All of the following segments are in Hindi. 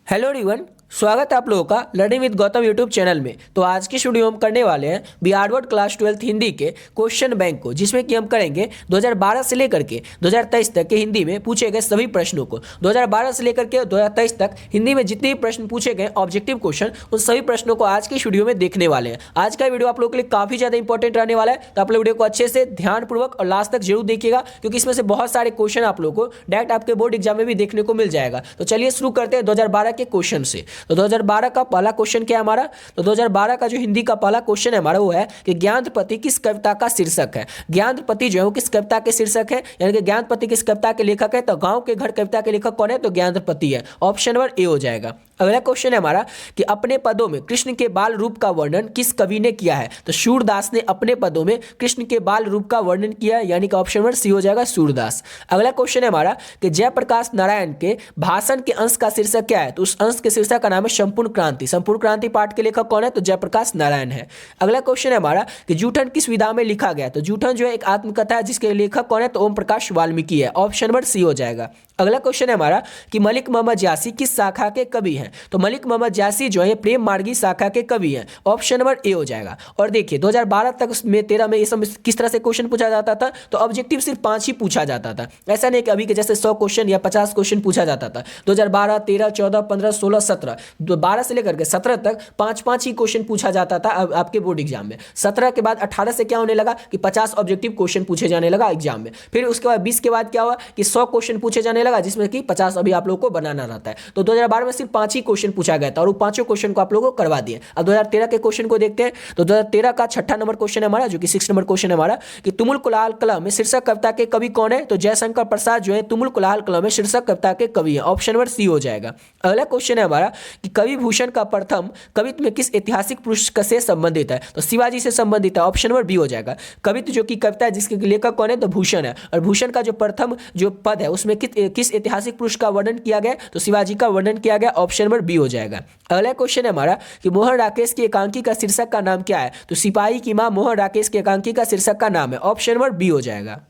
हेलो एवरीवन, स्वागत है आप लोगों का learning with Gautam YouTube channel में। तो आज की वीडियो हम करने वाले हैं बिहार क्लास 12 हिंदी के क्वेश्चन बैंक को, जिसमें कि हम करेंगे 2012 से लेकर के 2023 तक के हिंदी में पूछे गए सभी प्रश्नों को। 2012 से लेकर के 2023 तक हिंदी में जितने भी प्रश्न पूछे गए ऑब्जेक्टिव क्वेश्चन, उन सभी प्रश्नों को आज की वीडियो में देखने वाले हैं। आज का वीडियो आप लोगों के लिए काफी ज्यादा इंपॉर्टेंट रहने वाला है, तो आप लोग वीडियो को अच्छे से ध्यानपूर्वक और लास्ट तक जरूर देखिएगा, क्योंकि इसमें से बहुत सारे क्वेश्चन आप लोगों को डायरेक्ट आपके बोर्ड एग्जाम में भी देखने को मिल जाएगा। तो चलिए शुरू करते हैं 2012 के क्वेश्चन से। तो 2012 का पहला क्वेश्चन क्या है हमारा? तो 2012 का जो हिंदी का पहला क्वेश्चन है हमारा वो है कि ज्ञानपति किस कविता का शीर्षक है। ज्ञानपति जो है वो किस कविता के शीर्षक है, यानी कि ज्ञानपति किस कविता के लेखक है? तो गांव के घर कविता के लेखक कौन है? तो ज्ञानपति है। ऑप्शन नंबर ए हो जाएगा। अगला क्वेश्चन है हमारा कि अपने पदों में कृष्ण के बाल रूप का वर्णन किस कवि ने किया है? तो सूरदास ने अपने पदों में कृष्ण के बाल रूप का वर्णन किया है, यानी कि ऑप्शन नंबर सी हो जाएगा, सूरदास। अगला क्वेश्चन है हमारा कि जयप्रकाश नारायण के भाषण के अंश का शीर्षक क्या है? तो उस अंश के शीर्षक का नाम है संपूर्ण क्रांति। संपूर्ण क्रांति पाठ के लेखक कौन है? तो जयप्रकाश नारायण है। अगला क्वेश्चन है हमारा कि जूठन किस विधा में लिखा गया? तो जूठन जो है एक आत्मकथा है, जिसके लेखक कौन है? तो ओम प्रकाश वाल्मीकि है। ऑप्शन नंबर सी हो जाएगा। अगला क्वेश्चन है हमारा कि मलिक मोहम्मद जासी किस शाखा के कवि हैं? तो मलिक मोहम्मद जासी जो है प्रेम मार्गी शाखा के कवि हैं। ऑप्शन नंबर ए हो जाएगा। और देखिए 2012 तक में 13 में ये सब किस तरह से क्वेश्चन पूछा जाता था? तो ऑब्जेक्टिव सिर्फ 5 ही पूछा जाता था। ऐसा नहीं कि अभी के जैसे 100 क्वेश्चन या 50 क्वेश्चन पूछा जाता था। 2012, 13, 14, 15, 16, 17, 12 से लेकर के 17 तक 5-5 ही क्वेश्चन पूछा जाता था आपके बोर्ड एग्जाम में। 17 के बाद 18 से क्या होने लगा कि 50 ऑब्जेक्टिव क्वेश्चन पूछे जाने लगा एग्जाम में। फिर उसके बाद 20 के बाद क्या हुआ कि 100 क्वेश्चन पूछे जाने लगा, जिसमें कि 50 अभी आप लोगों को बनाना रहता है। तो 2012 में सिर्फ 5 ही क्वेश्चन पूछा गया था और वो पांचों क्वेश्चन को आप लोगों को करवा दिए। अब 2013 के क्वेश्चन को देखते हैं। तो 2013 का 6ठा नंबर क्वेश्चन है हमारा, जो कि 6 नंबर क्वेश्चन है हमारा कि तुमुल कुलाल कलम में शीर्षक कविता के कवि कौन है? तो जयशंकर प्रसाद जो है तुमुल कुलाल कलम में शीर्षक कविता के कवि है। ऑप्शन नंबर सी हो जाएगा। अगला क्वेश्चन है हमारा कि कवि भूषण का प्रथम कवित्व में किस ऐतिहासिक पुरुष से संबंधित है? तो शिवाजी से संबंधित है। ऑप्शन नंबर बी हो जाएगा। कवित्व जो कि कविता है जिसके लेखक कौन है? तो भूषण है। और भूषण का जो प्रथम जो पद है उसमें किस ऐतिहासिक पुरुष का वर्णन किया गया? तो शिवाजी का वर्णन किया गया। ऑप्शन नंबर बी हो जाएगा। अगला क्वेश्चन है हमारा कि मोहन राकेश की एकांकी का शीर्षक का नाम क्या है? तो सिपाही की मां मोहन राकेश की एकांकी का शीर्षक का नाम है। ऑप्शन नंबर बी हो जाएगा।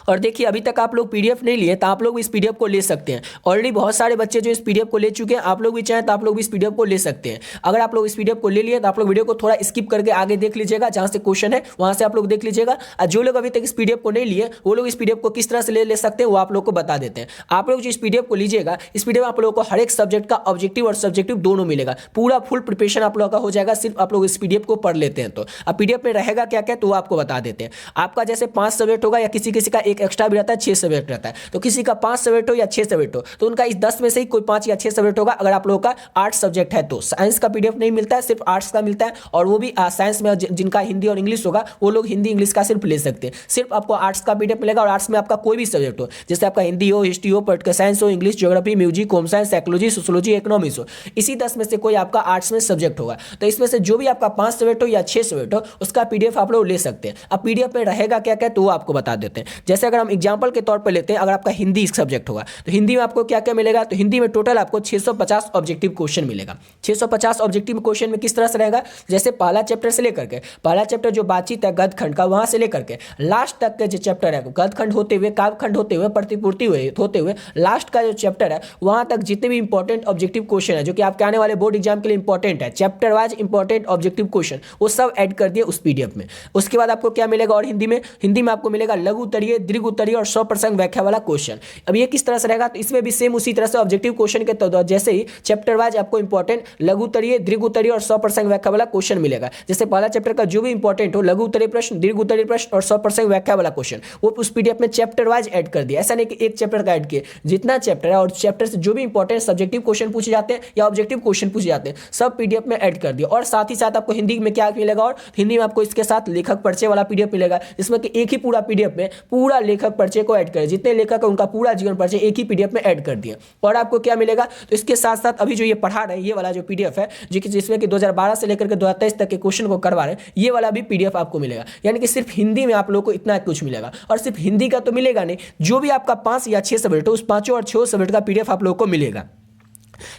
और देखिए अभी तक आप लोग पीडीएफ नहीं लिए तो आप लोग इस पीडीएफ को ले सकते हैं। ऑलरेडी बहुत सारे बच्चे जो इस पीडीएफ को ले चुके हैं, आप लोग भी चाहें तो आप लोग इस पीडीएफ को ले सकते हैं। अगर आप लोग इस पीडीएफ को ले लिए तो आप लोग वीडियो को थोड़ा स्किप करके आगे देख लीजिएगा, जहां से क्वेश्चन है वहां से आप लोग देख लीजिएगा। और जो लोग अभी तक इस पीडीएफ को नहीं लिए वो लोग इस पीडीएफ को किस तरह से ले सकते हैं वो आप लोग को बता देते हैं। आप लोग जो इस पीडीएफ को लीजिएगा, इस पीडीएफ आप लोगों को हर एक सब्जेक्ट का ऑब्जेक्टिव और सब्जेक्टिव दोनों मिलेगा। पूरा फुल प्रिपरेशन आप लोगों का हो जाएगा, सिर्फ आप लोग इस पीडीएफ को पढ़ लेते हैं। तो अब पीडीएफ में रहेगा क्या क्या तो वो आपको बता देते हैं। आपका जैसे 5 सब्जेक्ट होगा या किसी किसी का एक एक्स्ट्रा भी रहता है, 6 सब्जेक्ट रहता है। तो किसी का 5 सब्जेक्ट हो या 6 सब्जेक्ट हो तो उनका इस 10 में से ही कोई 5 या 6 सब्जेक्ट होगा। अगर आप लोगों का 8 सब्जेक्ट है तो साइंस का पीडीएफ नहीं मिलता है, सिर्फ आर्ट्स का मिलता है। और वो भी साइंस में जिनका हिंदी और इंग्लिश होगा वो लोग हिंदी इंग्लिश का सिर्फ ले सकते हैं। सिर्फ आपको आर्ट्स का पीडीएफ मिलेगा। और आर्ट्स में आपका कोई भी सब्जेक्ट हो, जैसे आपका हिंदी हो, हिस्ट्री हो, पॉलिटिकल साइंस हो, English, geography, music, home science, psychology, sociology, economics हो, इसी 10 में से कोई आपका आर्ट्स में सब्जेक्ट होगा। तो इसमें से जो भी आपका 5 सब्जेक्ट हो या 6 सब्जेक्ट हो उसका पीडीएफ आप लोग ले सकते हैं। अब पीडीएफ में रहेगा क्या क्या तो वो आपको बता देते हैं। जैसे अगर हम एग्जाम्पल के तौर पर लेते हैं, अगर आपका हिंदी सब्जेक्ट होगा तो हिंदी में आपको क्या क्या मिलेगा? तो हिंदी में टोटल आपको 650 ऑब्जेक्टिव क्वेश्चन मिलेगा। 650 ऑब्जेक्टिव क्वेश्चन में किस तरह से रहेगा? जैसे पहला चैप्टर से लेकर के, पहला चैप्टर जो बातचीत है गद्य खंड का, वहां से लेकर के लास्ट तक के जो चैप्टर है, गद्य खंड होते हुए, काव्य खंड होते हुए, प्रतिपूर्ति होते हुए लास्ट का जो चैप्टर है, वहां तक जितने भी इंपॉर्टेंट ऑब्जेक्टिव क्वेश्चन है जो कि आपके आने वाले बोर्ड एग्जाम के लिए इंपॉर्टेंट है, chapter wise important objective question, वो सब ऐड कर दिए उस पीडीएफ में। उसके बाद आपको क्या मिलेगा? और हिंदी में आपको मिलेगा लघु उत्तरीय, दीर्घ उत्तरीय और 100% व्याख्या वाला क्वेश्चन। अब ये किस तरह से रहेगा? तो इसमें भी सेम उसी तरह से ऑब्जेक्टिव क्वेश्चन के तो जैसे ही चैप्टर वाइज आपको इंपॉर्टेंट लघु उत्तरीय, दीर्घ उत्तरीय और 100% व्याख्या वाला क्वेश्चन मिलेगा। जैसे पहला चैप्टर का जो भी इंपॉर्टेंट हो, लघु उत्तरीय प्रश्न, दीर्घ उत्तरीय प्रश्न और 100% व्याख्या वाला क्वेश्चन, वो उस पीडीएफ में चैप्टर वाइज ऐड कर दिया। ऐसा नहीं कि एक चैप्टर का ऐड किए, जितना चैप्टर है और चैप्टर से जो भी इंपॉर्टेंट सब्जेक्टिव क्वेश्चन पूछे जाते हैं या ऑब्जेक्टिव क्वेश्चन पूछे जाते हैं, सब पीडीएफ में ऐड कर दिया। और साथ ही साथ आपको हिंदी में क्या मिलेगा? और हिंदी में आपको इसके साथ लेखक परिचय वाला पीडीएफ मिलेगा, जिसमें कि एक ही पूरा पीडीएफ में पूरा लेखक परिचय को ऐड कर, जितने लेखक है उनका पूरा जीवन परिचय एक ही पीडीएफ में ऐड कर दिया। और आपको क्या मिलेगा? तो इसके साथ साथ अभी जो ये पढ़ा रहे हैं, ये वाला जो पीडीएफ है जिसमें कि 2012 से लेकर के 2023 तक के क्वेश्चन को करवा रहे हैं, ये वाला भी पीडीएफ आपको मिलेगा। यानी कि सिर्फ हिंदी में आप लोगों को इतना कुछ मिलेगा। और सिर्फ हिंदी का तो मिलेगा नहीं, जो भी आपका 5 या 6 सब्जेक्ट हो उस 5 और 6 सब्जेक्ट का पीडीएफ आप लोगों को मिलेगा।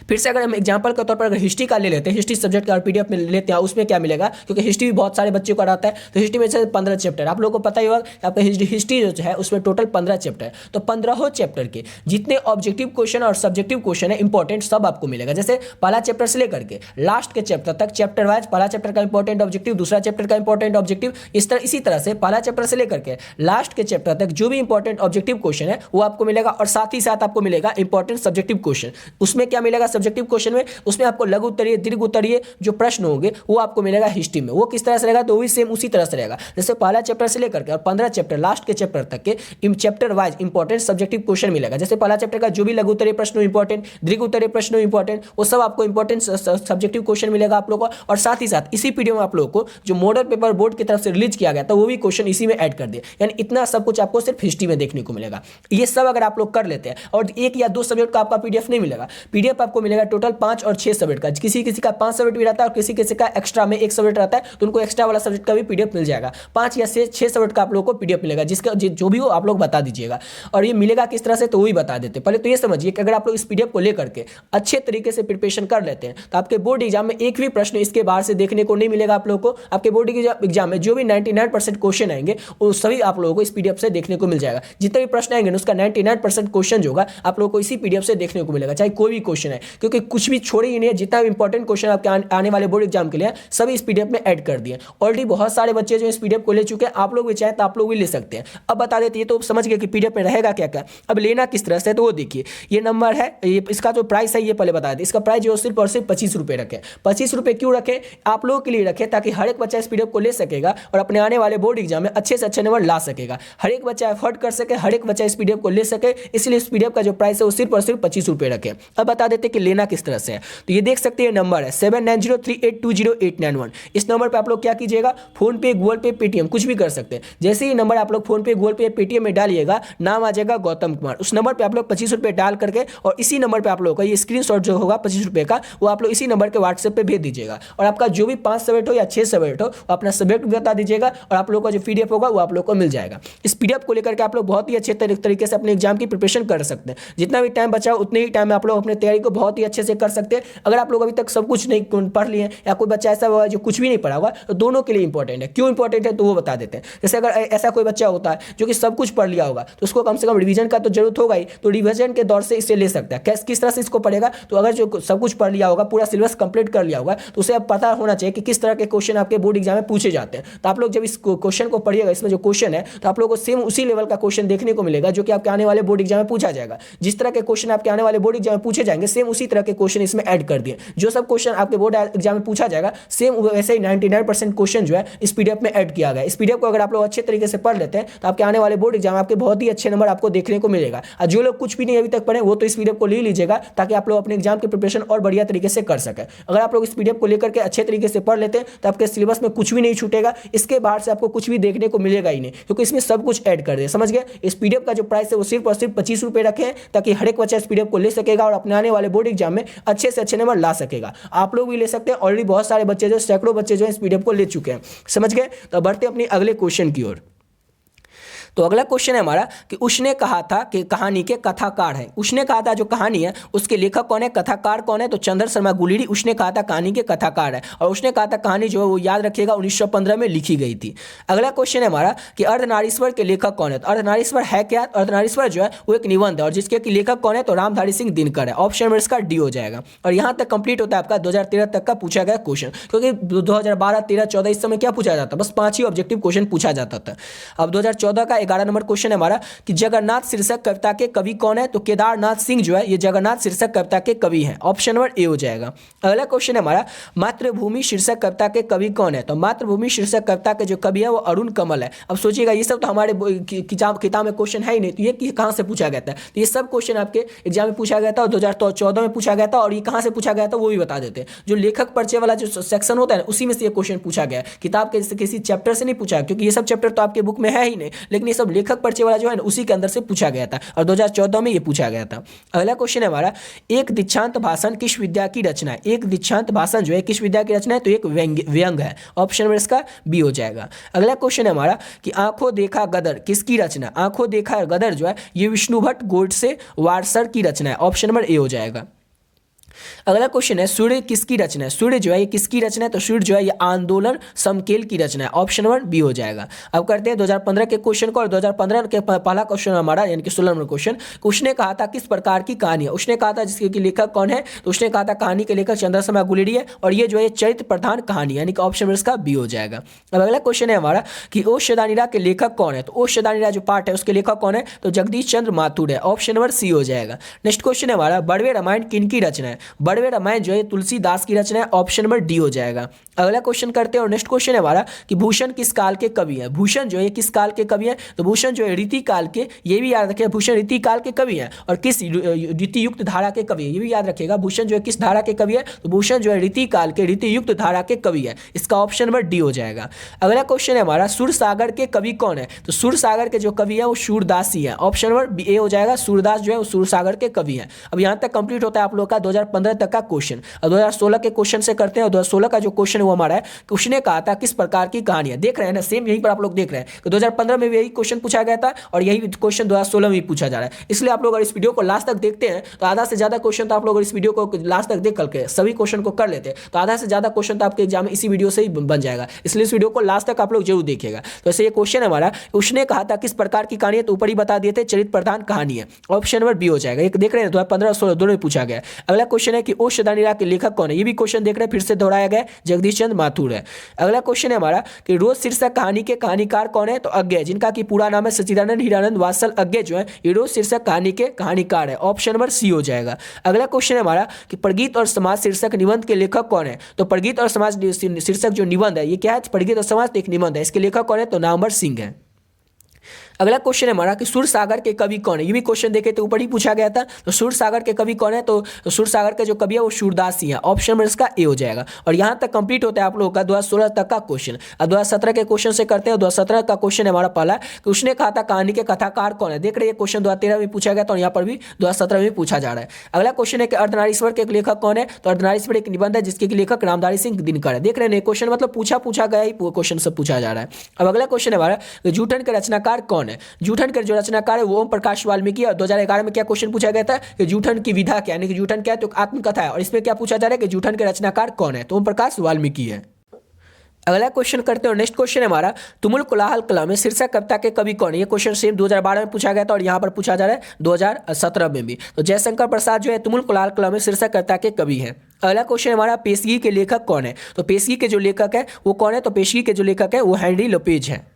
फिर से अगर हम एग्जांपल के तौर पर अगर हिस्ट्री का ले लेते हैं, हिस्ट्री सब्जेक्ट का पीडीएफ में लेते हैं, उसमें क्या मिलेगा, क्योंकि हिस्ट्री भी बहुत सारे बच्चों को आता है, तो हिस्ट्री में से 15 चैप्टर आप लोगों को पता ही होगा कि आपका हिस्ट्री जो है उसमें टोटल 15 चैप्टर है। तो 15 चैप्टर के जितने ऑब्जेक्टिव क्वेश्चन और सब्जेक्टिव क्वेश्चन है इंपॉर्टेंट सब आपको मिलेगा। जैसे पहला चैप्टर से लेकर के लास्ट के चैप्टर तक चैप्टर वाइज पहला चैप्टर का इंपॉर्टेंट ऑब्जेक्टिव, दूसरा चैप्टर का इंपॉर्टेंट ऑब्जेक्टिव, इसी तरह से पहला चैप्टर से लेकर के लास्ट के चैप्टर तक जो भी इंपॉर्टेंट ऑब्जेक्टिव क्वेश्चन है वो आपको मिलेगा, और साथ ही साथ आपको मिलेगा इंपॉर्टेंट सब्जेक्टिव क्वेश्चन। उसमें क्या मिलेगा सब्जेक्टिव क्वेश्चन में, उसमें आपको लघु उत्तरीय, दीर्घ उत्तरीय जो प्रश्न होंगे वो आपको मिलेगा हिस्ट्री में। वो किस तरह से रहेगा, तो वो भी सेम उसी तरह से रहेगा। जैसे पहला चैप्टर से लेकर के और 15 चैप्टर लास्ट के चैप्टर तक के chapter wise important subjective question मिलेगा। जैसे पहला चैप्टर का जो भी लघु उत्तरीय प्रश्न इंपॉर्टेंट, दीर्घ उत्तरीय प्रश्न इंपॉर्टेंट, वो सब आपको इंपॉर्टेंट सब्जेक्टिव क्वेश्चन मिलेगा आप लोगों को। और साथ ही साथ इसी पीडीएफ में आप लोगों को जो मॉडल पेपर बोर्ड की तरफ से रिलीज किया गया था वो भी क्वेश्चन इसी में ऐड कर दिए, यानी इतना सब कुछ आपको सिर्फ हिस्ट्री में देखने को मिलेगा। ये सब अगर आप लोग कर लेते हैं और एक या दो सब्जेक्ट का आपका पीडीएफ नहीं मिलेगा, पीडीएफ आपको मिलेगा टोटल 5 और 6 सब्जेक्ट का। किसी किसी का 5 सब्जेक्ट भी रहता है और किसी किसी का एक्स्ट्रा में 1 सब्जेक्ट रहता है, तो उनको एक्स्ट्रा वाला सब्जेक्ट का भी पीडीएफ मिल जाएगा। 5 या 6 सब्जेक्ट का आप लोगों को पीडीएफ मिलेगा, जिसका जो भी हो आप लोग बता दीजिएगा। और ये मिलेगा किस तरह से, तो वही बता देते। पहले तो ये समझिए कि अगर आप लोग इस पीडीएफ को लेकर के अच्छे तरीके से प्रिपरेशन कर लेते हैं तो आपके बोर्ड एग्जाम में एक भी प्रश्न इसके बाहर से देखने को नहीं मिलेगा आप लोगों को। आपके बोर्ड एग्जाम में जो भी 99% क्वेश्चन आएंगे वो सभी आप लोगों को इस पीडीएफ से देखने को मिल जाएगा। जितने भी प्रश्न आएंगे उसका 99% क्वेश्चन जो होगा आप लोगों को इसी पीडीएफ से देखने को मिलेगा, चाहे कोई भी क्वेश्चन है, क्योंकि कुछ भी छोड़े ही नहीं है। जितना भी इंपॉर्टेंट क्वेश्चन आपके आने वाले बोर्ड एग्जाम के लिए सभी इस पीडीएफ में ऐड कर दिए। ऑलरेडी बहुत सारे बच्चे जो इस पीडीएफ को ले चुके हैं, आप लोग भी चाहे तो आप लोग भी ले सकते हैं। अब बता देते हैं, तो समझ गए कि पीडीएफ में रहेगा क्या क्या। अब लेना किस तरह से, तो वो देखिए ये नंबर है, ये इसका जो प्राइस है ये पहले बता दें। इसका प्राइस जो सिर्फ और सिर्फ 25 रुपये रखें। 25 रुपये क्यों रखें, आप लोगों के लिए रखें ताकि हर एक बच्चा इस पीडीएफ को ले सकेगा और अपने आने वाले बोर्ड एग्जाम में अच्छे से अच्छे नंबर ला सकेगा। हर एक बच्चा एफर्ट कर सके, हर एक बच्चा इस पीडीएफ को ले सके, इसलिए इस पीडीएफ का जो प्राइस है वो सिर्फ और सिर्फ 25 रुपये रखें। अब बता देते कि लेना किस तरह से है। तो ये देख सकते हैं नंबर है 7903820891। इस नंबर पर आप लोग क्या कीजिएगा, फोन पे, गूगल पे, पेटीएम कुछ भी कर सकते हैं। जैसे ही नंबर आप लोग फोन पे, गूगल पे, पेटीएम में डालिएगा, नाम आ जाएगा गौतम कुमार। उस नंबर पर आप लोग 25 रुपये डाल करके और इसी नंबर पर आप लोग का ये स्क्रीनशॉट जो होगा 25 रुपये का वो आप लोग इसी नंबर के व्हाट्सएप पे भेज दीजिएगा। और आपका जो भी 5 सब्जेक्ट हो या 6 सब्जेक्ट हो अपना सब्जेक्ट भी बता दीजिएगा और आप लोग का जो पीडीएफ होगा वो आप लोग को मिल जाएगा। इस पीडीएफ को लेकर के आप लोग बहुत ही अच्छे तरीके से अपने एग्जाम की प्रिपरेशन कर सकते हैं। जितना भी टाइम बचा उतने ही टाइम में आप लोग अपने तैयारी को बहुत ही अच्छे से कर सकते हैं। अगर आप लोग अभी तक सब कुछ नहीं पढ़ लिए या कोई बच्चा ऐसा हुआ जो कुछ भी नहीं पढ़ा हुआ, तो दोनों के लिए इंपॉर्टेंट है। क्यों इंपॉर्टेंट है तो वो बता देते हैं। जैसे अगर ऐसा कोई बच्चा होता है जो कि सब कुछ पढ़ लिया होगा तो उसको कम से कम रिवीजन का तो जरूरत होगा ही, तो रिवीजन के दौर से इसे ले सकता है। किस तरह से इसको पढ़ेगा, तो अगर जो सब कुछ पढ़ लिया होगा, पूरा सिलेबस कंप्लीट कर लिया होगा, तो उसे अब पता होना चाहिए कि किस तरह के क्वेश्चन आपके बोर्ड एग्जाम में पूछे जाते हैं। तो आप लोग जब इस क्वेश्चन को पढ़िएगा, इसमें जो क्वेश्चन है तो आप लोग को सेम उसी लेवल का क्वेश्चन देखने को मिलेगा जो कि आपके आने वाले बोर्ड एग्जाम में पूछा जाएगा। जिस तरह के क्वेश्चन आपके आने वाले बोर्ड एग्जाम में पूछे जाएंगे सेम उसी तरह के क्वेश्चन इसमें ऐड कर दिए। जो सब क्वेश्चन आपके बोर्ड एग्जाम में पूछा जाएगा सेम वैसे ही 99% क्वेश्चन जो है इस पीडीएफ में ऐड किया गया है। इस पीडीएफ को अगर आप लोग अच्छे तरीके से पढ़ लेते हैं तो आपके आने वाले बोर्ड एग्जाम आपके बहुत ही अच्छे नंबर आपको देखने को मिलेगा। और जो लोग कुछ भी नहीं अभी तक पढ़े वो तो इस पीडीएफ को ले लीजिएगा ताकि आप लोग अपने एग्जाम की प्रिपरेशन और बढ़िया तरीके से कर सकें। अगर आप लोग इस पीडीएफ को लेकर के अच्छे तरीके से पढ़ लेते हैं तो आपके सिलेबस में कुछ भी नहीं छूटेगा, इसके बाहर से आपको कुछ भी देखने को मिलेगा ही नहीं, क्योंकि इसमें सब कुछ ऐड कर दिया। समझ गए। इस पीडीएफ का जो प्राइस है वो सिर्फ और सिर्फ 25 रुपये रखे हैं ताकि हर एक बच्चा इस पीडीएफ को ले सकेगा और अपने आने वाले बोर्ड एग्जाम में अच्छे से अच्छे नंबर ला सकेगा। आप लोग भी ले सकते हैं। ऑलरेडी बहुत सारे बच्चे जो सैकड़ों बच्चे जो इस पीडीएफ को ले चुके हैं। समझ गए। तो बढ़ते अपनी अगले क्वेश्चन की ओर। तो अगला क्वेश्चन है हमारा कि उसने कहा था कि कहानी के कथाकार है। उसने कहा था जो कहानी है उसके लेखक कौन है, कथाकार कौन है, तो चंद्र शर्मा गुलेरी उसने कहा था कहानी के कथाकार है। और उसने कहा था कहानी जो है वो याद रखिएगा 1915 में लिखी गई थी। अगला क्वेश्चन है हमारा कि अर्धनारीश्वर के लेखक कौन है। तो अर्धनारीश्वर है क्या, अर्धनारीश्वर जो है वो एक निबंध है और जिसके लेखक कौन है तो रामधारी सिंह दिनकर है। ऑप्शन नंबर इसका डी हो जाएगा। और यहाँ तक कंप्लीट होता है आपका 2013 तक का पूछा गया क्वेश्चन, क्योंकि 2012, 13, 14 इस समय क्या पूछा जाता, बस 5 ही ऑब्जेक्टिव क्वेश्चन पूछा जाता था। अब 2014 का 11 नंबर क्वेश्चन है हमारा कि जगन्नाथ शीर्षक कविता के कवि कौन है, तो केदारनाथ सिंह जो है ये जगन्नाथ शीर्षक कविता के कवि हैं। ऑप्शन नंबर ए हो जाएगा। अगला क्वेश्चन है हमारा मातृभूमि शीर्षक कविता के कवि कौन है, तो मातृभूमि शीर्षक कविता के जो कवि है वो अरुण कमल है। अब सोचिएगा ये सब तो हमारे किताब में क्वेश्चन है ही नहीं, तो ये कहाँ से पूछा गया था। तो ये सब क्वेश्चन आपके एग्जाम में पूछा गया था और 2014 में पूछा गया था। और ये कहाँ से पूछा गया था वो भी बता देते हैं। जो लेखक परिचय वाला जो सेक्शन होता है उसी में से ये क्वेश्चन पूछा गया। किताब के किसी चैप्टर से नहीं पूछा, क्योंकि ये सब चैप्टर तो आपके बुक में है ही नहीं, लेकिन ये सब लेखक परिचय वाला जो है उसी के अंदर से पूछा गया था और 2014 में ये पूछा गया था। अगला क्वेश्चन है हमारा एक दीक्षांत भाषण किस विद्या की रचना है। एक दीक्षांत भाषण जो है किस विद्या की रचना है, तो एक व्यंग है। ऑप्शन नंबर इसका बी हो जाएगा। अगला क्वेश्चन है हमारा कि आंखों देखा गदर किसकी रचना। आंखों देखा गदर जो है ये विष्णु भट्ट गोडसे वारसर की रचना है। ऑप्शन नंबर ए हो जाएगा। अगला क्वेश्चन है सूर्य किसकी रचना है। सूर्य जो है ये किसकी रचना है, तो सूर्य जो है ये आंदोलन समकेल की रचना है। ऑप्शन नंबर बी हो जाएगा। अब करते हैं 2015 के क्वेश्चन को, और 2015 के पहला क्वेश्चन हमारा यानी कि 16 नंबर क्वेश्चन, उसने कहा था किस प्रकार की कहानी है। उसने कहा था जिसके लेखक कौन है, तो उसने कहा था कहानी के लेखक चंद्रशेखर गुलेरिया है, और ये जो है चरित्र प्रधान कहानी यानी कि ऑप्शन नंबर इसका बी हो जाएगा। अब अगला क्वेश्चन है हमारा कि ओ शदानिरा के लेखक कौन है, तो ओ शदानिरा जो पार्ट है उसके लेखक कौन है, तो जगदीश चंद्र माथुर है। ऑप्शन नंबर सी हो जाएगा। नेक्स्ट क्वेश्चन है हमारा बड़वे रामायण किनकी रचना है। बड़वे रामायण जो है तुलसीदास की रचना है। ऑप्शन नंबर डी हो जाएगा। अगला क्वेश्चन करते हैं और नेक्स्ट क्वेश्चन है हमारा कि भूषण किस काल के कवि है। भूषण जो है किस काल के कवि है, तो भूषण जो है रीति काल के, ये भी याद रखिएगा, भूषण रीति काल के कवि है, और किस रीति युक्त धारा के कवि है, ये भी याद रखिएगा। भूषण जो है किस धारा के कवि है, तो भूषण जो है रीति काल के रीति युक्त धारा के कवि है। इसका ऑप्शन नंबर डी हो जाएगा। अगला क्वेश्चन है हमारा सूरसागर के कवि कौन है, तो सूरसागर के जो कवि है वो सूरदास ही है। ऑप्शन नंबर ए हो जाएगा। सूरदास जो है वो सूरसागर के कवि है। अब यहाँ तक कंप्लीट होता है आप लोग का 2015 तक का क्वेश्चन। अब 2016 के क्वेश्चन से करते हैं, और 2016 का जो क्वेश्चन है वो हमारा है कि उसने कहा था किस प्रकार की कहानी है। देख रहे हैं ना, सेम यहीं पर आप लोग देख रहे हैं कि 2015 में भी यही क्वेश्चन पूछा गया था, और यही क्वेश्चन 2016 में भी पूछा जा रहा है। इसलिए आप लोग अगर इस वीडियो को लास्ट तक देखते हैं तो आधा से ज्यादा क्वेश्चन तो आप लोग इस वीडियो को लास्ट तक देख करके सभी क्वेश्चन को कर लेते हैं तो आधा से ज्यादा क्वेश्चन तो आपके एग्जाम में इसी वीडियो से ही बन जाएगा। इसलिए इस वीडियो को लास्ट तक आप लोग जरूर देखिएगा। तो ऐसे ये क्वेश्चन है हमारा, उसने कहा था किस प्रकार की कहानी है, तो ऊपर ही बता दिए थे चरित्र प्रधान कहानी है। ऑप्शन नंबर बी हो जाएगा। एक देख रहे हैं 2015-16 दोनों में पूछा गया। अगला क्वेश्चन है कि ओ शदानिरा के लेखक कौन है, ये भी क्वेश्चन देख रहे हैं, फिर से दोहराया गया, जगदीश चंद्र माथुर है। अगला क्वेश्चन है हमारा कि रोज शीर्षक कहानी के कहानीकार कौन है, तो अज्ञे, जिनका कि पूरा नाम है सच्चिदानंद हीरानंद वात्सल अज्ञे जो है ये रोज शीर्षक कहानी के कहानीकार है। ऑप्शन नंबर सी हो जाएगा। अगला क्वेश्चन है हमारा कि प्रगीत और समाज शीर्षक निबंध के लेखक कौन है, तो प्रगीत और समाज शीर्षक जो निबंध है ये क्या है, प्रगीत और समाज एक निबंध है, इसके लेखक कौन है, तो नामवर सिंह है। अगला क्वेश्चन है हमारा कि सूरसागर के कवि कौन है, ये भी क्वेश्चन देखे तो ऊपर ही पूछा गया था। तो सूरसागर के कवि कौन है, तो सूरसागर के जो कवि है वो सूरदास ही है। ऑप्शन नंबर इसका ए हो जाएगा। और यहाँ तक कंप्लीट होता है आप लोगों का 2016 तक का क्वेश्चन। अब 2017 के क्वेश्चन से करते हैं। 2017 का क्वेश्चन है हमारा पहला कि उसने कहा था कहानी के कथाकार कौन है। देख रहे हैं क्वेश्चन 2013 में पूछा गया था, और यहाँ पर भी 2017 में पूछा जा रहा है। अगला क्वेश्चन है कि अर्धनारीश्वर के लेखक कौन है, तो अर्धनारीश्वर एक निबंध है जिसके लेखक रामधारी सिंह दिनकर है। देख रहे हैं क्वेश्चन मतलब पूछा गया ही क्वेश्चन से पूछा जा रहा है। अब अगला क्वेश्चन है हमारा जूठन के रचनाकार कौन है। जूठन के जो रचनाकार है वो ओम प्रकाश वाल्मीकि। और 2011 में क्या क्वेश्चन पूछा गया था कि जूठन की विधा क्या, यानी कि जूठन क्या है, तो आत्मकथा है, और इसमें क्या पूछा जा रहा है कि जूठन के रचनाकार कौन है, तो ओम प्रकाश वाल्मीकि है। अगला क्वेश्चन करते हैं। नेक्स्ट क्वेश्चन है हमारा तुमुल कोलाहल कला में शीर्षक कविता के कवि कौन है। ये क्वेश्चन सेम 2012 में पूछा गया था, और यहाँ पर पूछा जा रहा है 2017 में भी। तो जयशंकर प्रसाद जो है तुमुल कोलाहल कला में शीर्षक कविता के कवि है। अगला क्वेश्चन हमारा पेशगी के लेखक कौन है, तो पेशगी के जो लेखक है वो कौन है, तो पेशगी के जो लेखक है वो हेनरी लोपेज है।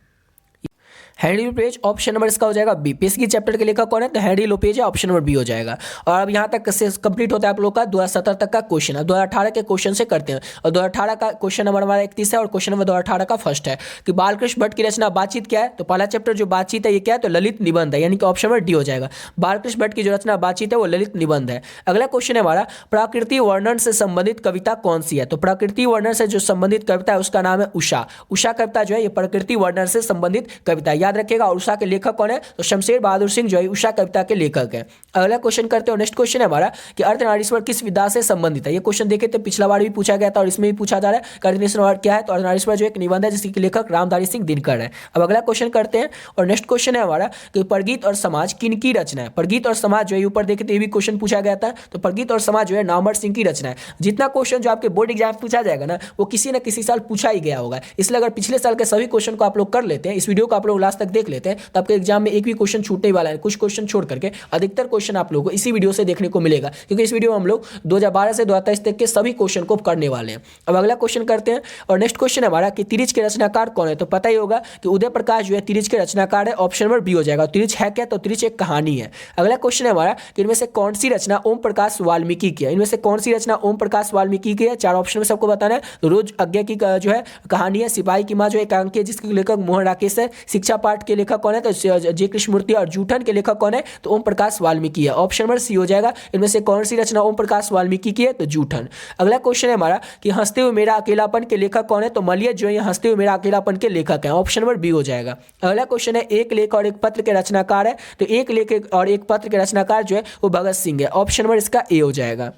हेनरी लोपेज ऑप्शन नंबर इसका हो जाएगा बी। पेशगी चैप्टर के लेखक कौन है, तो हेनरी लोपेज है। ऑप्शन नंबर बी हो जाएगा। और अब यहाँ तक से कंप्लीट होता है आप लोग का 2017 तक का क्वेश्चन। अब 2018 के क्वेश्चन से करते हैं, और 2018 का क्वेश्चन नंबर हमारा 31 है, और क्वेश्चन नंबर 2018 का फर्स्ट है कि बालकृष्ण भट्ट की रचना बातचीत क्या है, तो पहला चैप्टर जो बातचीत है ये क्या है, तो ललित निबंध है, यानी कि ऑप्शन नंबर डी हो जाएगा। बालकृष्ण भट्ट की जो रचना बातचीत है वो ललित निबंध है। अगला क्वेश्चन है हमारा प्रकृति वर्णन से संबंधित कविता कौन सी है, तो प्रकृति वर्णन से जो संबंधित कविता है उसका नाम है उषा। उषा कविता जो है ये प्रकृति वर्णन से संबंधित कविता, याद रखिएगा। और उषा लेखक कौन है, तो शमशेर बहादुर सिंह जो है उषा कविता के लेखक हैं। अगला क्वेश्चन करते हैं। नेक्स्ट क्वेश्चन है हमारा कि अर्धनारीश्वर किस विधा से संबंधित है। ये क्वेश्चन देखे तो पिछला बार भी पूछा गया था, और इसमें भी पूछा जा रहा है कि अर्धनारीश्वर क्या है, तो अर्धनारीश्वर जो एक निबंध है जिसके लेखक रामधारी सिंह दिनकर है। अब अगला क्वेश्चन करते हैं। और नेक्स्ट क्वेश्चन है हमारा कि प्रगीत और समाज किनकी रचना है। प्रगीत और समाज जो है ऊपर देखे तो ये भी क्वेश्चन पूछा गया था, तो प्रगीत और समाज जो है नामवर सिंह की रचना है। जितना क्वेश्चन जो आपके बोर्ड एग्जाम पूछा जाएगा ना वो किसी न किसी साल पूछा ही गया होगा। इसलिए अगर पिछले साल के सभी क्वेश्चन को आप लोग कर लेते हैं, इस वीडियो को आप लोग लास्ट तक देख लेते हैं, तो आपके एग्जाम में एक भी क्वेश्चन छूटने वाला है। कुछ क्वेश्चन छोड़ करके अधिकतर क्वेश्चन आप लोगों को इसी वीडियो से देखने को मिलेगा, क्योंकि इस वीडियो में हम लोग 2012 से 2023 तक के सभी क्वेश्चन को करने वाले हैं। अब अगला क्वेश्चन करते हैं। और नेक्स्ट क्वेश्चन है हमारा कि तिरिच के रचनाकार कौन है, तो पता ही होगा कि उदय प्रकाश जो है तिरिच के रचनाकार है। ऑप्शन नंबर बी हो जाएगा। तिरिच है क्या, तो तिरिच एक कहानी है। अगला क्वेश्चन है हमारा कि इनमें से कौन सी रचना ओम प्रकाश वाल्मीकि की है। इनमें से कौन सी रचना ओम प्रकाश वाल्मीकि की है, चार ऑप्शन में सबको बताना है। तो रोज अज्ञा की जो है कहानी है। सिपाही की मां जो एकांकी है जिसके लेखक मोहन राकेश है। शिक्षा पाठ के लेखक कौन है, तो जे कृष्णमूर्ति। और जूठन के लेखक कौन है, तो ओम प्रकाश वाल्मीकि है। ऑप्शन नंबर सी हो जाएगा। इनमें से कौन सी रचना ओम प्रकाश वाल्मीकि की है, तो जूठन। अगला क्वेश्चन है हमारा कि हंसते हुए मेरा अकेलापन के लेखक कौन है, तो मलियत जो है हंसते हुए मेरा अकेलापन के लेखक है। ऑप्शन नंबर बी हो जाएगा। अगला क्वेश्चन है एक लेख और एक पत्र के रचनाकार है, तो एक लेख और एक पत्र के रचनाकार जो है वो भगत सिंह है। ऑप्शन नंबर इसका ए हो जाएगा।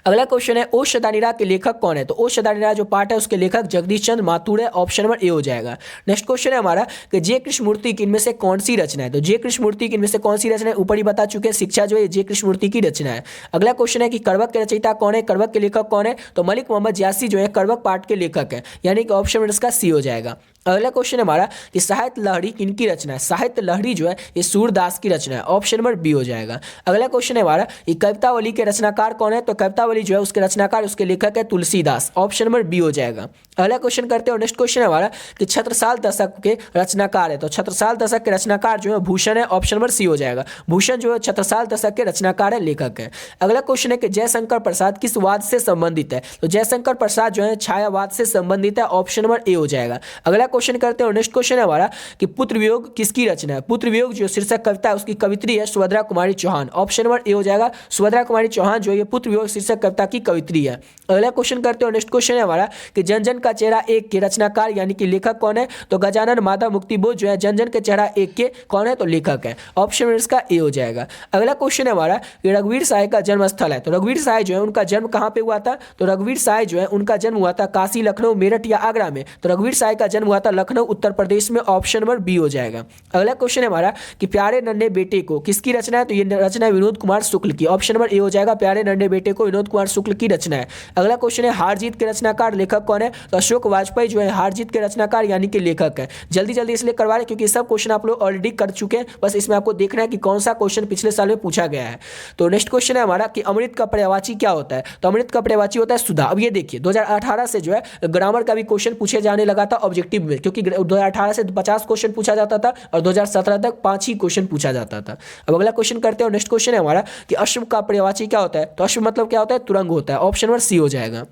अगला क्वेश्चन है ओ शदानिरा के लेखक कौन है? तो ओ शदानिरा जो पार्ट है उसके लेखक जगदीश चंद्र माथुर है, ऑप्शन नंबर ए हो जाएगा। नेक्स्ट क्वेश्चन है हमारा कि जे कृष्णमूर्ति की इनमें से कौन सी रचना है? तो जे कृष्णमूर्ति की इनमें से कौन सी रचना है? ऊपर ही बता चुके हैं, शिक्षा जो है जे कृष्णमूर्ति की रचना है। अगला क्वेश्चन है कि कड़वक के रचयिता कौन है? कड़वक के लेखक कौन है? तो मलिक मोहम्मद यासी जो है कड़वक पाठ के लेखक है, यानी कि ऑप्शन नंबर इसका सी हो जाएगा। अगला क्वेश्चन है हमारा कि साहित्य लहरी किनकी रचना है? साहित्य लहरी जो है ये सूरदास की रचना है, ऑप्शन नंबर बी हो जाएगा। अगला क्वेश्चन है हमारा कि कवितावली के रचनाकार कौन है? तो कवितावली जो है उसके रचनाकार उसके लेखक है तुलसीदास, ऑप्शन नंबर बी हो जाएगा। अगला क्वेश्चन करते हैं, नेक्स्ट क्वेश्चन है हमारा कि छत्रसाल दशक के रचनाकार है? तो छत्रसाल दशक के रचनाकार जो है भूषण है, ऑप्शन नंबर सी हो जाएगा। भूषण जो है छत्रसाल दशक के रचनाकार है, लेखक है। अगला क्वेश्चन है कि जयशंकर प्रसाद किस वाद से संबंधित है? तो जयशंकर प्रसाद जो है छायावाद से संबंधित है, ऑप्शन नंबर ए हो जाएगा। अगला क्वेश्चन करते हैं, नेक्स्ट क्वेश्चन है हमारा कि पुत्र वियोग किसकी रचना है? पुत्र वियोग जो शीर्षक कविता है उसकी कवित्री है Subhadra Kumari Chauhan, option number A हो जाएगा। सुभद्रा कुमारी चौहान जो है पुत्र वियोग शीर्षक कविता की कवित्री है। अगला क्वेश्चन करते हैं, नेक्स्ट क्वेश्चन है हमारा कि जन जन का चेहरा एक के रचनाकार यानी कि लेखक कौन है? तो गजानन माधव मुक्तिबोध जो है जन जन के चेहरा एक के कौन है? तो लेखक है, ऑप्शन नंबर इसका ए हो जाएगा। अगला क्वेश्चन है हमारा कि रघुवीर साय का जन्म स्थल है? तो रघुवीर साय जो है उनका जन्म कहाँ पे हुआ था? तो रघुवीर साय जो है उनका जन्म हुआ था काशी, लखनऊ, मेरठ या आगरा में। तो रघुवीर साय का जन्म हुआ था लखनऊ उत्तर प्रदेश में, ऑप्शन नंबर बी हो जाएगा। अगला क्वेश्चन है हमारा कि प्यारे नन्हे बेटे को किसकी रचना है? तो ये रचना है विनोद कुमार शुक्ल की, ऑप्शन नंबर ए हो जाएगा। प्यारे नन्हे बेटे को विनोद कुमार शुक्ल की रचना है। अगला क्वेश्चन है हार जीत के रचनाकार लेखक कौन है? तो अशोक वाजपेयी जो है हार जीत के रचनाकार यानी कि लेखक है। जल्दी जल्दी इसलिए करवा रहे क्योंकि सब क्वेश्चन आप लोग ऑलरेडी कर चुके हैं, बस इसमें आपको देखना है कि कौन सा क्वेश्चन पिछले साल में पूछा गया है। तो नेक्स्ट क्वेश्चन है हमारा कि अमृत का पर्यायवाची क्या होता है? तो अमृत का पर्यायवाची होता है सुधा। अब ये देखिए 2018 से जो है ग्रामर का भी क्वेश्चन पूछे जाने लगा था ऑब्जेक्टिव में, क्योंकि 2018 से 50 क्वेश्चन पूछा जाता था और 2017 तक 5 ही क्वेश्चन पूछा जाता था। अब अगला क्वेश्चन करते हैं, नेक्स्ट क्वेश्चन है हमारा कि अश्व का पर्यायवाची क्या होता है? तो अश्व मतलब क्या होता है? तुरंग होता है, ऑप्शन नंबर सी हो जाएगा।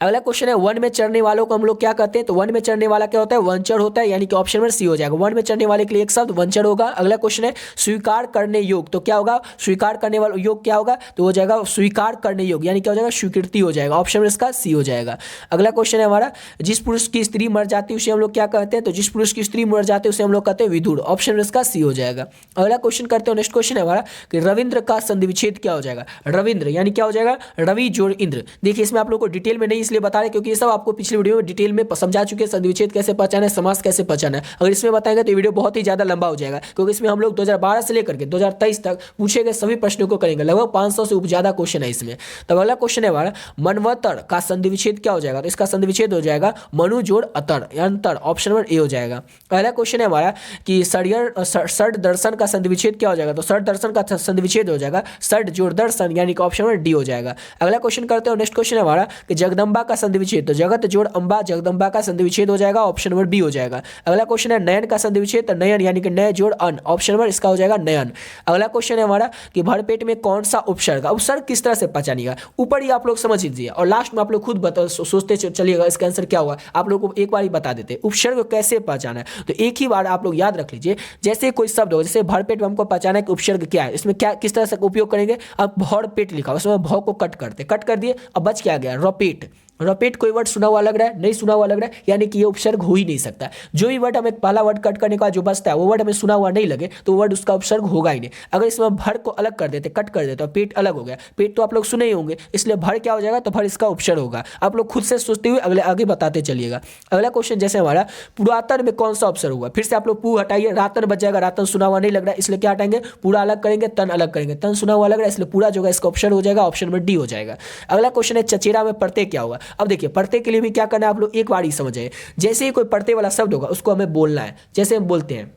अगला क्वेश्चन है वन में चढ़ने वालों को हम लोग क्या कहते हैं? तो वन में चढ़ने वाला क्या होता है? वनचर होता है, यानी कि ऑप्शन नंबर सी हो जाएगा। वन में चढ़ने वाले के लिए एक शब्द वनचर होगा। अगला क्वेश्चन है स्वीकार करने योग, तो क्या होगा? स्वीकार करने वाला योग क्या होगा? तो हो जाएगा स्वीकार करने योग, यानी क्या हो जाएगा? स्वीकृति हो जाएगा, ऑप्शन नंबर इसका सी हो जाएगा। अगला क्वेश्चन है हमारा जिस पुरुष की स्त्री मर जाती है उसे हम लोग क्या कहते हैं? तो जिस पुरुष की स्त्री मर जाती है उसे हम लोग कहते हैं विधुर, ऑप्शन नंबर इसका सी हो जाएगा। अगला क्वेश्चन करते हैं, नेक्स्ट क्वेश्चन है हमारा कि रविंद्र का संधि विच्छेद क्या हो जाएगा? रविंद्र यानी क्या हो जाएगा? रवि जोड़ इंद्र। देखिए इसमें आप लोग को डिटेल में नहीं इसलिए बता रहे क्योंकि ये सब आपको पिछले वीडियो में डिटेल में समझा चुके हैं, संधि विच्छेद कैसे पहचाना है, समास कैसे पहचाना है। अगर इसमें बताएंगे तो ये वीडियो बहुत ही ज्यादा लंबा हो जाएगा, क्योंकि इसमें हम लोग 2012 से लेकर के 2023 तक पूछे गए सभी प्रश्नों को करेंगे। लगभग 500 से ज्यादा क्वेश्चन है इसमें। तब अगला क्वेश्चन है हमारा मनवतर का संधि विच्छेद क्या हो जाएगा? तो इसका संधि विच्छेद हो जाएगा मनु जोड़ अतर, अंतर, ऑप्शन नंबर ए हो जाएगा। अगला क्वेश्चन है हमारा कि षड दर्शन का संधि विच्छेद क्या हो जाएगा? तो षड दर्शन का संधि विच्छेद हो जाएगा षड जोड़ दर्शन, यानी कि ऑप्शन नंबर डी हो जाएगा। अगला क्वेश्चन करते हैं, नेक्स्ट क्वेश्चन है हमारा कि जगदम्बा का संधि विच्छेद, तो जगत जोड़ अंबा जगदम्बा का संधि विच्छेद हो जाएगा, ऑप्शन नंबर बी हो जाएगा। अगला क्वेश्चन है नयन का संधि विच्छेद, तो नयन यानी कि नय जोड़ अन, ऑप्शन नंबर इसका हो जाएगा नयन। अगला क्वेश्चन है हमारा कि भरपेट में कौन सा उपसर्ग, उपसर्ग किस तरह से पहचानिएगा? ऊपर ही आप लोग समझ लीजिए और लास्ट में आप लोग खुद सोचते चलिएगा इसका आंसर क्या होगा। आप लोग को एक बार ही बता देते उपसर्ग कैसे पहचाना है। तो एक ही बार आप लोग याद रख लीजिए, जैसे कोई शब्द हो, जैसे भरपेट में हमको पहचाना है कि उपसर्ग क्या है, इसमें क्या किस तरह से उपयोग करेंगे? अब भरपेट लिखा उसमें भ को कट कर दिए, अब बच क्या गया? रपेट। रपेट कोई वर्ड सुना हुआ लग रहा है? नहीं सुना हुआ लग रहा है, यानी कि ये उपसर्ग हो ही नहीं सकता। जो भी वर्ड हमें पहला वर्ड कट करने का जो बचता है वो वर्ड हमें सुना हुआ नहीं लगे तो वर्ड उसका उपसर्ग होगा ही नहीं। अगर इसमें भर को अलग कर देते, कट कर देते, तो पेट अलग हो गया। पेट तो आप लोग सुने ही होंगे, इसलिए भर क्या हो जाएगा? तो भर इसका उपसर्ग होगा। आप लोग खुद से सोचते हुए अगले आगे बताते चलिएगा। अगला क्वेश्चन जैसे हमारा पुरातन में कौन सा उपसर्ग होगा? फिर से आप लोग पू हटाइए, रातन बच जाएगा। रातन सुना हुआ नहीं लग रहा है इसलिए क्या हटाएंगे? पूरा अलग करेंगे, तन अलग करेंगे। तन सुना हुआ लग रहा है इसलिए पूरा जो है इसका उपसर्ग हो जाएगा, ऑप्शन नंबर डी हो जाएगा। अगला क्वेश्चन है चचेरा में प्रत्यय क्या होगा? अब देखिए प्रत्यय के लिए भी क्या करना है आप लोग एक बार ही समझिए। जैसे ही कोई प्रत्यय वाला शब्द होगा उसको हमें बोलना है। जैसे हम बोलते हैं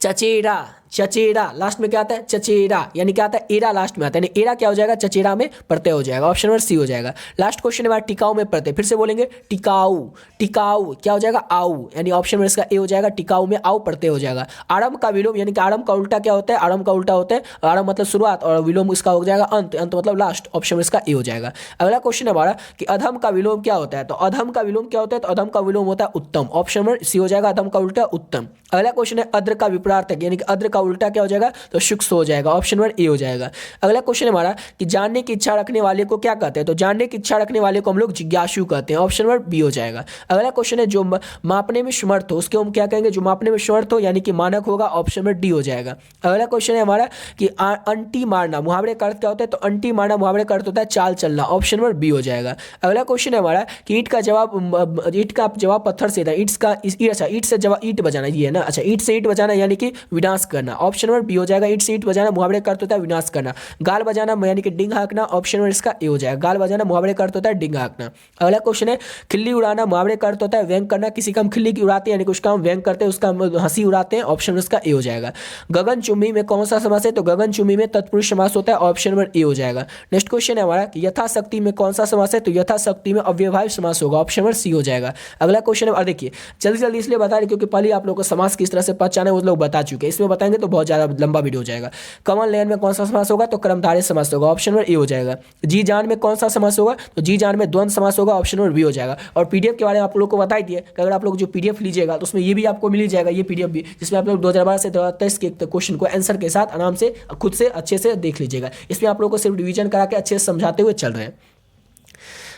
चचेरा, चचेरा लास्ट में क्या आता है? चचेरा, यानी क्या आता है? एरा लास्ट में आता है, यानी एरा क्या हो जाएगा? चचेरा में प्रत्यय हो जाएगा, ऑप्शन नंबर सी हो जाएगा। लास्ट क्वेश्चन है टिकाऊ में प्रत्यय, फिर से बोलेंगे टिकाऊ। टिकाऊ क्या हो जाएगा? आऊ, यानी ऑप्शन नंबर इसका ए हो जाएगा। टिकाऊ में आऊ प्रत्यय हो जाएगा। आरंभ का विलोम, यानी कि आरंभ का उल्टा क्या होता है? आरंभ का उल्टा होता है, आरंभ मतलब शुरुआत और विलोम इसका हो जाएगा अंत, अंत मतलब लास्ट, ऑप्शन इसका ए हो जाएगा। अगला क्वेश्चन है हमारा कि अधम का विलोम क्या होता है? तो अधम का विलोम क्या होता है? तो अधम का विलोम होता है उत्तम, ऑप्शन नंबर सी हो जाएगा। अधम का उल्टा उत्तम। अगला क्वेश्चन है अद्र का विपरीत, यानी कि अद्र का उल्टा क्या हो जाएगा, तो शुक्स हो जाएगा। ऑप्शन नंबर ए हो जाएगा। अगला क्वेश्चन हमारा कि जानने की इच्छा रखने वाले को क्या कहते हैं, तो जानने की इच्छा रखने वाले को हम लोग जिज्ञासु कहते हैं। ऑप्शन नंबर बी हो जाएगा। अगला क्वेश्चन है जो मापने में समर्थ हो उसके हम क्या कहेंगे, जो मापने में समर्थ हो यानी कि मानक होगा। ऑप्शन नंबर डी हो जाएगा। अगला क्वेश्चन है हमारा कि अंटी मारना मुहावरे का अर्थ क्या होता है, तो अंटी मारना मुहावरे का अर्थ होता है चाल चलना। ऑप्शन नंबर बी हो जाएगा। अगला क्वेश्चन है हमारा कि ईंट का जवाब पत्थर से था, ईंट से जवाब ईंट बजाना, ये है ना। अच्छा, ईंट से ईंट बजाना यानी कि विनाश करना। ऑप्शन नंबर बी हो जाएगा। ईंट से ईंट बजाना मुहावरे का अर्थ होता है विनाश करना। गाल बजाना यानी कि डिंग हाँकना। ऑप्शन नंबर इसका ए हो जाएगा। गाल बजाना मुहावरे का अर्थ होता है डिंग हाँकना। अगला क्वेश्चन है खिल्ली उड़ाना मुहावरे का अर्थ होता है व्यंग करना। किसी का हम खिल्ली की उड़ाते हैं यानी कि उसका हम व्यंग करते हैं, उसका हम हंसी उड़ाते हैं। ऑप्शन नंबर इसका ए हो जाएगा। गगनचुंबी में कौन सा समास है, तो गगनचुंबी में तत्पुरुष समास होता है। ऑप्शन नंबर ए हो जाएगा। नेक्स्ट क्वेश्चन है हमारा कि यथाशक्ति में कौन सा समास है, तो यथाशक्ति में अव्ययभावी समास होगा। ऑप्शन नंबर सी हो जाएगा। अगला क्वेश्चन है, और देखिए जल्दी जल्दी इसलिए बता रहे क्योंकि पहले आप लोगों को समास किस तरह से पहचाना है वो लोग बता चुके हैं, इसमें बताएंगे तो बहुत ज्यादा लंबा वीडियो हो जाएगा। कमल नयन में कौन सा समास होगा, तो कर्मधारय समास होगा। ऑप्शन नंबर ए हो जाएगा। जी जान में कौन सा समास होगा, तो जी जान में द्वंद्व समास होगा। ऑप्शन नंबर बी हो जाएगा। और पीडीएफ के बारे में आप लोग को बता दिए कि अगर आप लोग जो पीडीएफ लीजिएगा तो उसमें ये भी आपको मिल जाएगा, ये पीडीएफ भी, जिसमें आप लोग 2012 से 2023 के क्वेश्चन को आंसर के साथ आराम से खुद से अच्छे से देख लीजिएगा। इसमें आप लोग को सिर्फ डिवीजन करा के अच्छे से समझाते हुए चल रहे हैं।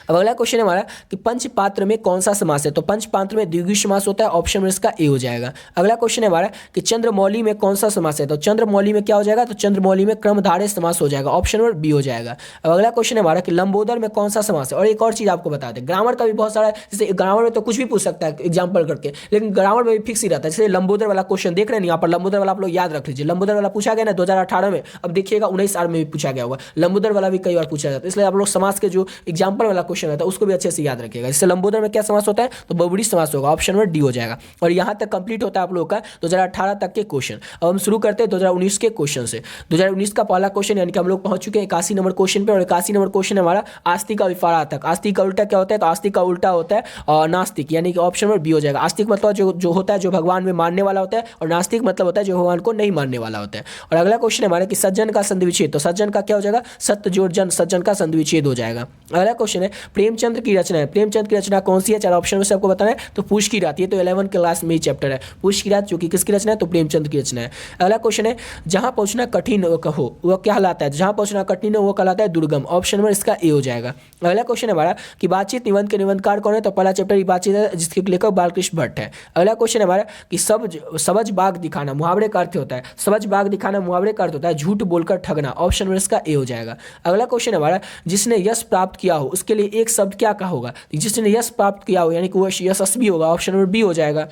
अब अगला क्वेश्चन है हमारा कि पंचपात्र में कौन सा समास है, तो पंचपात्र में द्विगु समास होता है। ऑप्शन में इसका ए हो जाएगा। अगला क्वेश्चन है हमारा कि चंद्रमौली में कौन सा समास है, तो चंद्रमौली में क्या हो जाएगा, तो चंद्रमौली में क्रमधारय समास हो जाएगा। ऑप्शन नंबर बी हो जाएगा। अब अगला क्वेश्चन है हमारा कि लंबोदर में कौन सा समास है। और एक और चीज आपको बता दें, ग्रामर का भी बहुत सारा, जैसे ग्रामर में तो कुछ भी पूछ सकता है एग्जाम्पल करके, लेकिन ग्रामर में भी फिक्स ही रहता है। जैसे लंबोदर वाला क्वेश्चन देख रहे हैं यहाँ पर, लंबोदर वाला आप लोग याद रख लीजिए। लंबोदर वाला पूछा गया ना 2018 में, अब देखिएगा 19 में भी पूछा गया होगा। लंबोदर वाला भी कई बार पूछा जाता है, इसलिए आप लोग समास के जो एग्जाम्पल वाला क्वेश्चन रहता है उसको भी अच्छे से याद रखिएगा। जैसे लंबोदर में क्या समास होता है, तो बहुब्रीहि समास होगा। ऑप्शन नंबर डी हो जाएगा। और यहां तक कंप्लीट होता है आप लोगों का 2018 तक के क्वेश्चन। अब हम शुरू करते हैं 2019 के क्वेश्चन से। 2019 का पहला क्वेश्चन यानी कि हम लोग पहुंच चुके हैं 81 नंबर क्वेश्चन पे। और 81 नंबर क्वेश्चन हमारा आस्तिक का विपरीत। आस्तिक का उल्टा क्या होता है, तो आस्तिक का उल्टा होता है और नास्तिक, यानी कि ऑप्शन नंबर बी हो जाएगा। आस्तिक मतलब जो होता है जो भगवान में मानने वाला होता है, और नास्तिक मतलब होता है जो भगवान को नहीं मानने वाला होता है। और अगला क्वेश्चन हमारा कि सज्जन का संधि विच्छेद, तो सज्जन का क्या हो जाएगा, सत्य जोड़ जन, सज्जन का संधि विच्छेद हो जाएगा। अगला क्वेश्चन है प्रेमचंद्र की रचना है। प्रेमचंद्र की रचना कौन सी है, चार ऑप्शन में से आपको बताना है। तो पूछ की रात, ये तो 11 क्लास में ही चैप्टर है। पूछ की रात जो कि किसकी रचना है, तो प्रेमचंद्र की रचना है। अगला क्वेश्चन है जहां पहुंचना कठिन हो वह क्या कहलाता है, जहां पहुंचना कठिन हो वो कहलाता है दुर्गम। ऑप्शन नंबर इसका ए हो जाएगा। अगला क्वेश्चन है हमारा कि बातचीत निबंध के निबंधकार कौन है, तो पहला चैप्टर बातचीत है जिसके लेखक बालकृष्ण भट्ट है। अगला क्वेश्चन है हमारा कि सबज बाग दिखाना मुहावरे का अर्थ होता है, सबज बाग दिखाना मुहावरे का अर्थ होता है झूठ बोलकर ठगना। ऑप्शन नंबर इसका ए हो जाएगा। अगला क्वेश्चन है हमारा जिसने यश प्राप्त किया हो उसके लिए एक शब्द क्या कहा होगा, जिसने यश प्राप्त किया हो यानी कि वो यशस्वी होगा। ऑप्शन नंबर बी हो जाएगा।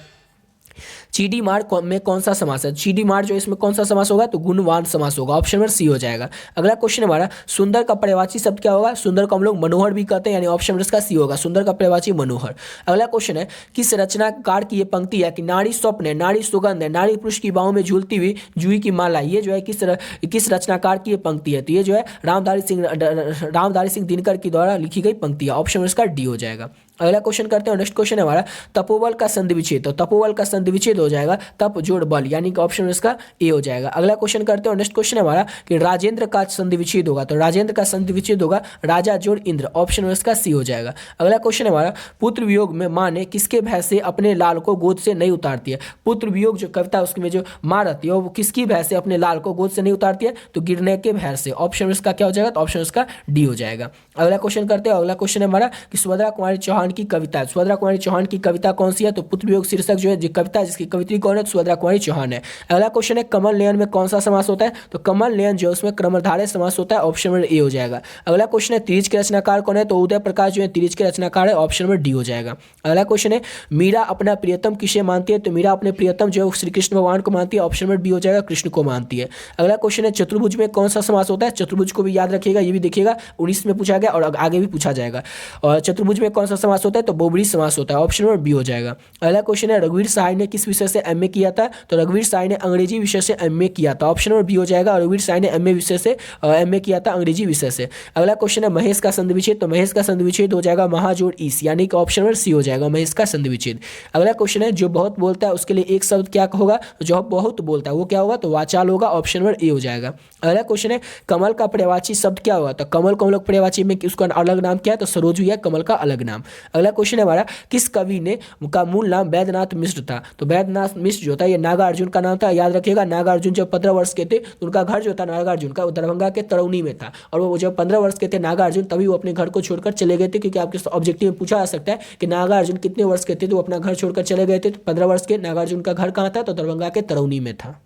चीडी मार में कौन सा समास है, चीडी मार जो इसमें कौन सा समास होगा, तो गुणवान समास होगा। ऑप्शन नंबर सी हो जाएगा। अगला क्वेश्चन हमारा सुंदर का पर्यायवाची शब्द क्या होगा, सुंदर को हम लोग मनोहर भी कहते हैं, यानी ऑप्शन नंबर इसका सी होगा। सुंदर का पर्यायवाची मनोहर। अगला क्वेश्चन है किस रचनाकार की ये पंक्ति है कि नारी स्वप्न है, नारी सुगंध है, नारी पुरुष की बाहों में झूलती हुई जूही की माला, ये जो है किस रचनाकार की ये पंक्ति है, तो ये जो है रामधारी सिंह दिनकर की द्वारा लिखी गई पंक्ति है। ऑप्शन नंबर इसका डी हो जाएगा। अगला क्वेश्चन करते हैं। नेक्स्ट क्वेश्चन है हमारा तपोबल का संधि विच्छेद, तो तपोबल का संधि विच्छेद हो जाएगा तप जोड़ बल, यानी कि ऑप्शन इसका ए हो जाएगा। अगला क्वेश्चन करते हैं। नेक्स्ट क्वेश्चन है हमारा कि राजेंद्र का संधि विच्छेद होगा, तो राजेंद्र का संधि विच्छेद होगा राजा जोड़ इंद्र। ऑप्शन इसका सी हो जाएगा। अगला क्वेश्चन है हमारा पुत्र वियोग में माँ ने किसके भय से अपने लाल को गोद से नहीं उतारती है। पुत्र वियोग जो कविता उसमें जो माँ रहती है वो किसकी भय से अपने लाल को गोद से नहीं उतारती है, तो गिरने के भय से। ऑप्शन इसका क्या हो जाएगा, तो ऑप्शन इसका डी हो जाएगा। अगला क्वेश्चन करते हैं। अगला क्वेश्चन है हमारा कि सुभद्रा कुमारी चौहान की कविता, सुभद्रा कुमारी चौहान की कविता कौन सी है, तो पुत्र वियोग शीर्षक जो है कविता जिसकी कवित्री कौन है, सुभद्रा कुमारी चौहान है। अगला क्वेश्चन है कमल नयन में कौन सा समास होता है, तो कमल नयन जो उसमें क्रमधारय समास होता है। ऑप्शन नंबर ए हो जाएगा। अगला क्वेश्चन है तिरिच के रचनाकार कौन है, तो उदय प्रकाश जो है तिरिच के रचनाकार है। ऑप्शन नंबर डी हो जाएगा। अगला क्वेश्चन है मीरा अपना प्रियतम किसे मानती है, तो मीरा अपने प्रियतम जो है श्री कृष्ण भगवान को मानती है। ऑप्शन नंबर बी हो जाएगा, कृष्ण को मानती है। अगला क्वेश्चन है चतुर्भुज में कौन सा समास होता है, चतुर्भुज को भी याद रखिएगा, ये भी देखिएगा 19 में पूछा गया और आगे भी पूछा जाएगा। और चतुर्भुज में कौन सा समास होता है, तो बहुब्रीहि समास होता है। ऑप्शन नंबर बी हो जाएगा। अगला क्वेश्चन है रघुवीर सहाय ने किस विषय से एमए किया था, तो रघुवीर सहाय ने अंग्रेजी विषय से एमए किया था। ऑप्शन नंबर बी हो जाएगा। रघुवीर सहाय ने एमए विषय से एमए किया था अंग्रेजी विषय से। अगला क्वेश्चन है महेश का संधि विच्छेद, तो महेश का संधि विच्छेद हो जाएगा महाजोड़ ईस, यानी कि ऑप्शन नंबर सी हो जाएगा महेश का संधि विच्छेद। अगला क्वेश्चन है जो बहुत बोलता है उसके लिए एक शब्द क्या होगा, जो बहुत बोलता है वो क्या होगा, तो वाचाल होगा। ऑप्शन नंबर ए हो जाएगा। अगला क्वेश्चन है कमल का पर्यायवाची शब्द क्या होगा, तो कमल को हम लोग पर्यायवाची में उसका अलग नाम क्या है, तो सरोज है कमल का अलग नाम। अगला क्वेश्चन है हमारा, किस कवि ने का मूल नाम वैद्यनाथ मिश्र था? तो वैद्यनाथ मिश्र जो था ये नागार्जुन का नाम था। याद रखिएगा, नागार्जुन जब 15 वर्ष के थे तो उनका घर जो था नागार्जुन का, वो दरभंगा के तरौनी में था। और वो जब 15 वर्ष के थे नागार्जुन, तभी वो अपने घर को छोड़कर चले गए थे, क्योंकि आपके ऑब्जेक्टिव में पूछा जा सकता है कि नागार्जुन कितने वर्ष के थे तो वो अपना घर छोड़कर चले गए थे। तो 15 वर्ष के नागार्जुन का घर कहाँ था? तो दरभंगा के तरौनी में था।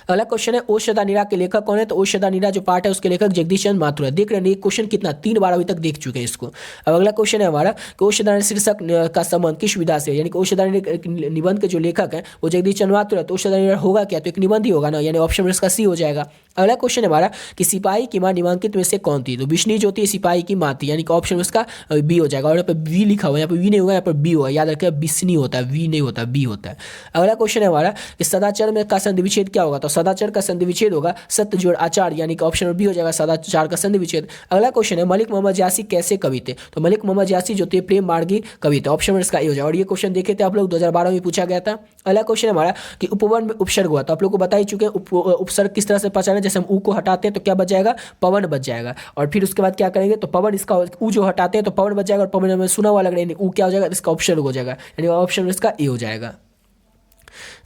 अगला क्वेश्चन है, ओषधानीरा के लेखक कौन है? तो ओषधानीरा जो पार्ट है उसके लेखक जगदीश चंद्र माथुर है। देख रहे हैं ये क्वेश्चन कितना 3 बार अभी तक देख चुके हैं इसको। अब अगला क्वेश्चन है हमारा कि ओषधानीरा शीर्षक का संबंध किस विधा से, यानी कि ओषधानीरा निबंध के जो लेखक है वो जगदीश चंद्र माथुर है। तो ओषधानीरा होगा क्या? तो एक निबंध ही होगा ना, यानी ऑप्शन इसका सी हो जाएगा। अगला क्वेश्चन है हमारा कि सिपाही की मां निम्नलिखित में से कौन थी? तो बिश्नी जो थी सिपाही की मां थी, यानी कि ऑप्शन इसका बी हो जाएगा। और यहाँ पर बी लिखा हुआ है, यहाँ पर वी नहीं होगा, यहाँ पर बी होगा। याद रखिए, बिश्नी होता है, वी नहीं होता, बी होता है। अगला क्वेश्चन है हमारा कि सदाचार में का संधि विच्छेद क्या होगा? तो सदाचार का संधि विच्छेद होगा सत्य जोड़ आचार, यानी कि ऑप्शन बी हो जाएगा, सदाचार का संधि विच्छेद। अगला क्वेश्चन है, मलिक मोहम्मद यासी कैसे कवि थे? तो मलिक मोहम्मद यासी जो थे प्रेम मार्गी कवि थे। ऑप्शन इसका ए हो जाएगा। और ये क्वेश्चन देखे थे आप लोग 2012 में पूछा गया था। अगला क्वेश्चन है हमारा कि उपवन में उपसर्ग हुआ, तो आप लोग को बता ही चुके हैं उपसर्ग किस तरह से पहचाना। जैसे हम ऊ को हटाते हैं तो क्या बच जाएगा? पवन बच जाएगा। और फिर उसके बाद क्या करेंगे? तो पवन इसका ऊ जो हटाते हैं तो पवन बच जाएगा, और पवन में सुना हुआ लग रहा है, ऊ क्या हो जाएगा? इसका उपसर्ग हो जाएगा, यानी ऑप्शन इसका ए हो जाएगा।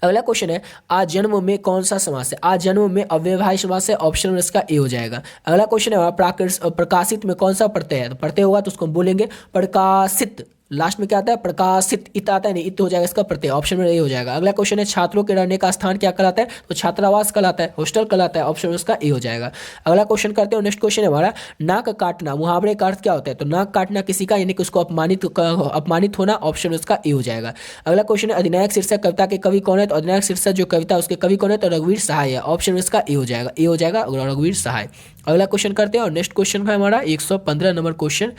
अगला क्वेश्चन है, आज जन्म में कौन सा समास है? आज जन्म में अव्यवहार्य समास है, ऑप्शन इसका ए हो जाएगा। अगला क्वेश्चन है प्रकाशित में कौन सा प्रत्यय है? तो प्रत्यय होगा तो उसको हम बोलेंगे प्रकाशित। लास्ट में क्या आता है? प्रकाशित। इत आता है नहीं, इत हो जाएगा इसका प्रत्यय, ऑप्शन में ए हो जाएगा। अगला क्वेश्चन है, छात्रों के रहने का स्थान क्या कहलाता है? तो छात्रावास कहलाता है, हॉस्टल कहलाता है, ऑप्शन उसका ए हो जाएगा। अगला क्वेश्चन करते हैं, नेक्स्ट क्वेश्चन है हमारा, नाक काटना मुहावरे का अर्थ क्या होता है? तो नाक काटना किसी का, यानी कि उसको अपमानित होना, ऑप्शन उसका ए हो जाएगा। अगला क्वेश्चन है, अधिनायक शीर्षक कविता के कवि कौन है? तो अधिनायक शीर्षक जो कविता उसके कवि कौन है? तो रघुवीर सहाय है, ऑप्शन इसका ए हो जाएगा, ए हो जाएगा रघुवीर सहाय। अगला क्वेश्चन करते हैं, और नेक्स्ट क्वेश्चन है हमारा 115 नंबर क्वेश्चन,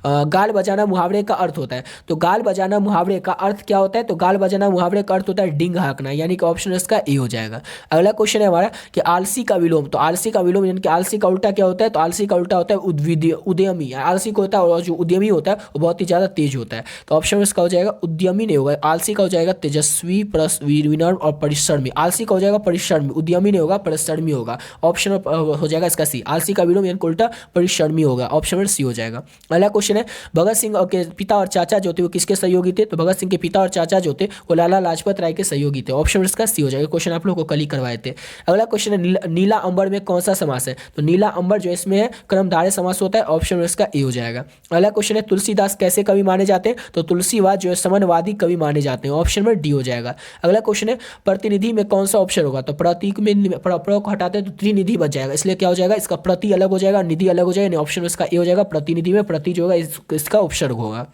गाल बजाना मुहावरे का अर्थ होता है। तो गाल बजाना मुहावरे का अर्थ क्या होता है? तो गाल बजाना मुहावरे का अर्थ होता है डींग हाँकना, यानी कि ऑप्शन इसका ए हो जाएगा। अगला क्वेश्चन है हमारा कि आलसी का विलोम। तो आलसी का विलोम यानी कि आलसी का उल्टा क्या होता है? तो आलसी का उल्टा होता है उद्यमी। आलसी को होता है, और जो उद्यमी होता है वो बहुत ही ज्यादा तेज होता है। तो ऑप्शन इसका हो जाएगा उद्यमी नहीं होगा, आलसी का हो जाएगा तेजस्वी प्लस विनम्र और परिश्रमी। आलसी का हो जाएगा परिश्रमी, उद्यमी नहीं होगा, परिश्रमी होगा। ऑप्शन हो जाएगा इसका सी, आलसी का विलोम यानी उल्टा परिश्रमी होगा, ऑप्शन सी हो जाएगा। अगला क्वेश्चन है, भगत सिंह के पिता और चाचा जो थे वो किसके सहयोगी थे? तो भगत सिंह के पिता और चाचा जो थे वो लाला लाजपत राय के सहयोगी थे, ऑप्शन इसका सी हो जाएगा। क्वेश्चन आप लोग को कल ही करवाए थे। अगला क्वेश्चन है, नीला अंबर में कौन सा समास है? तो नीला अंबर जो इसमें है कर्मधारय समास होता है, ऑप्शन इसका ए हो जाएगा। अगला क्वेश्चन है, तुलसीदास कैसे कवि माने जाते हैं? तो तुलसीवाद जो है समन्वादी कवि माने जाते हैं, ऑप्शन में डी हो जाएगा। अगला क्वेश्चन है, प्रतिनिधि में कौन सा ऑप्शन होगा? तो प्रतीक में प्रयोग को हटाते हैं तो त्रिनिधि बच जाएगा, इसलिए क्या हो जाएगा? इसका प्रति अलग हो जाएगा, निधि अलग हो जाएगा, ऑप्शन इसका ए हो जाएगा। प्रतिनिधि में प्रति जो होगा इसका उपसर्ग होगा।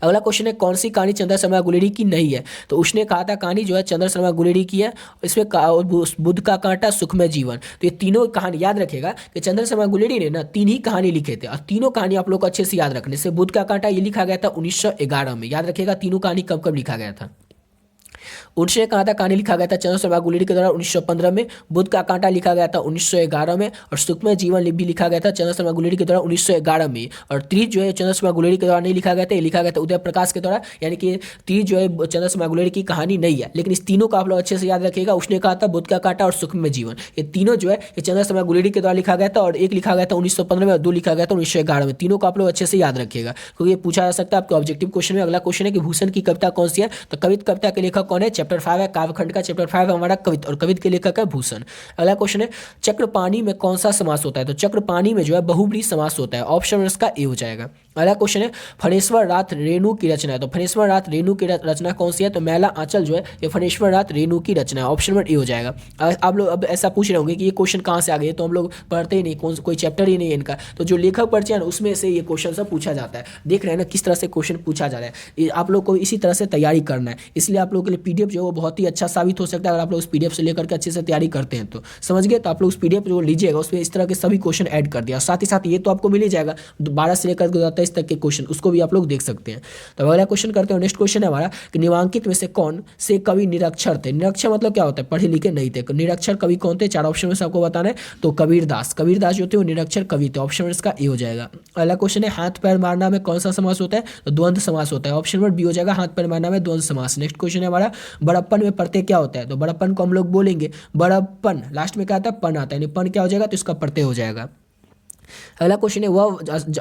अगला क्वेश्चन है, कौन सी कहानी चंद्र शर्मा गुलेरी की नहीं है? तो उसने कहा था कहानी जो है चंद्र शर्मा गुलेरी की है, इसमें बुद्ध का कांटा, सुखमय जीवन। तो ये तीनों कहानी याद रखेगा कि चंद्र शर्मा गुलेरी ने ना 3 ही कहानी लिखे थे, और तीनों कहानी आप लोग को अच्छे से याद रखने से। बुद्ध का कांटा ये लिखा गया था 1911 में, याद रखेगा तीनों कहानी कब कब लिखा गया था। उनसे कहा था कहानी लिखा गया था चंद्र शर्मा गुलेरी के द्वारा 1915 में, बुद्ध का कांटा लिखा गया था 1911 में, और सुखमय जीवन भी लिखा गया था चंद्र शर्मा गुलेरी के द्वारा 1911 में। और तीज जो है चंद्र शर्मा गुलेरी के द्वारा नहीं लिखा गया था, ये लिखा गया था उदय प्रकाश के द्वारा, यानी कि तीज जो है चंद्र शर्मा गुलेरी की कहानी नहीं है। लेकिन इस तीनों का आप लोग अच्छे से याद रखिएगा, उसने कहा था बुद्ध का कांटा और सुखमय जीवन, ये तीनों जो है ये चंद्र शर्मा गुलेरी के द्वारा लिखा गया था, और एक लिखा गया था 1915 में और 2 लिखा गया था 1911 में। तीनों को आप लोग अच्छे से याद रखिएगा, क्योंकि ये पूछा जा सकता है आपके ऑब्जेक्टिव क्वेश्चन में। अगला क्वेश्चन है कि भूषण की कविता कौन सी है? तो कविता के लेखक कौन है? चैप्टर 5 है काव्यखंड का, चैप्टर 5 हमारा कवित, और कवित के लेखक है भूषण। अगला क्वेश्चन है, चक्रपाणी में कौन सा समास होता है? तो चक्रपाणी में जो है बहुब्रीहि समास होता है, ऑप्शन इसका ए हो जाएगा। अगला क्वेश्चन है, फणेश्वर रात रेणु की रचना है। तो फणेश्वर रात रेणु की रचना कौन सी है? तो मैला आंचल जो है ये फणेश्वर रात रेणु की रचना है, ऑप्शन नंबर ए हो जाएगा। आप लोग अब ऐसा पूछ रहे होंगे कि ये क्वेश्चन कहाँ से आ गए, तो हम लोग पढ़ते ही नहीं, कोई चैप्टर ही नहीं है इनका, तो जो लेखक परिचय है उसमें से ये क्वेश्चन सब पूछा जाता है। देख रहे हैं ना किस तरह से क्वेश्चन पूछा जा रहा है, आप लोग को इसी तरह से तैयारी करना है। इसलिए आप लोगों के लिए पीडीएफ जो है वो बहुत ही अच्छा साबित हो सकता है, अगर आप लोग उस पीडीएफ से लेकर के अच्छे से तैयारी करते हैं तो। समझ गए? तो आप लोग उस पीडीएफ जो लीजिएगा उसमें इस तरह के सभी क्वेश्चन ऐड कर दिया, साथ ही साथ ये तो आपको मिल ही जाएगा 12 से लेकर 23 तक के क्वेश्चन, उसको भी आप लोग देख सकते हैं। तो अगला क्वेश्चन करते हैं, नेक्स्ट क्वेश्चन है हमारा कि निम्नलिखित में से कौन से कवि निरक्षर थे? निरक्षर मतलब क्या होता है? पढ़े लिखे नहीं थे। निरक्षर कवि कौन थे? 4 ऑप्शन में से आपको बताना है। तो कबीरदास जो थे वो निरक्षर कवि थे, ऑप्शन इसका ए हो जाएगा। अगला क्वेश्चन है, हाथ पैर मारना में कौन सा समास होता है? तो द्वंद्व समास होता है, ऑप्शन नंबर बी हो जाएगा, हाथ पैर मारना में द्वंद्व समास। नेक्स्ट क्वेश्चन है हमारा, बड़प्पन में प्रत्यय क्या होता है? तो बड़प्पन को हम लोग बोलेंगे बड़प्पन, लास्ट में क्या आता है? पन आता है, यानी पन क्या हो जाएगा? तो इसका प्रत्यय हो जाएगा। अगला क्वेश्चन है वह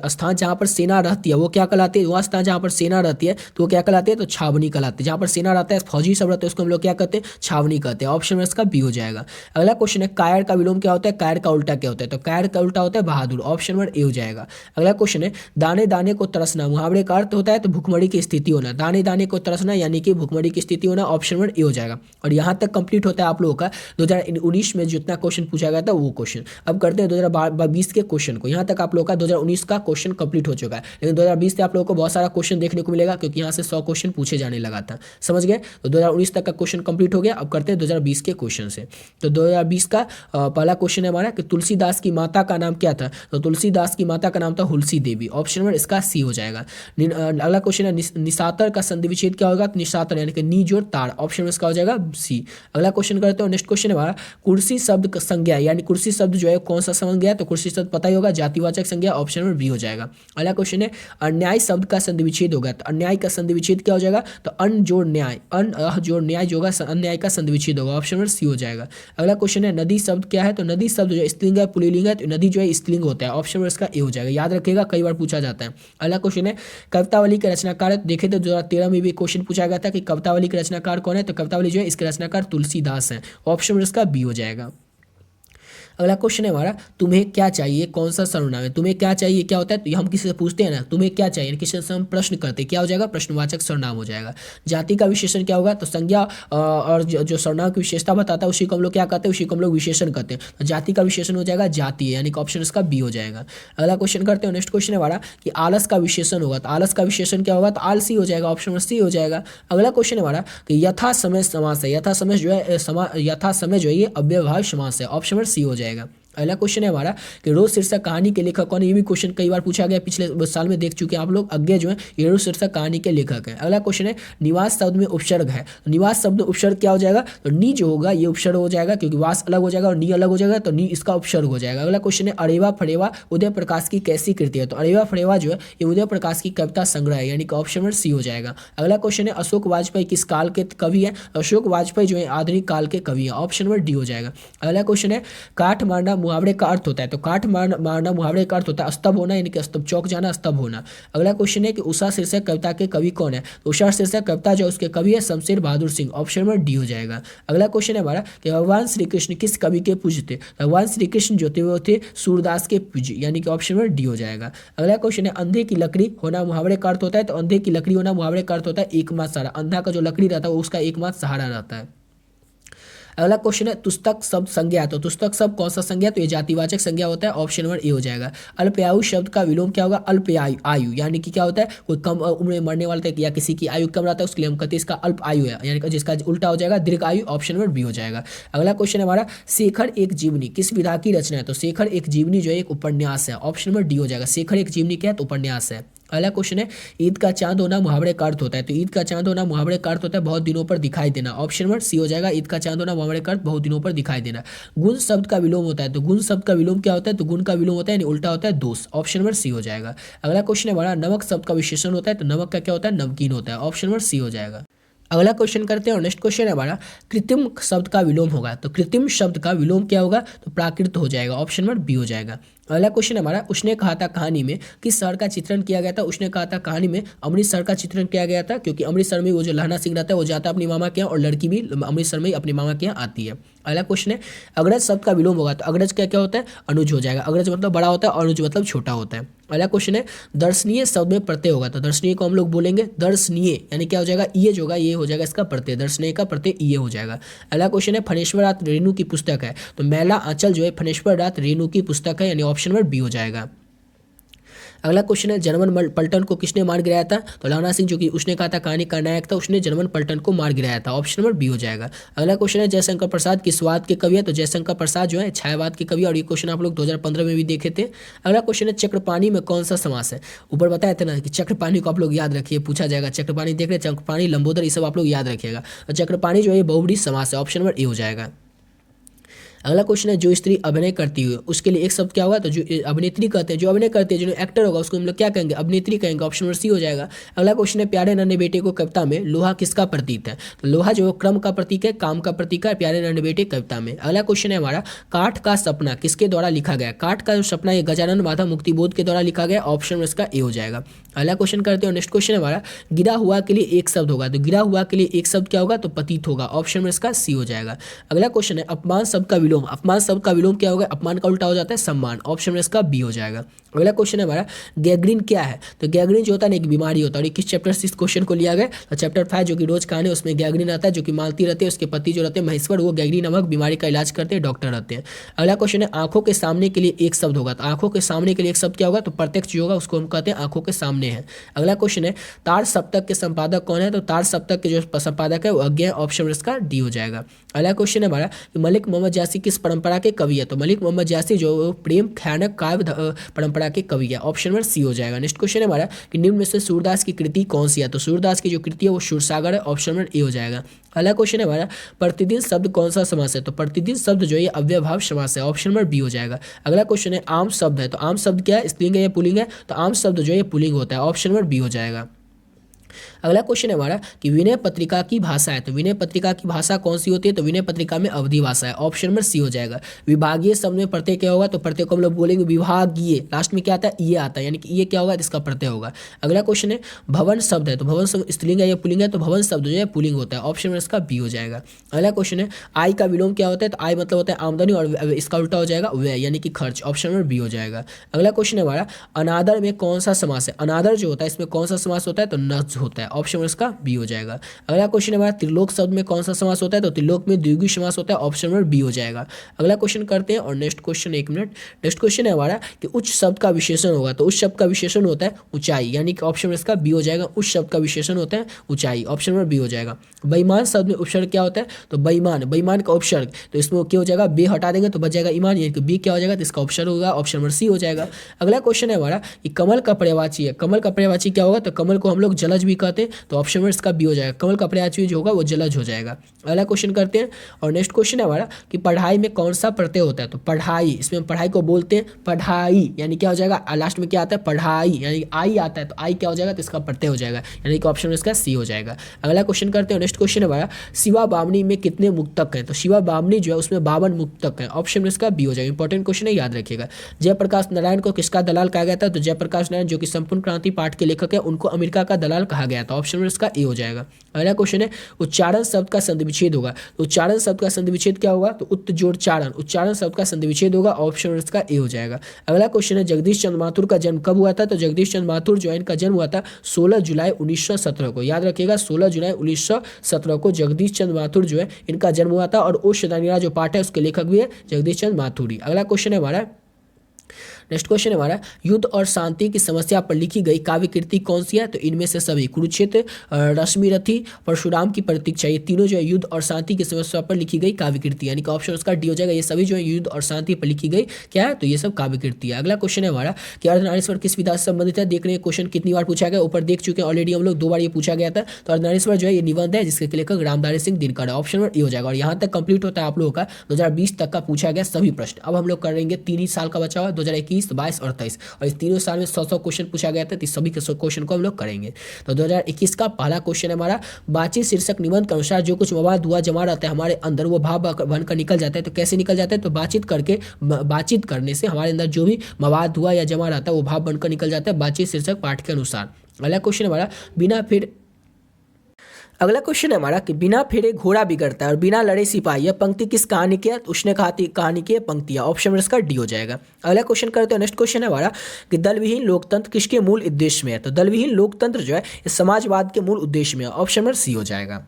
स्थान जहाँ पर सेना रहती है वो क्या कहलाती है। वह स्थान जहाँ पर सेना रहती है तो वो क्या कहलाती है, तो छावनी कहलाती है। जहाँ पर सेना रहता है, फौजी सब रहते हैं, उसको हम लोग क्या कहते हैं, छावनी कहते हैं। ऑप्शन में इसका बी हो जाएगा। अगला क्वेश्चन है कायर का विलोम क्या होता है, कायर का उल्टा क्या होता है, तो कायर का उल्टा होता है बहादुर। ऑप्शन नंबर ए हो जाएगा। अगला क्वेश्चन है दाने दाने को तरसना मुहावरे का अर्थ होता है तो भूखमरी की स्थिति होना। दाने दाने को तरसना यानी कि भूखमरी की स्थिति होना। ऑप्शन नंबर ए हो जाएगा। और यहाँ तक कंप्लीट होता है आप लोगों का 2019 में जितना क्वेश्चन पूछा गया था वो क्वेश्चन। अब करते हैं 2020 के क्वेश्चन को। यहाँ तक आप लोगों का 2019 का क्वेश्चन कंप्लीट हो चुका है, लेकिन 2020 से आप लोगों को बहुत सारा क्वेश्चन देखने को मिलेगा क्योंकि यहाँ से 100 क्वेश्चन पूछे जाने लगा था। समझ गए। तो 2019 तक का क्वेश्चन कंप्लीट हो गया। अब करते हैं 2020 के क्वेश्चन से। तो 2020 का पहला क्वेश्चन है हमारा कि तुलसीदास की माता का नाम क्या था, तो तुलसीदास की माता का नाम था हुलसी देवी। ऑप्शन नंबर इसका सी हो जाएगा। अगला क्वेश्चन है निशातर का संधि विच्छेद क्या होगा, तो निशातर यानी कि नी जोड़ तार। ऑप्शन में इसका हो जाएगा सी। अगला क्वेश्चन करते हैं। नेक्स्ट क्वेश्चन है हमारा कुर्सी शब्द का संज्ञा यानी कुर्सी शब्द जो है कौन सा संज्ञा है, तो कुर्सी शब्द पता ही होगा, जातिवाचक संज्ञा। ऑप्शन नंबर बी हो जाएगा। अगला क्वेश्चन है अन्याय शब्द का संधि विच्छेद होगा, तो अन्याय का संधि विच्छेद क्या हो जाएगा, तो अन जोड़ न्याय, अन जोड़ न्याय जो होगा अन्याय का संधि विच्छेद होगा। ऑप्शन नंबर सी हो जाएगा। अगला क्वेश्चन है नदी शब्द क्या है, तो नदी शब्द जो स्त्रीलिंग है पुल्लिंग है, तो नदी जो है स्त्रीलिंग होता है। ऑप्शन नंबर इसका ए हो जाएगा। याद रखिएगा, कई बार पूछा जाता है। अगला क्वेश्चन है कवितावली के रचनाकार देखे तो 2013 में भी क्वेश्चन पूछा गया था कि कवितावली के रचनाकार कौन है, तो कवितावली जो है इसके रचनाकार तुलसीदास है। ऑप्शन नंबर इसका बी हो जाएगा। अगला क्वेश्चन है हमारा तुम्हें क्या चाहिए कौन सा सर्वनाम है। तुम्हें क्या चाहिए क्या होता है, तो हम किसी से पूछते हैं ना तुम्हें क्या चाहिए, किसी से हम प्रश्न करते हैं, क्या हो जाएगा, प्रश्नवाचक सर्वनाम हो जाएगा। जाति का विशेषण क्या होगा, तो संज्ञा और जो सर्वनाम की विशेषता बताता है उसी को हम लोग क्या कहते हैं, उसी को हम लोग विशेषण कहते हैं। तो जाति का विशेषण हो जाएगा जाति, यानी कि ऑप्शन इसका बी हो जाएगा। अगला क्वेश्चन करते हैं। नेक्स्ट क्वेश्चन है हमारा कि आलस का विशेषण होगा, तो आलस का विशेषण क्या होगा, तो आलसी हो जाएगा। ऑप्शन सी हो जाएगा। अगला क्वेश्चन है हमारा कि यथा समय समास है, यथा समय जो है यथा समय जो है ये अव्ययभावी समास है। ऑप्शन सी हो जाएगा। अगला क्वेश्चन है हमारा कि रोज शीर्षक कहानी के लेखक कौन है। ये भी क्वेश्चन कई बार पूछा गया, पिछले साल में देख चुके हैं आप लोग। अज्ञे जो है ये रोज शीर्षक कहानी के लेखक है। अगला क्वेश्चन है निवास शब्द में उपसर्ग है, तो निवास शब्द उपसर्ग क्या हो जाएगा, तो नी जो होगा ये उपसर्ग हो जाएगा क्योंकि वास अलग हो जाएगा और नी अलग हो जाएगा, तो नी इसका उपसर्ग हो जाएगा। अगला क्वेश्चन है अरेवा फरेवा उदय प्रकाश की कैसी कृति है, तो अरेवा फरेवा जो है ये उदय प्रकाश की कविता संग्रह है, यानी कि ऑप्शन नंबर सी हो जाएगा। अगला क्वेश्चन है अशोक वाजपेयी किस काल के कवि है, अशोक वाजपेयी जो है आधुनिक काल के कवि है। ऑप्शन नंबर डी हो जाएगा। अगला क्वेश्चन है काठ मारना मुहावरे का अर्थ होता है, तो काठ मारना मुहावरे का अर्थ होता है स्तब्ध होना, यानी कि स्तब्ध चौक जाना, स्तब्ध होना। अगला क्वेश्चन है कि उषा शीर्षक कविता के कवि कौन है, तो उषा शीर्षक कविता जो उसके कवि है Shamsher Bahadur Singh. Option number D हो जाएगा। अगला क्वेश्चन है हमारा कि भगवान श्री कृष्ण किस कवि के पूज्य थे, भगवान श्री कृष्ण जो थे वो थे सूरदास के पूज्य, यानी कि ऑप्शन नंबर डी हो जाएगा। अगला क्वेश्चन है अंधे की लकड़ी होना मुहावरे का अर्थ होता है, तो अंधे की लकड़ी होना मुहावरे का अर्थ होता है एकमात्र सहारा। अंधा का जो लकड़ी रहता है वो उसका एकमात्र सहारा रहता है। अगला क्वेश्चन है तुस्तक शब्द संज्ञा, तो तुस्तक शब्द कौन सा संज्ञा, तो ये जातिवाचक संज्ञा होता है। ऑप्शन नंबर ए हो जाएगा। अल्पायु शब्द का विलोम क्या होगा, अल्पायु यानी कि क्या होता है कोई कम उम्र में मरने वाला था या किसी की आयु कम रहता है उसके लिए हम कहते हैं इसका अल्प आयु है, यानी कि जिसका उल्टा हो जाएगा दीर्घ आयु। ऑप्शन नंबर बी हो जाएगा। अगला क्वेश्चन है हमारा शेखर एक जीवनी किस विधा की रचना है, तो शेखर एक जीवनी जो है एक उपन्यास है। ऑप्शन नंबर डी हो जाएगा। शेखर एक जीवनी क्या है, तो उपन्यास है। अगला क्वेश्चन है ईद का चांद होना मुहावरे का अर्थ होता है, तो ईद का चांद होना मुहावरे का अर्थ होता है बहुत दिनों पर दिखाई देना। ऑप्शन नंबर सी हो जाएगा। ईद का चांद होना मुहावरे का अर्थ बहुत दिनों पर दिखाई देना। गुण शब्द का विलोम होता है, तो गुण शब्द का विलोम क्या होता है, तो गुण का विलोम होता है यानी उल्टा होता है दोष। ऑप्शन नंबर सी हो जाएगा। अगला क्वेश्चन है हमारा नमक शब्द का विशेषण होता है, तो नमक का क्या होता है, नमकीन होता है। ऑप्शन नंबर सी हो जाएगा। अगला क्वेश्चन करते हैं और नेक्स्ट क्वेश्चन है हमारा कृत्रिम शब्द का विलोम होगा, तो कृत्रिम शब्द का विलोम क्या होगा, तो प्राकृत हो जाएगा। ऑप्शन नंबर बी हो जाएगा। अगला क्वेश्चन हमारा उसने कहा था कहानी में किस शहर का चित्रण किया गया था, उसने कहा था कहानी में अमृतसर का चित्रण किया गया था क्योंकि अमृतसर में वो जो लहना सिंह रहता है वो जाता है अपनी मामा के यहाँ और लड़की भी अमृतसर में अपनी मामा के यहाँ आती है। अगला क्वेश्चन है अग्रज शब्द का विलोम होगा, तो अग्रज क्या क्या होता है, अनुज हो जाएगा। अग्रज मतलब बड़ा होता है, अनुज मतलब छोटा होता है। अगला क्वेश्चन है दर्शनीय शब्द में प्रत्यय होगा, तो दर्शनीय को हम लोग बोलेंगे दर्शनीय, यानी क्या हो जाएगा, ये जो होगा ये हो जाएगा इसका प्रत्यय, दर्शनीय का प्रत्यय ये हो जाएगा। अगला क्वेश्चन है फणेश्वर रात रेणु की पुस्तक है, तो मैला आंचल जो है फणेश्वर रात रेणु की पुस्तक है, यानी ऑप्शन नंबर बी हो जाएगा। अगला क्वेश्चन है जर्मन पलटन को किसने मार गिराया था, तो लहना सिंह जो कि उसने कहा था कहानी का नायक था, उसने जर्मन पलटन को मार गिराया था। ऑप्शन नंबर बी हो जाएगा। अगला क्वेश्चन है जयशंकर प्रसाद किस वाद के कवि है, तो जयशंकर प्रसाद जो है छायावाद के कवि, और ये क्वेश्चन आप लोग 2015 में भी देखे थे। अगला क्वेश्चन है चक्रपाणी में कौन सा समास है, ऊपर बताया था ना कि चक्रपाणी को आप लोग याद रखिए, पूछा जाएगा। चक्रपाणी देख रहे, चक्रपाणी लंबोदर ये सब आप लोग याद रखिएगा। चक्रपाणी जो है बहुब्रीहि समास है। ऑप्शन नंबर ए हो जाएगा। अगला क्वेश्चन है जो स्त्री अभिनय करती है उसके लिए एक शब्द क्या होगा, तो जो अभिनेत्री कहते हैं, जो अभिनय करती है, जो एक्टर होगा उसको हम लोग क्या कहेंगे, अभिनेत्री कहेंगे। ऑप्शन नंबर सी हो जाएगा। अगला क्वेश्चन है प्यारे नन्हे बेटे को कविता में लोहा किसका प्रतीक है, तो लोहा जो क्रम का प्रतीक है, काम का प्रतीक है प्यारे नन्हे बेटे कविता में। अगला क्वेश्चन है हमारा काठ का सपना किसके द्वारा लिखा गया, काठ का जो सपना ये गजानन माधव मुक्तिबोध के द्वारा लिखा गया। ऑप्शन नंबर इसका ए हो जाएगा। अगला क्वेश्चन करते हैं। नेक्स्ट क्वेश्चन हमारा गिरा हुआ के लिए एक शब्द होगा, तो गिरा हुआ के लिए एक शब्द क्या होगा, तो पतित होगा। ऑप्शन में इसका सी हो जाएगा। अगला क्वेश्चन है अपमान शब्द का विलोम, अपमान शब्द का विलोम क्या होगा, अपमान का उल्टा हो जाता है सम्मान। ऑप्शन में इसका बी हो जाएगा। अगला क्वेश्चन है हमारा गैंग्रीन क्या है, तो गैंग्रीन जो होता है एक बीमारी होता है। और किस चैप्टर से इस क्वेश्चन को लिया गया, तो चैप्टर 5 जो कि रोज कहानी है उसमें गैंग्रीन आता है, जो कि मालती रहती है, उसके पति जो रहते हैं महेश्वर, वो गैंग्रीन नामक बीमारी का इलाज करते हैं, डॉक्टर रहते हैं। अगला क्वेश्चन है आंखों के सामने के लिए एक शब्द होगा, तो आंखों के सामने के लिए एक शब्द क्या होगा, तो प्रत्यक्ष जो होगा उसको हम कहते हैं आंखों के सामने है। अगला क्वेश्चन है तार सप्तक के संपादक कौन है, तो तार सप्तक के जो संपादक है वो अज्ञे। ऑप्शन इसका डी हो जाएगा। अगला क्वेश्चन है हमारा कि मलिक मोहम्मद जासी किस परंपरा के कवि है, तो मलिक मोहम्मद जासी जो प्रेम ख्यानक काव्य परंपरा के कवि है। ऑप्शन नंबर सी हो जाएगा। नेक्स्ट क्वेश्चन है हमारा कि निम्न में से सूरदास की कृति कौन सी है, तो सूरदास की जो कृति है वो शूरसागर है। ऑप्शन नंबर ए हो जाएगा। अगला क्वेश्चन है हमारा प्रतिदिन शब्द कौन सा समास है, तो प्रतिदिन शब्द जो है अव्ययभाव समास है। ऑप्शन नंबर बी हो जाएगा। अगला क्वेश्चन है आम शब्द है, तो आम शब्द क्या है, स्त्रीलिंग है या पुल्लिंग है, तो आम शब्द जो है पुल्लिंग होता है। ऑप्शन नंबर बी हो जाएगा। अगला क्वेश्चन है हमारा कि विनय पत्रिका की भाषा है, तो विनय पत्रिका की भाषा कौन सी होती है, तो विनय पत्रिका में अवधि भाषा है। ऑप्शन नंबर सी हो जाएगा। विभागीय शब्द में प्रत्यय क्या होगा, तो प्रत्यय को हम लोग बोलेंगे विभागीय, लास्ट में क्या आता है ये आता है, यानी कि ये क्या होगा, इसका प्रत्यय होगा। अगला क्वेश्चन है भवन शब्द है, तो भवन शब्द स्त्रीलिंग है या पुल्लिंग है, तो भवन शब्द जो है पुल्लिंग होता है। ऑप्शन नंबर इसका बी हो जाएगा। अगला क्वेश्चन है आय का विलोम क्या होता है, तो आय मतलब होता है आमदनी और इसका उल्टा हो जाएगा व्यय यानी कि खर्च। ऑप्शन नंबर बी हो जाएगा। अगला क्वेश्चन है हमारा अनादर में कौन सा समास है, अनादर जो होता है इसमें कौन सा समास होता है, तो नज होता है। ऑप्शन नंबर इसका बी हो जाएगा। अगला क्वेश्चन है हमारा त्रिलोक शब्द में कौन सा समास होता है, तो त्रिलोक में द्विगु समास होता है। ऑप्शन नंबर बी हो जाएगा। अगला क्वेश्चन करते हैं और नेक्स्ट क्वेश्चन, एक मिनट। नेक्स्ट क्वेश्चन है हमारा कि उच्च शब्द का विशेषण होगा, तो उच्च शब्द का विशेषण होता है ऊंचाई, यानी कि ऑप्शन नंबर इसका बी हो जाएगा। उच्च शब्द का विशेषण होता है ऊंचाई। ऑप्शन नंबर बी हो जाएगा। बेईमान शब्द में उपसर्ग क्या होता है, तो बेईमान, बेईमान का उपसर्ग, तो इसमें क्या हो जाएगा, बे हटा देंगे तो बच जाएगा ईमान, यानी कि बी क्या हो जाएगा, तो इसका उपसर्ग होगा। ऑप्शन नंबर सी हो जाएगा। अगला क्वेश्चन है हमारा कि कमल का पर्यायवाची है, कमल का पर्यायवाची क्या होगा, तो कमल को हम लोग जलज भी कहते हैं, तो ऑप्शन नंबर इसका बी हो जाएगा। कमल का पर्यायवाची जो होगा वो जलज हो जाएगा। अगला क्वेश्चन करते हैं और नेक्स्ट क्वेश्चन है हमारा कि पढ़ाई में कौन सा प्रत्यय होता है, तो पढ़ाई, इसमें पढ़ाई को बोलते हैं पढ़ाई, यानी क्या हो जाएगा, लास्ट में क्या आता है पढ़ाई, यानी आई आता है, तो आई क्या हो जाएगा, तो इसका प्रत्यय हो जाएगा, यानी कि ऑप्शन इसका सी हो जाएगा। अगला क्वेश्चन करते हैं। नेक्स्ट क्वेश्चन है हमारा शिवा बामनी में कितने मुक्तक हैं, तो शिवा बामनी जो है उसमें 52 मुक्तक हैं। ऑप्शन इसका बी हो जाएगा। इंपॉर्टेंट क्वेश्चन है, याद रखिएगा। जयप्रकाश नारायण को किसका दलाल कहा गया था, तो जयप्रकाश नारायण जो कि संपूर्ण क्रांति पाठ के लेखक है उनको अमेरिका का दलाल कहा गया था। ऑप्शन इसका ए हो जाएगा। अगला क्वेश्चन है उच्चारण शब्द का संधि विच्छेद होगा, तो उच्चारण शब्द का संधि विच्छेद क्या होगा, तो उत्त जोड़ चारण, उच्चारण शब्द का संधि विच्छेद होगा। ऑप्शन इसका ए हो जाएगा। अगला क्वेश्चन है जगदीश चंद्र माथुर का जन्म कब हुआ था, तो जगदीश चंद्र माथुर जो है इनका जन्म हुआ था 16 जुलाई 1917 को। याद रखिएगा 16 जुलाई 1917 को जगदीश चंद्र माथुर जो है इनका जन्म हुआ था, और ओश दानिरा जो पाठ है उसके लेखक भी है जगदीश चंद्र माथुर। अगला क्वेश्चन है हमारा, नेक्स्ट क्वेश्चन है हमारा युद्ध और शांति की समस्या पर लिखी गई काव्य कृति कौन सी है, तो इनमें से सभी कुरुक्षेत्र, रश्मिरथी, परशुराम की प्रतीक्षा, ये तीनों जो है युद्ध और शांति की समस्या पर लिखी गई काव्य कृति, यानी कि ऑप्शन उसका डी हो जाएगा। ये सभी जो है युद्ध और शांति पर लिखी गई क्या है, तो ये सब काव्य कृति है। अगला क्वेश्चन है हमारा कि अर्धनारीश्वर किस विधा से संबंधित है, देखने क्वेश्चन कितनी बार पूछा गया, ऊपर देख चुके हैं ऑलरेडी हम लोग, 2 बार ये पूछा गया था। तो अर्धनारीश्वर जो है ये निबंध है जिसके लेखक रामधारी सिंह दिनकर है। ऑप्शन नंबर ए हो जाएगा। और यहाँ तक कंप्लीट होता है आप लोगों का 2020 तक का पूछा गया सभी प्रश्न। अब हम लोग करेंगे 3 ही साल का बचा हुआ 2021, 22 और 23, और इस तीनों साल में 100 क्वेश्चन पूछा गया था, तो सभी क्वेश्चन को हम लोग करेंगे। तो 2021 का पहला क्वेश्चन है हमारा बातचीत शीर्षक निबंध के अनुसार जो कुछ मवाद हुआ जमा रहता है हमारे अंदर वो भाव बनकर निकल जाता है। तो कैसे निकल जाता है, तो बातचीत करने से हमारे अंदर जो भी मवाद हुआ या जमा रहता है वो भाव बनकर निकल जाता है बातचीत शीर्षक पाठ के अनुसार। अगला क्वेश्चन हमारा अगला क्वेश्चन है हमारा कि बिना फेरे घोड़ा बिगड़ता है और बिना लड़े सिपाही, यह पंक्ति किस कहानी की है, तो उसने कहानी की पंक्ति है। ऑप्शन इसका डी हो जाएगा। अगला क्वेश्चन करते हैं। नेक्स्ट क्वेश्चन है हमारा कि दलविहीन लोकतंत्र किसके मूल उद्देश्य में है, तो दलविहीन लोकतंत्र जो है समाजवाद के मूल उद्देश्य में है। ऑप्शन नंबर सी हो जाएगा।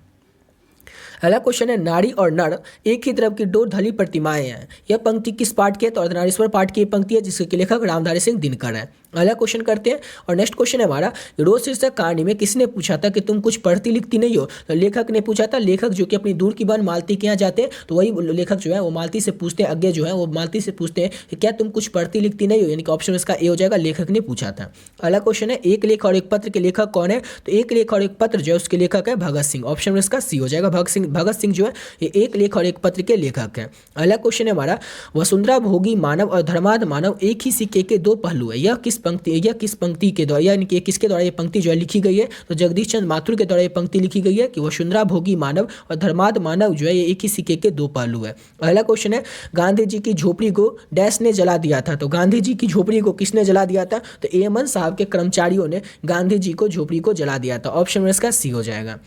अगला क्वेश्चन है नारी और नर एक ही द्रव की 2 ढली प्रतिमाएं हैं, यह पंक्ति किस पाठ की है, तो अर्धनारीश्वर पाठ की पंक्ति है जिसके लेखक रामधारी सिंह दिनकर है। अगला क्वेश्चन करते हैं और नेक्स्ट क्वेश्चन है हमारा, रोज शीर्षक कहानी में किसने पूछा था कि तुम कुछ पढ़ती लिखती नहीं हो? तो लेखक ने पूछा था। लेखक जो कि अपनी दूर की बहन मालती के यहाँ जाते हैं, तो वही लेखक जो है वो मालती से पूछते हैं, आगे जो है वो मालती से पूछते हैं कि क्या तुम कुछ पढ़ती लिखती नहीं हो, यानी कि ऑप्शन इसका ए हो जाएगा, लेखक ने पूछा था। अगला क्वेश्चन है, एक लेख और एक पत्र के लेखक कौन है? तो एक लेख और एक पत्र जो है उसके लेखक है भगत सिंह, ऑप्शन इसका सी हो जाएगा। भगत सिंह जो है ये एक लेख और एक पत्र के लेखक है। अगला क्वेश्चन है हमारा, वसुंधरा भोगी मानव और धर्माद मानव एक ही सिक्के के दो पहलू है, यह किस पंक्ति के द्वारा, यानी कि किसके द्वारा ये पंक्ति जो है लिखी गई है? तो जगदीश चंद्र माथुर के द्वारा ये पंक्ति लिखी गई है कि वसुंधरा भोगी मानव और धर्माद मानव जो है ये एक ही सिक्के के दो पहलू है। अगला क्वेश्चन है, गांधी जी की झोपड़ी को डैश ने जला दिया था? तो गांधी जी की झोपड़ी को किसने जला दिया था? तो एएमएन साहब के कर्मचारियों ने गांधी जी को झोपड़ी को जला दिया था, ऑप्शन इसका सी हो जाएगा।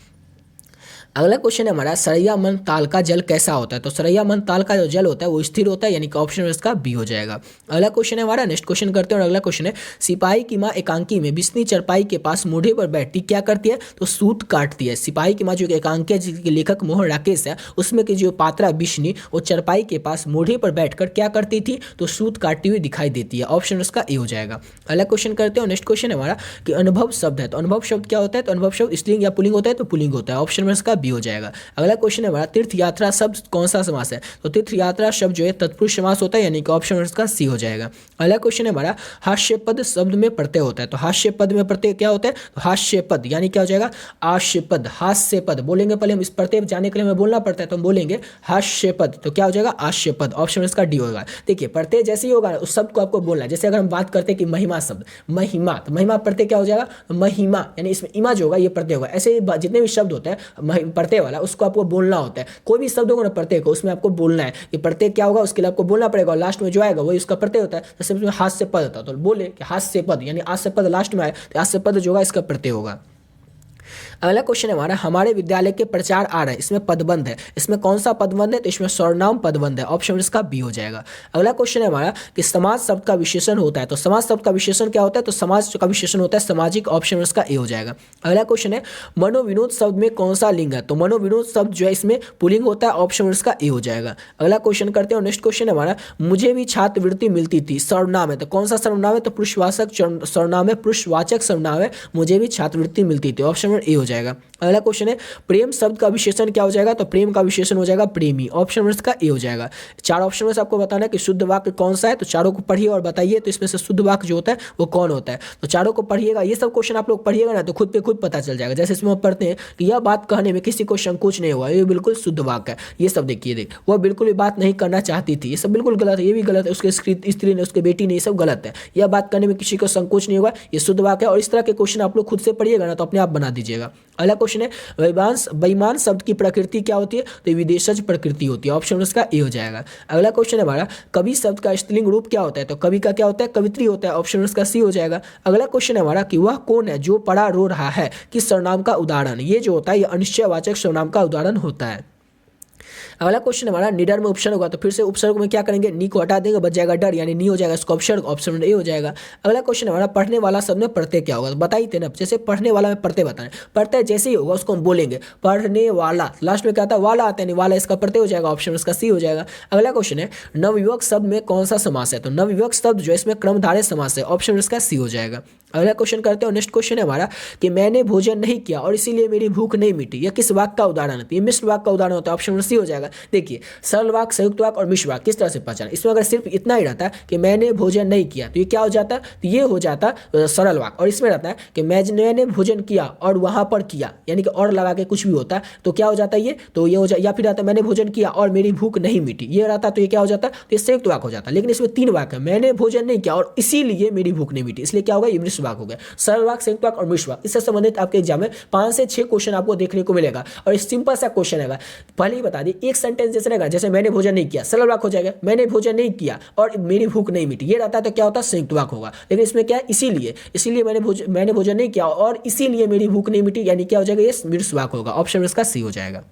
अगला क्वेश्चन है हमारा, सरैया मन ताल का जल कैसा होता है? तो सरैया मन ताल का जो जल होता है वो स्थिर होता है, यानी कि ऑप्शन इसका बी हो जाएगा। अगला क्वेश्चन है हमारा, नेक्स्ट क्वेश्चन करते हैं और अगला क्वेश्चन है, सिपाही की माँ एकांकी में बिस्नी चरपाई के पास मोढ़े पर बैठती क्या करती है? तो सूत काटती है। सिपाही की माँ जो एकांकी जिसके लेखक मोहन राकेश है, उसमें की जो पात्रा बिस्नी वो चरपाई के पास मोढ़े पर बैठकर क्या करती थी? तो सूत काटती हुई दिखाई देती है, ऑप्शन उसका ए हो जाएगा। अगला क्वेश्चन करते हैं, नेक्स्ट क्वेश्चन है हमारा कि अनुभव शब्द है, तो अनुभव शब्द क्या होता है? तो अनुभव शब्द स्त्रीलिंग या पुल्लिंग होता है, तो पुल्लिंग होता है, ऑप्शन इसका बी हो जाएगा। अगला क्वेश्चन है हमारा, तीर्थ यात्रा शब्द कौन सा समास है? तो तीर्थ यात्रा शब्द जो है तत्पुरुष समास होता है, यानी कि ऑप्शन इसका सी हो जाएगा। अगला क्वेश्चन है हमारा, हास्य पद शब्द में प्रत्यय होता है, तो हास्य पद में प्रत्यय क्या होता है? तो हास्य पद यानी क्या हो जाएगा? आस्य पद, हास्य पद बोलेंगे, पहले हम इस प्रत्यय जाने के लिए हमें बोलना पड़ता है, तो हम बोलेंगे हास्य पद, तो क्या हो जाएगा? आस्य पद, ऑप्शन इसका डी होगा। देखिए प्रत्यय जैसे ही होगा उस शब्द को आपको बोलना है, जैसे अगर हम बात करते हैं कि महिमा शब्द, महिमा, तो महिमा प्रत्यय क्या हो जाएगा? महिमा, यानी इसमें इमा जो होगा ये प्रत्यय होगा। ऐसे जितने भी शब्द होते हैं प्रत्यय वाला उसको आपको बोलना होता है। कोई भी शब्द होगा ना प्रत्यय को, उसमें आपको बोलना है कि प्रत्यय क्या होगा, उसके लिए आपको बोलना पड़ेगा, और लास्ट में जो आएगा वही उसका प्रत्यय होता है। जैसे उसमें हास्य पद होता है तो बोले कि हास्य पद, यानी आस्य पद लास्ट में आए तो हास्य पद जो होगा इसका प्रत्यय होगा। अगला क्वेश्चन है हमारा, हमारे विद्यालय के प्रचार आ रहे हैं, इसमें पदबंध है, इसमें कौन सा पदबंध है? तो इसमें सर्वनाम पदबंध है, ऑप्शन इसका बी हो जाएगा। अगला क्वेश्चन है हमारा कि समाज शब्द का विशेषण होता है, तो समाज शब्द का विशेषण क्या होता है? तो समाज का विशेषण होता है सामाजिक, ऑप्शन इसका ए हो जाएगा। अगला क्वेश्चन है, मनोविनोद शब्द में कौन सा लिंग है? तो मनोविनोद शब्द जो है इसमें पुल्लिंग होता है, ऑप्शन इसका ए हो जाएगा। अगला क्वेश्चन करते हैं और नेक्स्ट क्वेश्चन है हमारा, मुझे भी छात्रवृत्ति मिलती थी, सर्वनाम है, तो कौन सा सर्वनाम है? तो पुरुषवाचक सर्वनाम है, पुरुषवाचक सर्वनाम है, मुझे भी छात्रवृत्ति मिलती थी, ऑप्शन ए हो जाएगा। अगला क्वेश्चन है, प्रेम शब्द का विशेषण क्या हो जाएगा? तो प्रेम का विशेषण हो जाएगा प्रेमी, ऑप्शन इसका ए हो जाएगा। चार ऑप्शन में से आपको बताना है कि शुद्ध वाक्य कौन सा है, तो चारों को पढ़िए और बताइए तो इसमें से शुद्ध वाक्य जो होता है वो कौन होता है। तो चारों को पढ़िएगा, ये सब क्वेश्चन आप लोग पढ़िएगा ना तो खुद पे खुद पता चल जाएगा। जैसे इसमें हम पढ़ते हैं कि यह बात कहने में किसी को संकोच नहीं हुआ, ये बिल्कुल शुद्ध वाक्य है। ये सब देखिए, वो बिल्कुल भी बात नहीं करना चाहती थी, ये सब बिल्कुल गलत है, ये भी गलत है, उसके स्त्री ने, उसके बेटी ने, ये सब गलत है। यह बात करने में किसी को संकोच नहीं हुआ, ये शुद्ध वाक्य है। और इस तरह के क्वेश्चन आप लोग खुद से पढ़िएगा ना तो अपने आप बना दीजिएगा। अगला क्वेश्चन है, बेईमान शब्द की प्रकृति क्या होती है? तो विदेशज प्रकृति होती है, ऑप्शन उसका ए हो जाएगा। अगला क्वेश्चन है हमारा, कवि शब्द का स्त्रीलिंग रूप क्या होता है? तो कवि का क्या होता है? कवित्री होता है, ऑप्शन उसका सी हो जाएगा। अगला क्वेश्चन है हमारा कि वह कौन है जो पड़ा रो रहा है, किस सर्वनाम का उदाहरण? ये जो होता है ये अनिश्चयवाचक सर्वनाम का उदाहरण होता है। अगला क्वेश्चन हमारा, निडर में उपसर्ग होगा, तो फिर से उपसर्ग में क्या करेंगे? नी को हटा देंगे, बच जाएगा डर, यानी नी हो जाएगा इसका उपसर्ग, ऑप्शन ए हो जाएगा। अगला क्वेश्चन हमारा, पढ़ने वाला शब्द में प्रत्यय क्या होगा? तो बताइए थे ना, जैसे पढ़ने वाला में प्रत्यय बताएं, प्रत्यय जैसे ही होगा उसको हम बोलेंगे पढ़ने वाला, लास्ट में क्या आता है? वाला आता है, नहीं वाला इसका प्रत्यय हो जाएगा, ऑप्शन इसका सी हो जाएगा। अगला क्वेश्चन है, नवयुवक शब्द में कौन सा समास है? तो नवयुवक शब्द जो है इसमें क्रमधारय समास है, ऑप्शन इसका सी हो जाएगा। अगला क्वेश्चन करते हैं, नेक्स्ट क्वेश्चन है हमारा कि मैंने भोजन नहीं किया और इसीलिए मेरी भूख नहीं मिटी, यह किस वाक्य का उदाहरण है? ये मिश्र वाक्य का उदाहरण होता है, ऑप्शन सी हो जाएगा। देखिए सरल वाक्य, संयुक्त वाक्य और मिश्र वाक्य किस तरह से पहचाना? इसमें अगर सिर्फ इतना ही रहता है कि मैंने भोजन नहीं किया तो ये क्या हो जाता? तो ये हो जाता सरल वाक्य। और इसमें रहता है कि मैंने भोजन किया और वहां पर किया, यानी कि और लगा के कुछ भी होता है तो क्या हो जाता है? ये तो ये हो जाए, या फिर रहता है मैंने भोजन किया और मेरी भूख नहीं मिटी, ये रहता तो ये क्या हो जाता? तो ये संयुक्त वाक्य हो जाता। लेकिन इसमें तीन वाक्य है, मैंने भोजन नहीं किया और इसीलिए मेरी भूख नहीं मिटी, इसलिए क्या होगा? ये मिश्र वाक्य हो गया। सरल वाक्य, संयुक्त वाक्य और मिश्र वाक्य, इससे संबंधित आपके एग्जाम में 5 से 6 क्वेश्चन आपको देखने को मिलेगा। और सिंपल सा क्वेश्चन है, पहले ही बता दी, एक सेंटेंस जैसे रहेगा, जैसे मैंने भोजन नहीं किया, सरल वाक्य हो जाएगा, मैंने भोजन नहीं किया और मेरी भूख नहीं मिटी, ये रहता है तो क्या होता है? संयुक्त वाक्य होगा। लेकिन इसमें क्या है? इसीलिए मैंने भोजन नहीं किया और इसीलिए मेरी भूख नहीं मिटी, यानी क्या हो जाएगा? ये मिश्र वाक्य होगा, ऑप्शन इसका सी हो जाएगा।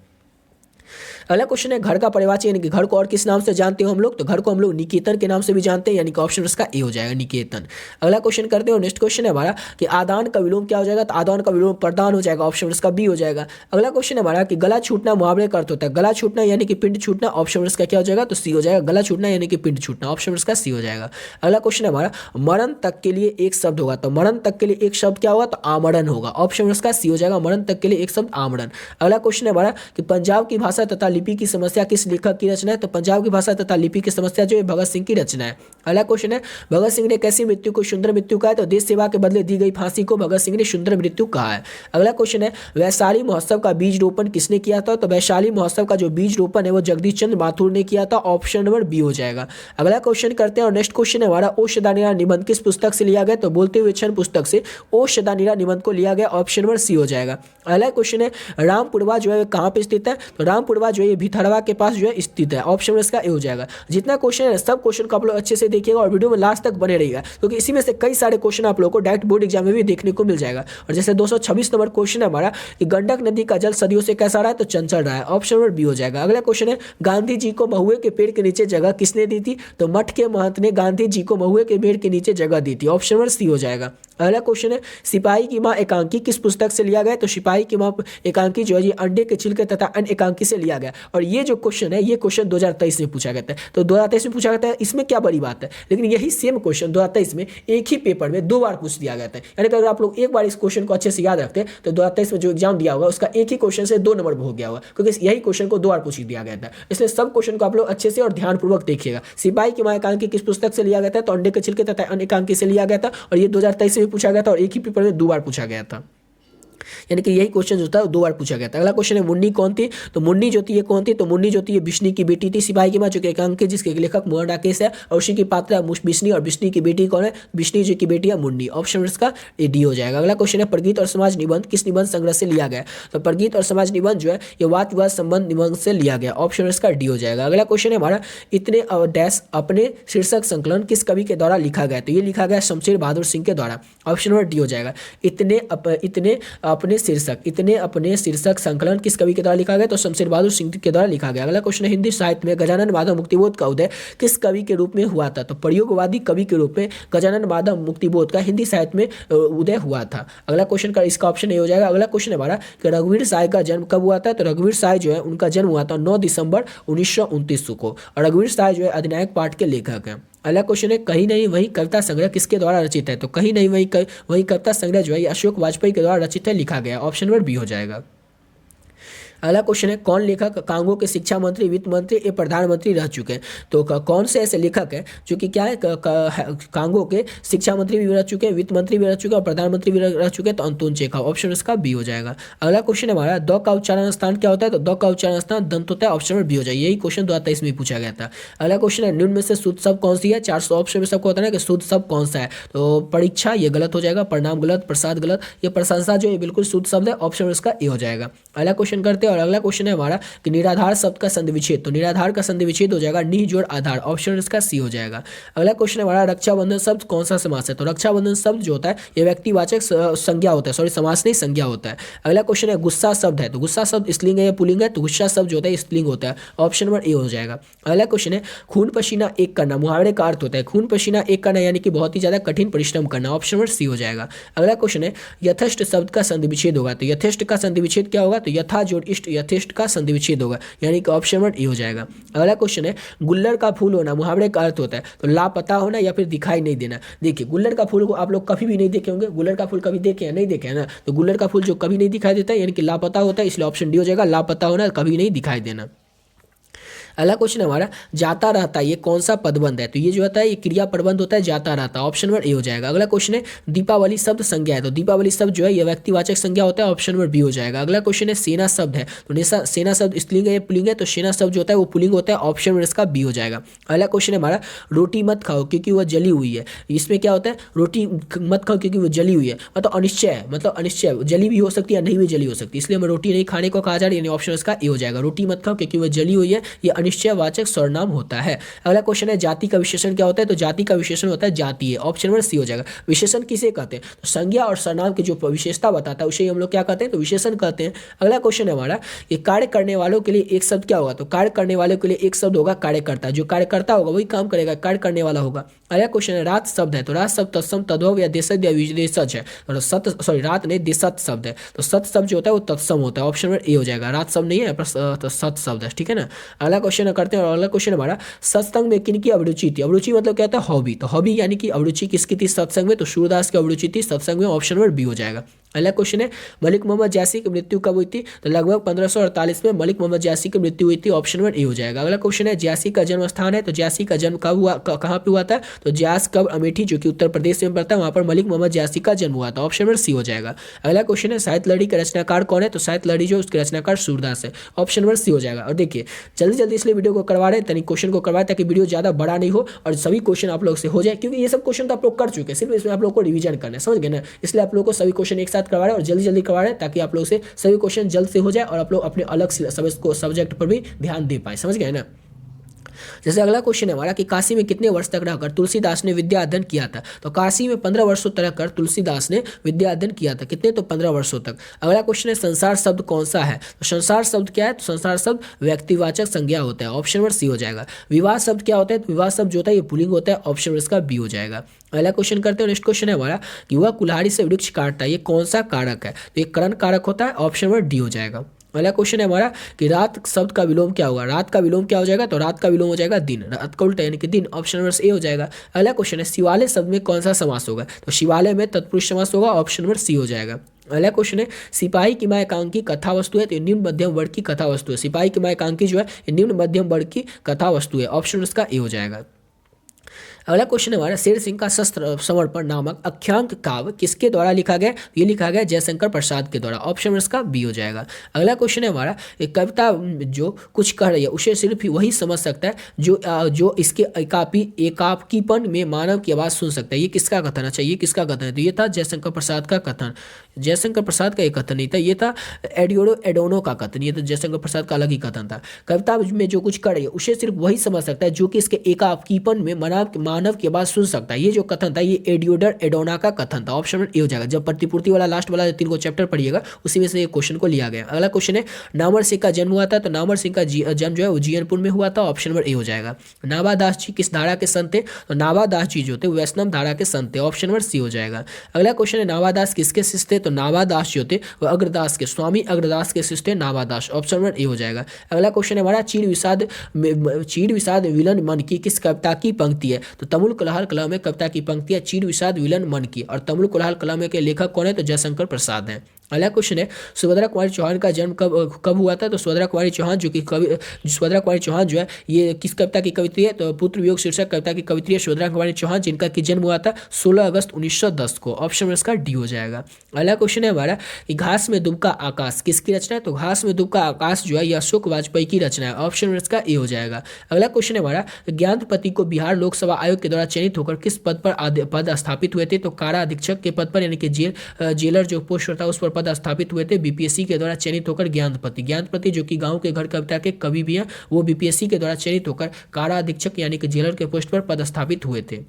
अगला क्वेश्चन है घर का परिवाची यानी कि घर को और किस नाम से जानते हो हम लोग, तो घर को हम लोग निकेतन के नाम से भी जानते हैं, यानी कि ऑप्शन इसका ए हो जाएगा निकेतन। अगला क्वेश्चन करते हो, नेक्स्ट क्वेश्चन है हमारा कि आदान का विलोम क्या हो जाएगा, तो आदान का विलोम प्रदान हो जाएगा, ऑप्शन इसका बी हो जाएगा। अगला क्वेश्चन है हमारा कि गला छूटना मुहावरे का अर्थ होता है, गला छूटना यानी कि पिंड छूटना, ऑप्शन इसका क्या हो जाएगा, तो सी हो जाएगा, गला छूटना यानी कि पिंड छूटना, ऑप्शन इसका सी हो जाएगा। अगला क्वेश्चन है हमारा मरण तक के लिए एक शब्द होगा, तो मरण तक के लिए एक शब्द क्या होगा, तो आमरण होगा, ऑप्शन इसका सी हो जाएगा, मरण तक के लिए एक शब्द आमरण। अगला क्वेश्चन है हमारा कि पंजाब की भाषा तथा लिपि की समस्या किस लेखक की रचना है, तो पंजाब की भाषा तथा लिपि की समस्या जो है भगत सिंह की रचना है। अगला क्वेश्चन है भगत सिंह ने कैसी मृत्यु को सुंदर मृत्यु कहा है, तो देश सेवा के बदले दी गई फांसी को भगत सिंह ने सुंदर मृत्यु कहा है। अगला क्वेश्चन है वैशाली महोत्सव का बीज रोपण किसने किया था, तो वैशाली महोत्सव का जो बीज रोपण है वो जगदीश चंद्र माथुर ने किया था, ऑप्शन नंबर बी हो जाएगा। अगला क्वेश्चन करते हैं और नेक्स्ट क्वेश्चन है हमारा ओ सदानीरा निबंध किस पुस्तक से लिया गया, तो बोलते हुए क्षण पुस्तक से ओ सदानीरा निबंध को लिया गया, ऑप्शन नंबर सी हो जाएगा। अगला क्वेश्चन है रामपुरवा जो है कहाँ पे स्थित है, तो रामपुरवा जो है भिथरवा के पास जो है स्थित है, ऑप्शन नंबर इसका ए हो जाएगा। जितना क्वेश्चन है सब क्वेश्चन को आप लोग अच्छे से देखिएगा और वीडियो में लास्ट तक बने रहिएगा, क्योंकि इसी में से कई सारे क्वेश्चन आप लोगों को डायरेक्ट बोर्ड एग्जाम में भी देखने को मिल जाएगा। और जैसे 226 नंबर क्वेश्चन है हमारा कि गंडक नदी का जल सदियों से कैसा रहा है, तो चंचल रहा है, ऑप्शन नंबर बी हो जाएगा। अगला क्वेश्चन है गांधी जी को महुए के पेड़ के नीचे जगह किसने दी थी, तो मठ के महंत ने गांधी जी को महुए के पेड़ के नीचे जगह दी थी, ऑप्शन नंबर सी हो जाएगा। अगला क्वेश्चन है सिपाही की मां एकांकी किस पुस्तक से लिया गया, तो सिपाही की मां एकांकी जो है ये अंडे के छिलके तथा अन्य एकांकी से लिया गया। और ये जो क्वेश्चन है ये क्वेश्चन 2023 में पूछा गया था, तो 2023 में पूछा गया था, इसमें क्या बड़ी बात है, लेकिन यही सेम क्वेश्चन 2023 में एक ही पेपर में 2 बार पूछ दिया गया था। यानी कि अगर आप लोग एक बार इस क्वेश्चन को अच्छे से याद रखते तो 2023 में जो एग्जाम दिया होगा उसका एक ही क्वेश्चन से 2 नंबर हो गया होगा, क्योंकि यही क्वेश्चन को 2 बार पूछ दिया गया था। इसलिए सब क्वेश्चन को आप लोग अच्छे से और ध्यानपूर्वक देखिएगा। सिपाही की मां एकांकी किस पुस्तक से लिया गया था, तो अंडे के छिलके तथा अन्य एकांकी से लिया गया था, और ये 2023 में पूछा गया था और एक ही पेपर में 2 बार पूछा गया था। यानी कि यही क्वेश्चन जो था 2 बार पूछा गया था। अगला क्वेश्चन है मुन्नी कौन थी, तो मुन्नी जो थी ये कौन थी, तो मुन्नी जो थी ये बिश्नी की बेटी थी। सिपाही की मां जो कि एकांकी जिसके लेखक मोहन राकेश है, और उसी की पात्रा बिश्नी, और बिश्नी की बेटी कौन है, बिश्नी जी की बेटी है मुन्नी, ऑप्शन इसका डी हो जाएगा। अगला क्वेश्चन है प्रगीत और समाज निबंध किस निबंध संग्रह से लिया गया, तो प्रगीत और समाज निबंध जो है ये वाद विवाद संबंध निबंध से लिया गया, ऑप्शन इसका डी हो जाएगा। अगला क्वेश्चन है हमारा इतने डैश अपने शीर्षक संकलन किस कवि के द्वारा लिखा गया, तो ये लिखा गया शमशेर बहादुर सिंह के द्वारा, ऑप्शन नंबर डी हो जाएगा। इतने अपने शीर्षक संकलन किस कवि के द्वारा लिखा गया, तो शमशेर बहादुर सिंह के द्वारा लिखा गया। अगला क्वेश्चन है हिंदी साहित्य में गजानन माधव मुक्तिबोध का उदय किस कवि के रूप में हुआ था, तो प्रयोगवादी कवि के रूप में गजानन माधव मुक्तिबोध का हिंदी साहित्य में उदय हुआ था। अगला क्वेश्चन का इसका ऑप्शन ए हो जाएगा। अगला क्वेश्चन है हमारा कि रघुवीर साय का जन्म कब हुआ था, तो रघुवीर साय जो है उनका जन्म हुआ था 9 दिसंबर 1929 को, और रघुवीर साय जो है अधिनायक पाठ के लेखक हैं। अगला क्वेश्चन है कहीं नहीं वही कविता संग्रह किसके द्वारा रचित है, तो कहीं नहीं वही कविता संग्रह जो है अशोक वाजपेयी के द्वारा रचित है, लिखा गया, ऑप्शन नंबर बी हो जाएगा। अगला क्वेश्चन है कौन लेखक कांगो के शिक्षा मंत्री, वित्त मंत्री या प्रधानमंत्री रह चुके हैं, तो कौन से ऐसे लेखक हैं जो कि क्या है कांगो के शिक्षा मंत्री भी रह चुके हैं, वित्त मंत्री भी रह चुके हैं और प्रधानमंत्री भी रह चुके हैं, तो अंतोन चेखव, ऑप्शन इसका बी हो जाएगा। अगला क्वेश्चन हमारा द का उच्चारण स्थान क्या होता है, तो द का उच्चारण स्थान दंत होता है, ऑप्शन नंबर बी हो जाएगा। यही क्वेश्चन 2023 में पूछा गया था। अगला क्वेश्चन है निम्न में से शुद्ध शब्द कौन सी है, 400 ऑप्शन में सबको होता है कि शुद्ध शब्द कौन सा है, तो परीक्षा ये गलत हो जाएगा, परिणाम गलत, प्रसाद गलत, ये प्रशंसा जो है बिल्कुल शुद्ध शब्द है, ऑप्शन इसका ए हो जाएगा। अगला क्वेश्चन करते हैं और अगला क्वेश्चन है कि निराधार शब्द का संधि विच्छेद, तो निराधार का संधि विच्छेद हो जाएगा नी जोड़ आधार, ऑप्शन इसका सी हो जाएगा। अगला क्वेश्चन हमारा रक्षाबंधन शब्द कौन सा समास है, तो रक्षाबंधन शब्द जो होता है ये व्यक्तिवाचक संज्ञा होता है, सॉरी समास नहीं संज्ञा होता है। अगला क्वेश्चन है गुस्सा शब्द है, तो गुस्सा शब्द स्त्रीलिंग है या पुल्लिंग है, तो गुस्सा शब्द जो होता है स्त्रीलिंग होता है, ऑप्शन नंबर ए हो जाएगा। अगला क्वेश्चन है खून पसीना एक करना, मुहावरे का अर्थ होता है खून पसीना एक करना यानी कि बहुत ही ज्यादा कठिन परिश्रम करना, ऑप्शन नंबर सी हो जाएगा। अगला क्वेश्चन है यथेष्ट शब्द का संधि विच्छेद होगा, तो यथेष्ट का संधि विच्छेद क्या होगा, तो यथा जोड़ इष्ट यथेष्ट का संधि विच्छेद होगा, यानी कि ऑप्शन नंबर ए हो जाएगा। अगला क्वेश्चन है गुल्लर का फूल होना, मुहावरे का अर्थ होता है तो लापता होना या फिर दिखाई नहीं देना। देखिए गुल्लर का फूल को आप लोग कभी भी नहीं देखे होंगे, गुल्लर का फूल कभी देखे या नहीं देखे है ना, तो गुल्लर का फूल जो कभी नहीं दिखाई देता है यानी कि लापता होता है, इसलिए ऑप्शन डी हो जाएगा, लापता होना कभी नहीं दिखाई देना। अगला क्वेश्चन हमारा जाता रहता ये कौन सा पदबंध है, तो ये जो होता है ये क्रिया पदबंध होता है जाता रहता, ऑप्शन नंबर ए हो जाएगा। अगला क्वेश्चन है दीपावली शब्द संज्ञा है, तो दीपावली शब्द जो है ये व्यक्तिवाचक संज्ञा होता है, ऑप्शन नंबर बी हो जाएगा। अगला क्वेश्चन है सेना शब्द है, तो सेना शब्द स्त्रीलिंग है या पुल्लिंग है, तो सेना शब्द जो होता है वो पुल्लिंग होता है, ऑप्शन नंबर इसका बी हो जाएगा। अगला क्वेश्चन है हमारा रोटी मत खाओ क्योंकि वह जली हुई है, इसमें क्या होता है रोटी मत खाओ क्योंकि वो जली हुई है, मतलब अनिश्चय है, मतलब अनिश्चय जली भी हो सकती है नहीं भी जली हो सकती है, इसलिए हमें रोटी नहीं खाने को कहा जा रहा है, यानी ऑप्शन इसका ए हो जाएगा। रोटी मत खाओ क्योंकि वह जली हुई है, ये अनिश्चयवाचक सर्वनाम होता है। अगला क्वेश्चन है जाति का विशेषण क्या होता है, तो जाति का विशेषण होता है जातीय। ऑप्शन नंबर सी हो जाएगा। विशेषण किसे कहते हैं, तो संज्ञा और सर्वनाम की जो विशेषता बताता है उसे हम लोग क्या कहते हैं, तो विशेषण कहते हैं। अगला क्वेश्चन है हमारा कि कार्य करने वालों के लिए एक शब्द क्या होगा, तो कार्य करने वालों के लिए एक शब्द होगा कार्यकर्ता। जो कार्यकर्ता होगा वही काम करेगा, कार्य करने वाला होगा। अगला क्वेश्चन है रात शब्द है, तो रात शब्द तत्सम तद्भव या देशज या विदेशज है, तो रात नहीं देशज शब्द है, तो सत शब्द जो होता है वो तत्सम होता है। ऑप्शन नंबर ए हो जाएगा। रात शब्द नहीं है तो सत शब्द है, ठीक है ना। अगला क्वेश्चन करते हैं, और अगला क्वेश्चन हमारा सत्संग में किनकी अभिरुचि थी। अभिरुचि मतलब क्या होता है, हॉबी। तो हॉबी यानी कि अभिरुचि किसकी थी सत्संग में, तो सूरदास की अभिरुचि थी सत्संग में। ऑप्शन नंबर बी हो जाएगा। अगला क्वेश्चन है मलिक मोहम्मद जैसी की मृत्यु कब हुई थी, तो लगभग 1548 में मलिक मोहम्मद जैसी की मृत्यु हुई थी। ऑप्शन नंबर ए हो जाएगा। अगला क्वेश्चन है जैसी का जन्म स्थान है, तो जैसी का जन्म कब हुआ, कहाँ पे हुआ था, तो जैस कब अमेठी जो कि उत्तर प्रदेश में पड़ता है, वहाँ पर मलिक मोहम्मद जैसी का जन्म हुआ था। ऑप्शन नंबर सी हो जाएगा। अगला क्वेश्चन है साहित्य लड़ी का रचनाकार कौन है, तो साहित्य लड़ी जो उसके रचनाकार सूरदास है। ऑप्शन नंबर सी हो जाएगा। और देखिए जल्दी जल्दी इसलिए वीडियो को करवा रहे हैं, तनिक क्वेश्चन को करवाए ताकि वीडियो ज़्यादा बड़ा नहीं हो और सभी क्वेश्चन आप लोग से हो जाए, क्योंकि ये सब क्वेश्चन तो आप लोग कर चुके हैं, सिर्फ इसमें आप लोग को रिवीजन करना है, समझ गए ना। इसलिए आप लोग को सभी क्वेश्चन एक साथ करवा रहे हैं और जल्दी जल्दी करवा रहे हैं ताकि आप लोग से सभी क्वेश्चन जल्द से हो जाए और आप लोग अपने अलग सब्जेक्ट पर भी ध्यान दे पाए, समझ गए ना। जैसे अगला क्वेश्चन है हमारा कि काशी में कितने वर्ष तक रहकर तुलसीदास ने विद्या अध्ययन किया था, तो काशी में 15 वर्षों तक रहकर तुलसीदास ने विद्या अध्ययन किया था। कितने, तो 15 वर्षों तक। अगला क्वेश्चन है संसार शब्द कौन सा है, तो संसार शब्द क्या है, तो संसार शब्द व्यक्तिवाचक संज्ञा होता है। ऑप्शन नंबर सी हो जाएगा। विवाह शब्द क्या होता है, तो विवाह शब्द जो होता है ये पुल्लिंग होता है। ऑप्शन नंबर इसका बी हो जाएगा। अगला क्वेश्चन करते हैं, नेक्स्ट क्वेश्चन है हमारा कि वह कुल्हाड़ी से वृक्ष काटता है, ये कौन सा कारक है, तो ये करण कारक होता है। ऑप्शन नंबर डी हो जाएगा। अगला क्वेश्चन है हमारा कि रात शब्द का विलोम क्या होगा, रात का विलोम क्या हो जाएगा, तो रात का विलोम हो जाएगा दिन, रात का उल्टा यानी कि दिन। ऑप्शन नंबर ए हो जाएगा। अगला क्वेश्चन है शिवालय शब्द में कौन सा समास होगा, तो शिवालय में तत्पुरुष समास होगा। ऑप्शन नंबर सी हो जाएगा। अगला क्वेश्चन है सिपाही की मां एकांकी कथा वस्तु है, तो निम्न मध्यम वर्ग की कथा वस्तु है। सिपाही की मां एकांकी जो है ये निम्न मध्यम वर्ग की कथा वस्तु है। ऑप्शन इसका ए हो जाएगा। अगला क्वेश्चन हमारा शेर सिंह का शस्त्र समर्पण नामक आख्यान काव्य किसके द्वारा लिखा गया, ये लिखा गया जयशंकर प्रसाद के द्वारा। ऑप्शन इसका बी हो जाएगा। अगला क्वेश्चन है हमारा एक कविता जो कुछ कह रही है उसे सिर्फ वही समझ सकता है जो इसके एकाकीपन में मानव की आवाज़ सुन सकता है। ये किसका कथन है, चाहिए किसका कथन है, तो ये था जयशंकर प्रसाद का कथन। जयशंकर प्रसाद का एक कथन नहीं था, ये था एडोनो का कथन। ये तो जयशंकर प्रसाद का अलग ही कथन था। कविता में जो कुछ कर रही है उसे सिर्फ वही समझ सकता है जो कि इसके एकाकीपन में मानव की आवाज सुन सकता है। ये जो कथन था ये एडोना का कथन था। ऑप्शन ए हो जाएगा। जब प्रतिपूर्ति वाला लास्ट वाला 3 को चैप्टर पढ़िएगा उसी में से एक क्वेश्चन को लिया गया। अगला क्वेश्चन है नामवर सिंह का जन्म हुआ था, तो नामवर सिंह का जन्म जो है वो जीयनपुर में हुआ था। ऑप्शन नंबर ए हो जाएगा। नाभादास जी किस धारा के संत थे, तो नाभादास जी जो थे वैष्णव धारा के संत थे। ऑप्शन नंबर सी हो जाएगा। अगला क्वेश्चन है नाभादास किसके शिष्य थे, तो नाभादास जो थे वो अग्रदास के स्वामी अग्रदास के शिष्य थे नाभादास। ऑप्शन नंबर ए हो जाएगा। अगला क्वेश्चन है हमारा चीर विषाद विलन मन की किस कविता की पंक्ति है, तो तमुल कोलाहल कला में कविता की पंक्ति है चीर विषाद विलन मन की, और तमुल कोलाहल कला में के लेखक कौन है, तो जयशंकर प्रसाद हैं। अगला क्वेश्चन है सुभद्रा कुमारी चौहान का जन्म कब हुआ था, तो सुभद्रा कुमारी चौहान सुभद्रा कुमारी चौहान जो है ये किस कविता की कवित्री है, तो पुत्र वियोग शीर्षक कविता की कवित्री है सुभद्रा कुमारी चौहान, जिनका कि जन्म हुआ था 16 अगस्त 1910 को। ऑप्शन इसका डी हो जाएगा। अगला क्वेश्चन है हमारा कि घास में दुबका आकाश किसकी रचना है, तो घास में दुबका आकाश जो है यह अशोक वाजपेयी की रचना है। ऑप्शन इसका ए हो जाएगा। अगला क्वेश्चन है हमारा ज्ञानपति को बिहार लोकसभा आयोग के द्वारा चयनित होकर किस पद पर स्थापित हुए थे, तो कारा अधीक्षक के पद पर यानी कि जेलर जो पोस्ट होता है उस पर पद स्थापित हुए थे बीपीएससी के द्वारा चयनित होकर। ज्ञानपति जो कि गांव के घर कविता के कवि भी हैं वो बीपीएससी के द्वारा चयनित होकर कारा अधीक्षक यानी कि जेलर के पोस्ट पर पदस्थापित हुए थे।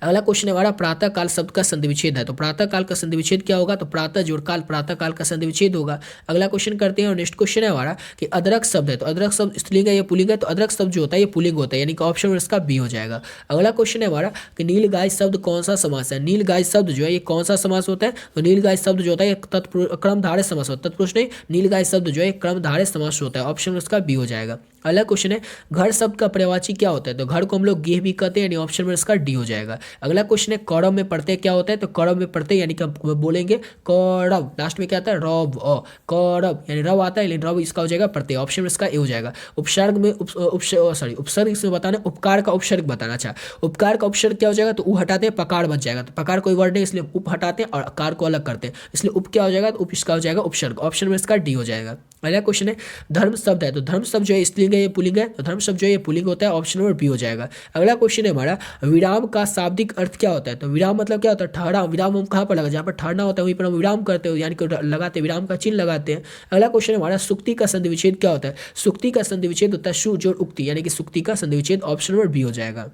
अगला क्वेश्चन है हमारा प्रातः काल शब्द का संधि विच्छेद है, तो प्रातः काल का संधि विच्छेद क्या होगा, तो प्रातः जोड़ काल प्रातः काल का संधि विच्छेद होगा। अगला क्वेश्चन करते हैं और नेक्स्ट क्वेश्चन है हमारा कि अदरक शब्द है, तो अदरक शब्द स्त्रीलिंग है या पुल्लिंग है, तो अदरक शब्द जो होता है ये पुल्लिंग होता है यानी कि ऑप्शन इसका बी हो जाएगा। अगला क्वेश्चन है हमारा कि नीलगाय शब्द कौन सा समास है, नीलगाय शब्द जो है ये कौन सा समास होता है, तो नीलगाय शब्द जो होता है क्रमधारय समास होता है, तत्पुरुष नहीं, नीलगाय शब्द जो है क्रमधारय समास होता है। ऑप्शन उसका बी हो जाएगा। अगला क्वेश्चन है घर शब्द का पर्यायवाची क्या होता है, तो घर को हम लोग गेह भी कहते हैं यानी ऑप्शन में इसका डी हो जाएगा। अगला क्वेश्चन है कौरव में पढ़ते क्या होता है, तो कौरव में पढ़ते यानी कि हम बोलेंगे कौरव, लास्ट में क्या आता है रव, कौरव यानी रव आता है लेकिन रव इसका हो जाएगा प्रत्यय। ऑप्शन इसका ए हो जाएगा। उपसर्ग में उपसर्ग इसमें बताना उपकार का उपसर्ग बताना। अच्छा उपकार का उपसर्ग क्या हो जाएगा, तो उ हटाते हैं पकार बच जाएगा, तो पकार कोई वर्ड नहीं इसलिए उप हटाते हैं और कार को अलग करते हैं इसलिए उप क्या हो जाएगा, तो उप इसका हो जाएगा उपसर्ग। ऑप्शन में इसका डी हो जाएगा। अगला क्वेश्चन है धर्म शब्द है, तो धर्म शब्द जो है स्त्रीलिंग पुल्लिंग है, ये पुल्लिंग है, तो धर्म शब्द जो है ये पुल्लिंग होता है, ऑप्शन नंबर बी हो जाएगा। अगला क्वेश्चन है हमारा, विराम का शाब्दिक अर्थ क्या होता है? तो विराम मतलब क्या होता है? ठहरा। विराम हम कहाँ पर लगा? जहाँ पर ठहरना होता है वहीं पर हम विराम करते हो, यानी कि लगाते विराम का चिन्ह लगाते हैं। अगला क्वेश्चन है हमारा, सुक्ति का संधि विच्छेद क्या होता है? सुक्ति का संधि विच्छेद होता है सु जोड़ उक्ति, यानी कि सुक्ति का संधि विच्छेद, ऑप्शन नंबर बी हो जाएगा।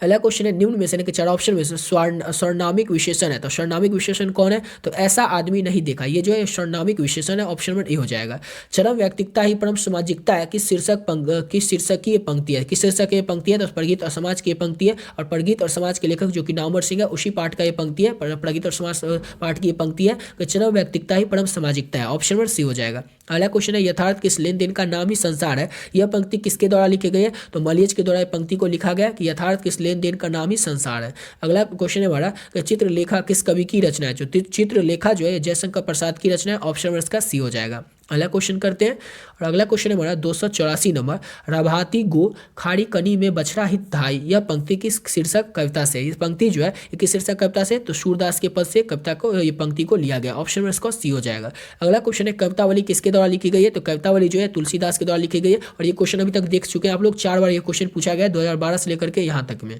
अगला क्वेश्चन है, निम्न में से के चार ऑप्शन में से स्वर्णामिक विशेषण है, तो स्वर्णामिक विशेषण कौन है? तो ऐसा आदमी नहीं देखा, ये जो है स्वर्णामिक विशेषण है, ऑप्शन नंबर ए हो जाएगा। चरम व्यक्तिकता ही परम सामाजिकता है, किस शीर्षक की ये पंक्ति है? किस शीर्षक की ये पंक्ति है? तो प्रगीत और समाज की ये पंक्ति है, और प्रगीत और समाज के लेखक जो कि नामवर सिंह है, उसी पाठ का ये पंक्ति है, प्रगीत और समाज पाठ की ये पंक्ति है कि चरम व्यक्तिकता ही परम सामाजिकता है, ऑप्शन नंबर सी हो जाएगा। अगला क्वेश्चन है, यथार्थ किस लेन देन का नाम ही संसार है? यह पंक्ति किसके द्वारा लिखी गई है? तो मलियज के द्वारा पंक्ति को लिखा गया कि यथार्थ किस लेन देन का नाम ही संसार है। अगला क्वेश्चन है हमारा, चित्रलेखा किस कवि की रचना है? जो चित्रलेखा जो है जयशंकर प्रसाद की रचना है, ऑप्शन नंबर इसका सी हो जाएगा। अगला क्वेश्चन करते हैं, और अगला क्वेश्चन है हमारा 284 नंबर, रभाती गो खाड़ी कनी में बछड़ा हित धाई, यह पंक्ति किस शीर्षक कविता से? इस पंक्ति जो है ये किस शीर्षक कविता से? तो सूरदास के पद से कविता को, ये पंक्ति को लिया गया, ऑप्शन में इसका सी हो जाएगा। अगला क्वेश्चन है, कवितावली किसके द्वारा लिखी गई है? तो कवितावली जो है तुलसीदास के द्वारा लिखी गई है, और ये क्वेश्चन अभी तक देख चुके हैं आप लोग, 4 बार ये क्वेश्चन पूछा गया है 2012 से लेकर के यहाँ तक में।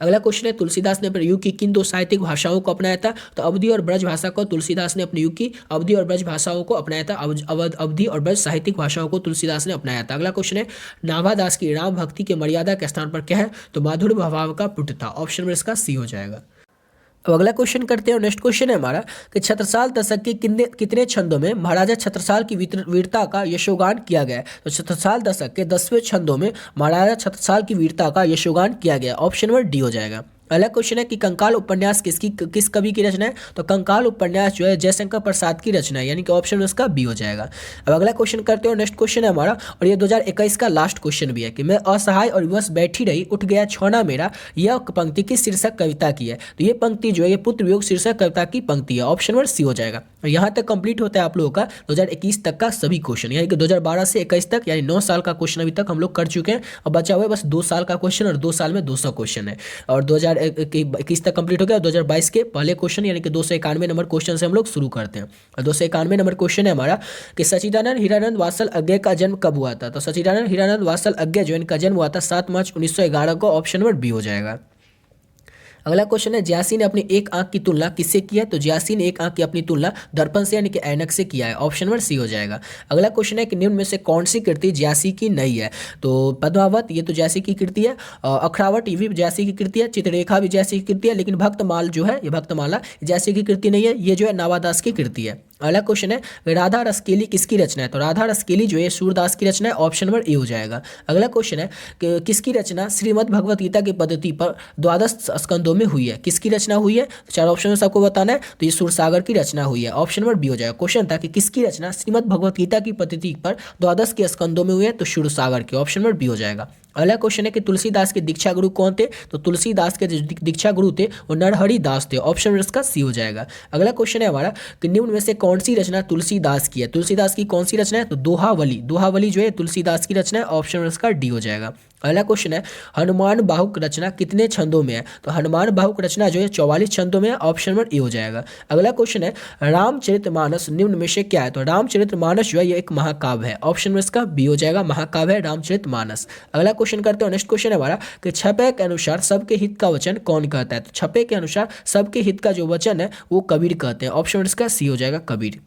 अगला क्वेश्चन है, तुलसीदास ने अपने युग की किन दो साहित्यिक भाषाओं को अपनाया था? तो अवधी और ब्रज भाषा को तुलसीदास ने अपने युग की अवधी और ब्रज भाषाओं को अपनाया था, अवधी और ब्रज साहित्यिक भाषाओं को तुलसीदास ने अपनाया था। अगला क्वेश्चन है, नाभादास की राम भक्ति के मर्यादा के स्थान पर क्या है? तो माधुर्य भाव का पुट था, ऑप्शन में इसका सी हो जाएगा। अब अगला क्वेश्चन करते हैं, और नेक्स्ट क्वेश्चन है हमारा कि छत्रसाल दशक के कितने छंदों में महाराजा छत्रसाल की वीरता का यशोगान किया गया है? तो छत्रसाल दशक के 10वें छंदों में महाराजा छत्रसाल की वीरता का यशोगान किया गया, ऑप्शन नंबर डी हो जाएगा। अगला क्वेश्चन है कि कंकाल उपन्यास किस कवि की रचना है? तो कंकाल उपन्यास जो है जयशंकर प्रसाद की रचना है, यानी कि ऑप्शन उसका बी हो जाएगा। अब अगला क्वेश्चन करते हैं, नेक्स्ट क्वेश्चन है हमारा, और ये 2021 का लास्ट क्वेश्चन भी है कि मैं असहाय और विवश बैठी रही उठ गया छौना मेरा, यह पंक्ति किस शीर्षक कविता की है? तो ये पंक्ति जो है ये पुत्र वियोग शीर्षक कविता की पंक्ति है, ऑप्शन नंबर सी हो जाएगा। और यहाँ तक कंप्लीट होता है आप लोगों का 2021 तक का सभी क्वेश्चन, यानी कि 2012 से 21 तक, यानी 9 साल का क्वेश्चन अभी तक हम लोग कर चुके हैं, और बचा हुआ है बस 2 साल का क्वेश्चन, और 2 साल में 200 क्वेश्चन है, और 2021 तक कंप्लीट हो गया। 2022 के पहले क्वेश्चन यानी कि 291 नंबर क्वेश्चन से हम लोग शुरू करते हैं, और 291 नंबर क्वेश्चन है हमारा कि सच्चिदानंद हीरानंद वात्सल अज्ञे का जन्म कब हुआ था? तो सच्चिदानंद हीरानंद वात्सल अज्ञे जो इनका जन्म हुआ था 7 मार्च 1911 को, ऑप्शन नंबर बी हो जाएगा। अगला क्वेश्चन है, ज्यासी ने अपनी एक आंख की तुलना किससे की है? तो ज्यासी ने एक आंख की अपनी तुलना दर्पण से यानी कि ऐनक से किया है, ऑप्शन नंबर सी हो जाएगा। अगला क्वेश्चन है कि निम्न में से कौन सी कृति ज्यासी की नहीं है? तो पद्मावत ये तो ज्यासी की कृति है, अखरावट ये भी ज्यासी की कृति है, चित्ररेखा भी ज्यासी की कृति है, लेकिन भक्तमाल जो है ये भक्तमाला ज्यासी की कृति नहीं है, ये जो है नावादास की कृति है। अगला क्वेश्चन है, राधा रसकेली किसकी रचना है? तो राधा रसकेली जो है सूरदास की रचना है, ऑप्शन नंबर ए हो जाएगा। अगला क्वेश्चन है कि किसकी रचना श्रीमद् भगवत गीता की पद्धति पर 12 स्कंदों में हुई है? किसकी रचना हुई है? तो 4 ऑप्शन में सबको बताना है, तो ये सूरसागर की रचना हुई है, ऑप्शन नंबर बी हो जाएगा। क्वेश्चन था कि किसकी रचना श्रीमद् भगवत गीता की पद्धति पर 12 के स्कंदों में हुई है? तो सूरसागर की, ऑप्शन नंबर बी हो जाएगा। अगला क्वेश्चन है कि तुलसीदास के दीक्षा गुरु कौन थे? तो तुलसीदास के जो दीक्षा गुरु थे वो नरहरि दास थे, ऑप्शन नंबर इसका सी हो जाएगा। अगला क्वेश्चन है हमारा कि निम्न में से कौन सी रचना तुलसीदास की है? तुलसीदास की कौन सी रचना है? तो दोहावली, दोहावली जो है तुलसीदास की रचना है, ऑप्शन नंबर इसका डी हो जाएगा। अगला क्वेश्चन है, हनुमान बाहुक रचना कितने छंदों में है? तो हनुमान बाहुक रचना जो है 44 छंदों में है, ऑप्शन नंबर ए हो जाएगा। अगला क्वेश्चन है, रामचरितमानस निम्न में से क्या है? तो रामचरितमानस जो है ये एक महाकाव्य है, ऑप्शन नंबर इसका बी हो जाएगा, महाकाव्य है रामचरितमानस। अगला क्वेश्चन करते हैं, नेक्स्ट क्वेश्चन है हमारा कि छपे के अनुसार सबके हित का वचन कौन कहता है? तो छपे के अनुसार सबके हित का जो वचन है वो कबीर कहते हैं, ऑप्शन इसका सी हो जाएगा, कबीर।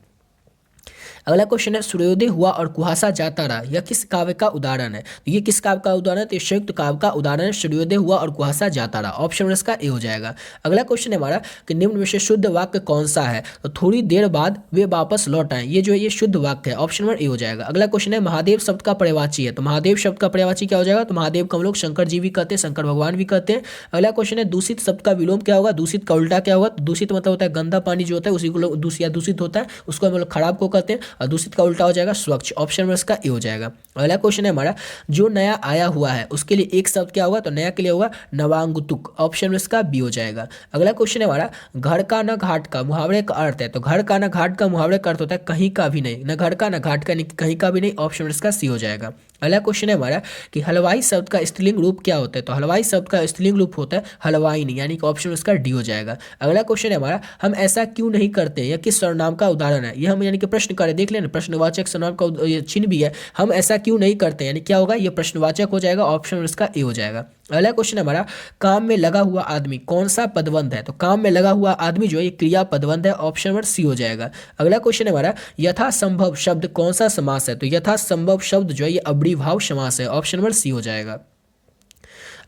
अगला क्वेश्चन है, सूर्योदय हुआ और कुहासा जाता रहा, यह किस काव्य का उदाहरण है? तो ये किस काव्य का उदाहरण है? तो संयुक्त काव्य का उदाहरण है, सूर्योदय हुआ और कुहासा जाता रहा, ऑप्शन इसका ए हो जाएगा। अगला क्वेश्चन है हमारा कि निम्न में से शुद्ध वाक्य कौन सा है? तो थोड़ी देर बाद वे वापस लौट आए, ये जो है ये शुद्ध वाक्य है, ऑप्शन नंबर ए हो जाएगा। अगला क्वेश्चन है, महादेव शब्द का पर्यायवाची है, तो महादेव शब्द का पर्यायवाची क्या हो जाएगा? तो महादेव को हम लोग शंकर जी भी कहते हैं, शंकर भगवान भी कहते हैं। अगला क्वेश्चन है, दूषित शब्द का विलोम क्या होगा? दूषित का उल्टा क्या होगा? तो दूषित मतलब होता है गंदा पानी जो होता है उसी को लोग दूषित होता है उसको हम लोग खराब को कहते हैं, और दूषित का उल्टा जाएगा स्वच्छ, ऑप्शन में इसका ए हो जाएगा। अगला क्वेश्चन है हमारा, जो नया आया हुआ है उसके लिए एक शब्द क्या होगा? तो नया के लिए होगा नवांगतुक, ऑप्शन में इसका बी हो जाएगा। अगला क्वेश्चन है हमारा, घर का न घाट का मुहावरे का अर्थ है, तो घर का न घाट का मुहावरे का अर्थ होता है कहीं का भी नहीं, न घर का न घाट का, कहीं का भी नहीं, ऑप्शन में इसका सी हो जाएगा। अगला क्वेश्चन है हमारा कि हलवाई शब्द का स्त्रीलिंग रूप क्या होता है? तो हलवाई शब्द का स्त्रीलिंग रूप होता है हलवाईनी, यानी कि ऑप्शन इसका डी हो जाएगा। अगला क्वेश्चन है हमारा, हम ऐसा क्यों नहीं करते, यह किस सर्वनाम का उदाहरण है? यह हम यानी कि प्रश्न कर देख लेना प्रश्नवाचक सर्वनाम का ये चिन्ह भी है, हम ऐसा क्यों नहीं करते, यानी क्या होगा, ये प्रश्नवाचक हो जाएगा, ऑप्शन इसका ए हो जाएगा। अगला क्वेश्चन हमारा, काम में लगा हुआ आदमी कौन सा पदबंध है, तो काम में लगा हुआ आदमी जो है ये क्रिया पदबंध है, ऑप्शन नंबर सी हो जाएगा। अगला क्वेश्चन हमारा, यथासंभव शब्द कौन सा समास है, तो यथासंभव शब्द जो है ये अव्ययीभाव समास है, ऑप्शन नंबर सी हो जाएगा।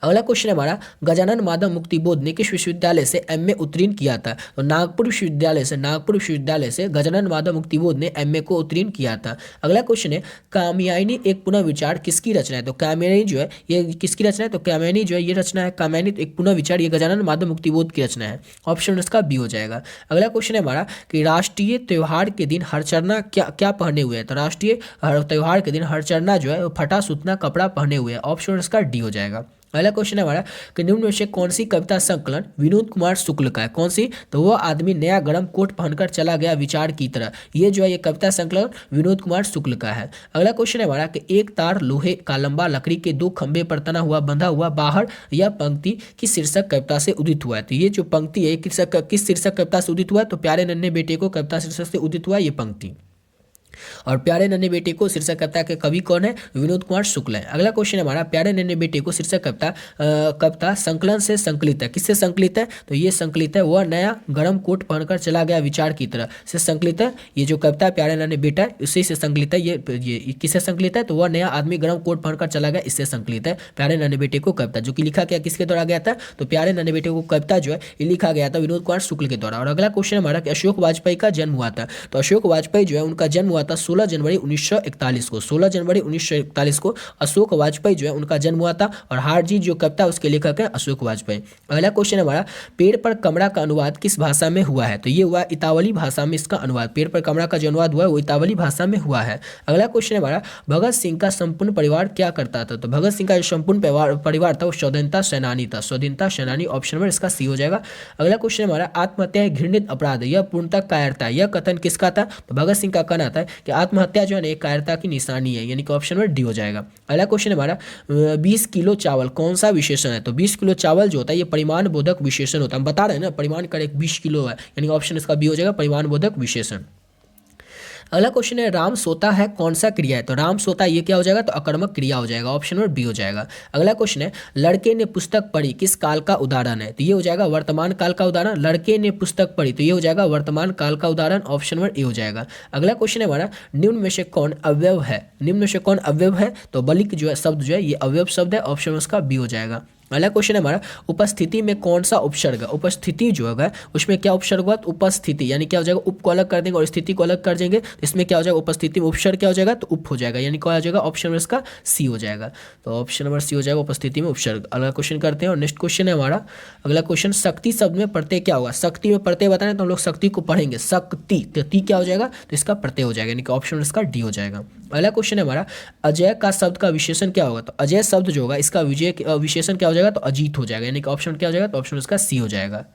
अगला क्वेश्चन हमारा, गजानन माधव मुक्तिबोध ने किस विश्वविद्यालय से एमए उत्तीर्ण किया था, तो नागपुर विश्वविद्यालय से गजानन माधव मुक्तिबोध ने एमए को उत्तीर्ण किया था। अगला क्वेश्चन है, कामयानी एक पुनः विचार किसकी रचना है, तो कामयानी जो है ये किसकी रचना है, तो कामयानी जो है ये रचना है, कामयानी एक पुनः विचार ये गजानन माधव मुक्तिबोध की रचना है, ऑप्शन इसका बी हो जाएगा। अगला क्वेश्चन है हमारा कि राष्ट्रीय त्योहार के दिन हरचरना क्या पहने हुए हैं, तो राष्ट्रीय त्योहार के दिन हरचरना जो है फटा सूतना कपड़ा पहने हुए हैं, ऑप्शन इसका डी हो जाएगा। अगला क्वेश्चन है हमारा कि निम्न में से कौन सी कविता संकलन विनोद कुमार शुक्ल का है, कौन सी, तो वो आदमी नया गरम कोट पहनकर चला गया विचार की तरह, ये जो है ये कविता संकलन विनोद कुमार शुक्ल का है। अगला क्वेश्चन है हमारा कि एक तार लोहे का लंबा लकड़ी के दो खंभे पर तना हुआ बंधा हुआ बाहर, यह पंक्ति किस शीर्षक कविता से उदित हुआ है, तो ये जो पंक्ति है किस शीर्षक कविता से उदित हुआ है, तो प्यारे नन्हे बेटे को कविता शीर्षक से उदित हुआ ये पंक्ति, और प्यारे नन्हे बेटे को शीर्षक कविता के कवि कौन है, विनोद कुमार शुक्ल है। अगला क्वेश्चन हमारा, प्यारे नन्हे बेटे को शीर्षक कविता संकलन से संकलित है, किससे संकलित है, तो ये संकलित है वह नया गरम कोट पहनकर चला गया विचार की तरह से संकलित है, ये जो कविता प्यारे नन्हे बेटा है उसी से संकलित है, ये किससे संकलित है, तो वह नया आदमी गरम कोट पहनकर चला गया इससे संकलित है प्यारे नन्हे बेटे को कविता, जो कि लिखा गया किसके द्वारा गया था, तो प्यारे नन्हे बेटे को कविता जो है ये लिखा गया था विनोद कुमार शुक्ल के द्वारा। और अगला क्वेश्चन हमारा कि अशोक वाजपेयी का जन्म हुआ था, तो अशोक वाजपेयी जो है उनका जन्म हुआ था 16 जनवरी 1941 को, 16 जनवरी 1941 को अशोक वाजपेयी जो है उनका जन्म हुआ था, और हारजी जो कविता उसके लेखक है अशोक वाजपेयी। अगला क्वेश्चन हमारा, पेड़ पर कमरा का अनुवाद किस भाषा में हुआ है, तो ये हुआ इतावली भाषा में इसका अनुवाद, पेड़ पर कमरा का जो अनुवाद हुआ है वो इतावली भाषा में हुआ है। अगला क्वेश्चन हमारा, भगत सिंह का संपूर्ण परिवार क्या करता था, तो भगत सिंह का जो संपूर्ण परिवार था वो स्वाधीनता सेनानी था, स्वाधीनता सेनानी, ऑप्शन नंबर इसका सी हो जाएगा। अगला क्वेश्चन हमारा, आत्महत्या एक घृणित अपराध है, यह पूर्णतः कायरता है, यह कथन किसका था, तो भगत सिंह का कहना था कि आत्महत्या जो है एक कायरता की निशानी है, यानी कि ऑप्शन नंबर डी हो जाएगा। अगला क्वेश्चन हमारा, 20 किलो चावल कौन सा विशेषण है, तो 20 किलो चावल जो होता है ये परिमाण बोधक विशेषण होता है, हम बता रहे हैं ना परिमाण का एक 20 किलो है, यानी ऑप्शन इसका बी हो जाएगा, परिमाण बोधक विशेषण। अगला क्वेश्चन है, राम सोता है कौन सा क्रिया है, तो राम सोता ये क्या हो जाएगा, तो अकर्मक क्रिया हो जाएगा, ऑप्शन नंबर बी हो जाएगा। अगला क्वेश्चन है, लड़के ने पुस्तक पढ़ी किस काल का उदाहरण है, तो ये हो जाएगा वर्तमान काल का उदाहरण, लड़के ने पुस्तक पढ़ी तो ये हो जाएगा वर्तमान काल का उदाहरण, ऑप्शन नंबर ए हो जाएगा। अगला क्वेश्चन है हमारा, निम्न में से कौन अवयव है, निम्न में से कौन अवयव है, तो बलिक जो है शब्द जो है ये अवयव शब्द है, ऑप्शन उसका बी हो जाएगा। अगला क्वेश्चन है हमारा, उपस्थिति में कौन सा उपसर्ग है, उपस्थिति जो है उसमें क्या उपसर्ग हुआ, तो उपस्थिति, यानी क्या हो जाएगा उप को अलग कर देंगे और स्थिति को अलग कर देंगे, तो इसमें क्या हो जाएगा उपस्थिति में उपसर्ग क्या हो जाएगा, तो उप हो जाएगा, यानी क्या हो जाएगा ऑप्शन नंबर इसका सी हो जाएगा, तो ऑप्शन नंबर सी हो जाएगा उपस्थिति में उपसर्ग। अगला क्वेश्चन करते हैं और नेक्स्ट क्वेश्चन है हमारा, अगला क्वेश्चन, शक्ति शब्द में प्रत्यय क्या होगा, शक्ति में प्रत्यय बताना तो हम लोग शक्ति को पढ़ेंगे, शक्ति, तो ती क्या हो जाएगा, तो इसका प्रत्यय हो जाएगा, यानी कि ऑप्शन इसका डी हो जाएगा। अगला क्वेश्चन है हमारा, अजय का शब्द का विशेषण क्या होगा, तो अजय शब्द जो होगा इसका विशेषण क्या हो जाएगा, तो अजीत हो जाएगा, यानी कि ऑप्शन क्या हो जाएगा, तो ऑप्शन उसका सी हो जाएगा।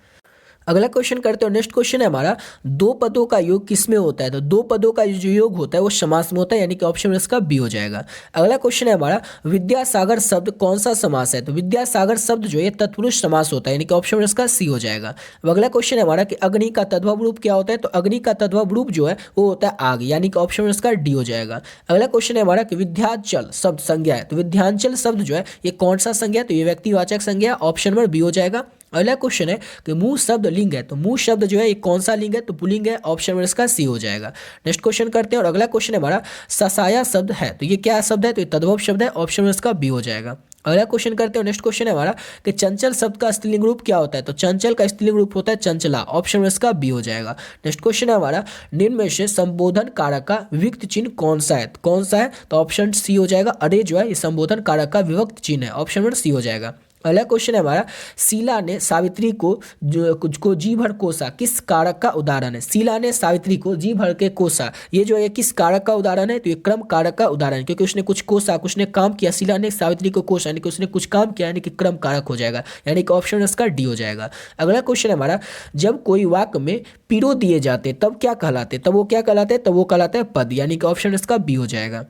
अगला क्वेश्चन करते हो, नेक्स्ट क्वेश्चन है हमारा, दो पदों का योग किसमें होता है, तो दो पदों का जो योग होता है वो समास में होता है, यानी कि ऑप्शन इसका बी हो जाएगा। अगला क्वेश्चन है हमारा, विद्यासागर शब्द कौन सा समास है, तो विद्यासागर शब्द जो है तत्पुरुष समास होता है, यानी कि ऑप्शन इसका सी हो जाएगा। अगला क्वेश्चन है हमारा कि अग्नि का तद्भव रूप क्या होता है, तो अग्नि का तद्भव रूप जो है वो होता है आग, यानी कि ऑप्शन इसका डी हो जाएगा। अगला क्वेश्चन है हमारा कि विद्याचल शब्द संज्ञा है, तो विद्यांचल शब्द जो है ये कौन सा संज्ञा है, तो ये व्यक्तिवाचक संज्ञा, ऑप्शन नंबर बी हो जाएगा। अगला क्वेश्चन है कि मुंह शब्द लिंग है, तो मुंह शब्द जो है ये कौन सा लिंग है, तो पुल्लिंग है, ऑप्शन नंबर इसका सी हो जाएगा। नेक्स्ट क्वेश्चन करते हैं और अगला क्वेश्चन है हमारा, ससाया शब्द है, तो ये क्या शब्द है, तो ये तद्भव शब्द है, ऑप्शन नंबर इसका बी हो जाएगा। अगला क्वेश्चन करते हैं, नेक्स्ट क्वेश्चन है हमारा कि चंचल शब्द का स्त्रीलिंग रूप क्या होता है, तो चंचल का स्त्रीलिंग रूप होता है चंचला, ऑप्शन नंबर इसका बी हो जाएगा। नेक्स्ट क्वेश्चन है हमारा, निम्न में से संबोधन कारक का विभक्त चिन्ह कौन सा है, कौन सा है, तो ऑप्शन सी हो जाएगा। अरे जो है ये संबोधन कारक का विभक्त चिन्ह है, ऑप्शन नंबर सी हो जाएगा। अगला क्वेश्चन है हमारा, शीला ने सावित्री को जी भर कोसा किस कारक का उदाहरण है, शीला ने सावित्री को जी भर के कोसा, ये जो है किस कारक का उदाहरण है, तो ये क्रम कारक का उदाहरण है, क्योंकि उसने कुछ कोसा, कुछ ने काम किया, शीला ने सावित्री को कोसा यानी कि उसने कुछ काम किया, यानी कि क्रम कारक हो जाएगा, यानी कि ऑप्शन इसका डी हो जाएगा। अगला क्वेश्चन है हमारा, जब कोई वाक्य में पिरो दिए जाते तब क्या कहलाते, तब वो क्या कहलाते हैं, तब वो कहलाते हैं पद, यानी कि ऑप्शन इसका बी हो जाएगा।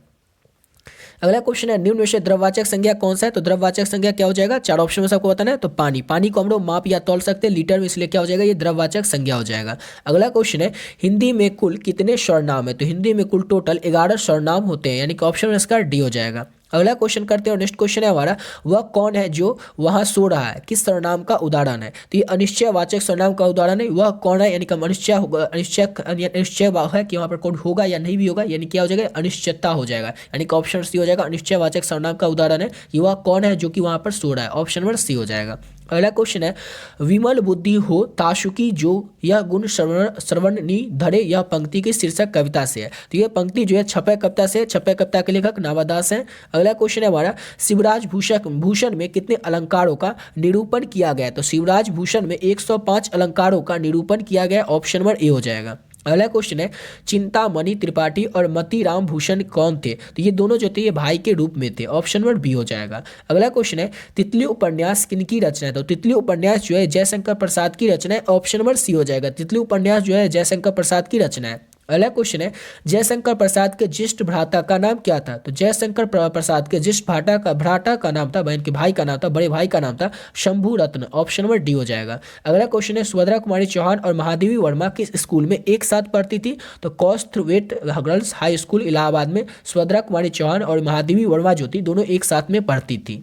अगला क्वेश्चन है निम्न में से द्रववाचक संज्ञा कौन सा है? तो द्रववाचक संज्ञा क्या हो जाएगा? चार ऑप्शन में सबको बताना है। तो पानी, पानी को हम लोग माप या तौल सकते हैं लीटर में, इसलिए क्या हो जाएगा? ये द्रववाचक संज्ञा हो जाएगा। अगला क्वेश्चन है हिंदी में कुल कितने सर्वनाम है? तो हिंदी में कुल टोटल 11 सर्वनाम होते हैं, यानी कि ऑप्शन में इसका डी हो जाएगा। अगला क्वेश्चन करते हैं और नेक्स्ट क्वेश्चन है हमारा, वह कौन है जो वहां सो रहा है? किस सर्वनाम का उदाहरण है? तो ये अनिश्चयवाचक सर्वनाम का उदाहरण है। वह कौन है यानी कि अनिश्चय होगा, अनिश्चय है कि वहां पर कौन होगा या नहीं भी होगा, यानी क्या हो जाएगा? अनिश्चितता हो जाएगा, यानी कि ऑप्शन सी हो जाएगा। अनिश्चयवाचक सर्वनाम का उदाहरण है कि वह कौन है जो कि वहां पर सो रहा है, ऑप्शन नंबर सी हो जाएगा। अगला क्वेश्चन है विमल बुद्धि हो ताशुकी जो यह गुण श्रवण नी धरे, यह पंक्ति की शीर्षक कविता से है। तो यह पंक्ति जो है छपय कविता से, छपय कविता के लेखक नावादास हैं। अगला क्वेश्चन है हमारा शिवराज भूषण में कितने अलंकारों का निरूपण किया गया? तो शिवराज भूषण में 105 अलंकारों का निरूपण किया गया, ऑप्शन नंबर ए हो जाएगा। अगला क्वेश्चन है चिंतामणि त्रिपाठी और मतीराम भूषण कौन थे? तो ये दोनों जो थे ये भाई के रूप में थे, ऑप्शन नंबर बी हो जाएगा। अगला क्वेश्चन है तितली उपन्यास किनकी रचना है? तो तितली उपन्यास जो है जयशंकर प्रसाद की रचना है, ऑप्शन नंबर सी हो जाएगा। तितली उपन्यास जो है जयशंकर प्रसाद की रचना है। अगला क्वेश्चन है जयशंकर प्रसाद के ज्येष्ठ भ्राता का नाम क्या था? तो जयशंकर प्रसाद के ज्येष्ठ भ्राता का नाम था, बहन के भाई का नाम था, बड़े भाई का नाम था शंभू रत्न, ऑप्शन नंबर डी हो जाएगा। अगला क्वेश्चन है सुभद्रा कुमारी चौहान और महादेवी वर्मा किस स्कूल में एक साथ पढ़ती थी? तो कौस्थवेट गर्ल्स हाई स्कूल इलाहाबाद में सुभद्रा कुमारी चौहान और महादेवी वर्मा जो थी दोनों एक साथ में पढ़ती थी।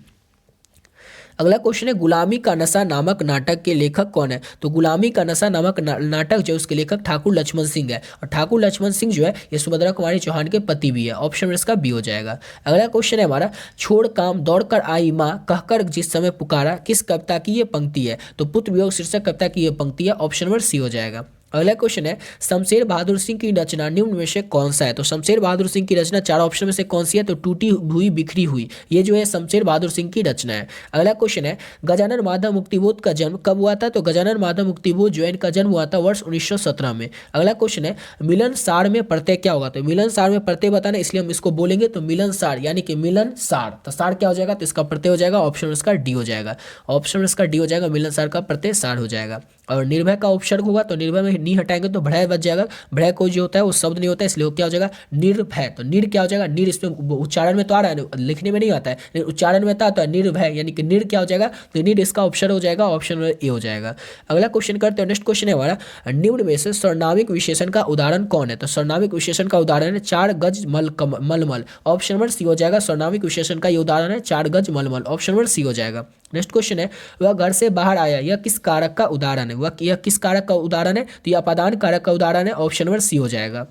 अगला क्वेश्चन है गुलामी का नशा नामक नाटक के लेखक कौन है? तो गुलामी का नशा नामक नाटक जो उसके लेखक ठाकुर लक्ष्मण सिंह है, और ठाकुर लक्ष्मण सिंह जो है ये सुभद्रा कुमारी चौहान के पति भी है, ऑप्शन इसका बी हो जाएगा। अगला क्वेश्चन है हमारा छोड़ काम दौड़ कर आई माँ कहकर जिस समय पुकारा, किस कविता की ये पंक्ति है? तो पुत्र वियोग शीर्षक कविता की ये पंक्ति है, ऑप्शन नंबर सी हो जाएगा। अगला क्वेश्चन है शमशेर बहादुर सिंह की रचना निम्न में से कौन सा है? तो शमशेर बहादुर सिंह की रचना चार ऑप्शन में से कौन सी है? तो टूटी हुई बिखरी हुई, ये जो है शमशेर बहादुर सिंह की रचना है। अगला क्वेश्चन है गजानन माधव मुक्तिबोध का जन्म कब हुआ था? तो गजानन माधव मुक्तिबोध जो है इनका जन्म हुआ था वर्ष 1917 में। अगला क्वेश्चन है मिलनसार में प्रत्यय क्या होगा? तो मिलनसार में प्रत्यय बताना, इसलिए हम इसको बोलेंगे तो मिलनसार यानी कि मिलनसार, तो सार क्या हो जाएगा? तो इसका प्रत्यय हो जाएगा, ऑप्शन इसका डी हो जाएगा। ऑप्शन इसका डी हो जाएगा, मिलनसार का प्रत्यय सार हो जाएगा। और निर्भय का उपसर्ग होगा तो निर्भय में नी हटाएंगे तो भय बच जाएगा, भय कोई जो होता है वो शब्द नहीं होता है, इसलिए वो क्या हो जाएगा? निर्भय। तो निर क्या हो जाएगा? निर इसमें उच्चारण में तो आ रहा है, लिखने में नहीं आता है, उच्चारण में आता है निर्भय, यानी कि निर क्या हो जाएगा? तो निर इसका उपसर्ग हो जाएगा, ऑप्शन ए हो जाएगा। अगला क्वेश्चन करते हैं, नेक्स्ट क्वेश्चन है हमारा निम्न में से सर्वनामिक विशेषण का उदाहरण कौन है? तो सर्वनामिक विशेषण का उदाहरण है चार गज मलमल, ऑप्शन नंबर सी हो जाएगा। सर्वनामिक विशेषण का ये उदाहरण है चार गज मलमल, ऑप्शन नंबर सी हो जाएगा। नेक्स्ट क्वेश्चन है वह घर से बाहर आया, यह किस कारक का उदाहरण है? यह किस कारक का उदाहरण है? तो यह अपादान कारक का उदाहरण है, ऑप्शन नंबर सी हो जाएगा।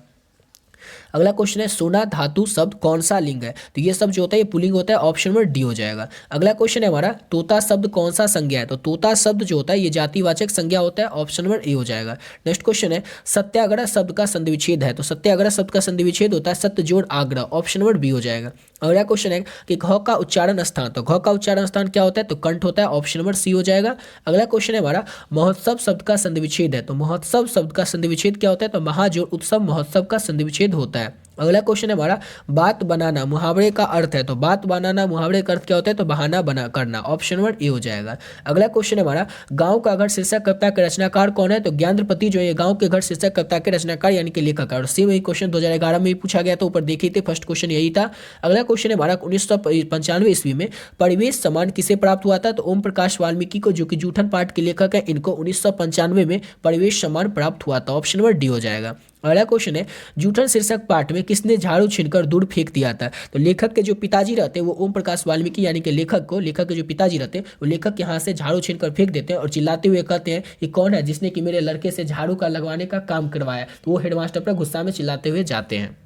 अगला क्वेश्चन है सोना धातु शब्द कौन सा लिंग है? तो ये सब जो होता है ये पुल्लिंग होता है, ऑप्शन नंबर डी हो जाएगा। अगला क्वेश्चन है हमारा तोता शब्द कौन सा संज्ञा है? तो तोता शब्द जो होता है ये जातिवाचक संज्ञा होता है, ऑप्शन नंबर ए हो जाएगा। नेक्स्ट क्वेश्चन है सत्याग्रह शब्द का संधि विच्छेद है? तो सत्याग्रह शब्द का संधि विच्छेद होता है सत्य जोड़ आग्रह, ऑप्शन नंबर बी हो जाएगा। अगला क्वेश्चन है कि घ का उच्चारण स्थान, तो घ का उच्चारण स्थान क्या होता है? तो कंठ होता है, ऑप्शन नंबर सी हो जाएगा। अगला क्वेश्चन है हमारा महोत्सव शब्द का संधि विच्छेद है, तो महोत्सव शब्द का संधि विच्छेद क्या होता है? तो महाजोड़ उत्सव महोत्सव का संधि विच्छेद होता है। अगला क्वेश्चन है हमारा बात बनाना मुहावरे का अर्थ है, तो बात बनाना मुहावरे का अर्थ क्या होता है? तो बहाना बना करना, ऑप्शन नंबर ए हो जाएगा। अगला क्वेश्चन है हमारा गांव का घर शीर्षक कविता के रचनाकार कौन है? तो ज्ञानप्रति जो है गांव के घर शीर्षक कविता के रचनाकार यानी कि लेखक है, और सेम यही क्वेश्चन 2011 में भी पूछा गया था, ऊपर देखे थे, फर्स्ट क्वेश्चन यही था। अगला क्वेश्चन है हमारा 1995 ईस्वी में परिवेश सम्मान किसे प्राप्त हुआ था? तो ओम प्रकाश वाल्मीकि को, जो कि जूठन पाठ के लेखक है, इनको 1995 में परिवेश सम्मान प्राप्त हुआ था, ऑप्शन नंबर डी हो जाएगा। अगला क्वेश्चन है जूठन शीर्षक पाठ में किसने झाड़ू छीनकर दूर फेंक दिया था? तो लेखक के जो पिताजी रहते हैं वो ओम प्रकाश वाल्मीकि यानी कि लेखक के जो पिताजी रहते हैं वो लेखक के हाथ से झाड़ू छीनकर फेंक देते हैं और चिल्लाते हुए कहते हैं ये कौन है जिसने कि मेरे लड़के से झाड़ू का लगवाने का काम करवाया? तो वो हेडमास्टर पर गुस्सा में चिल्लाते हुए जाते हैं।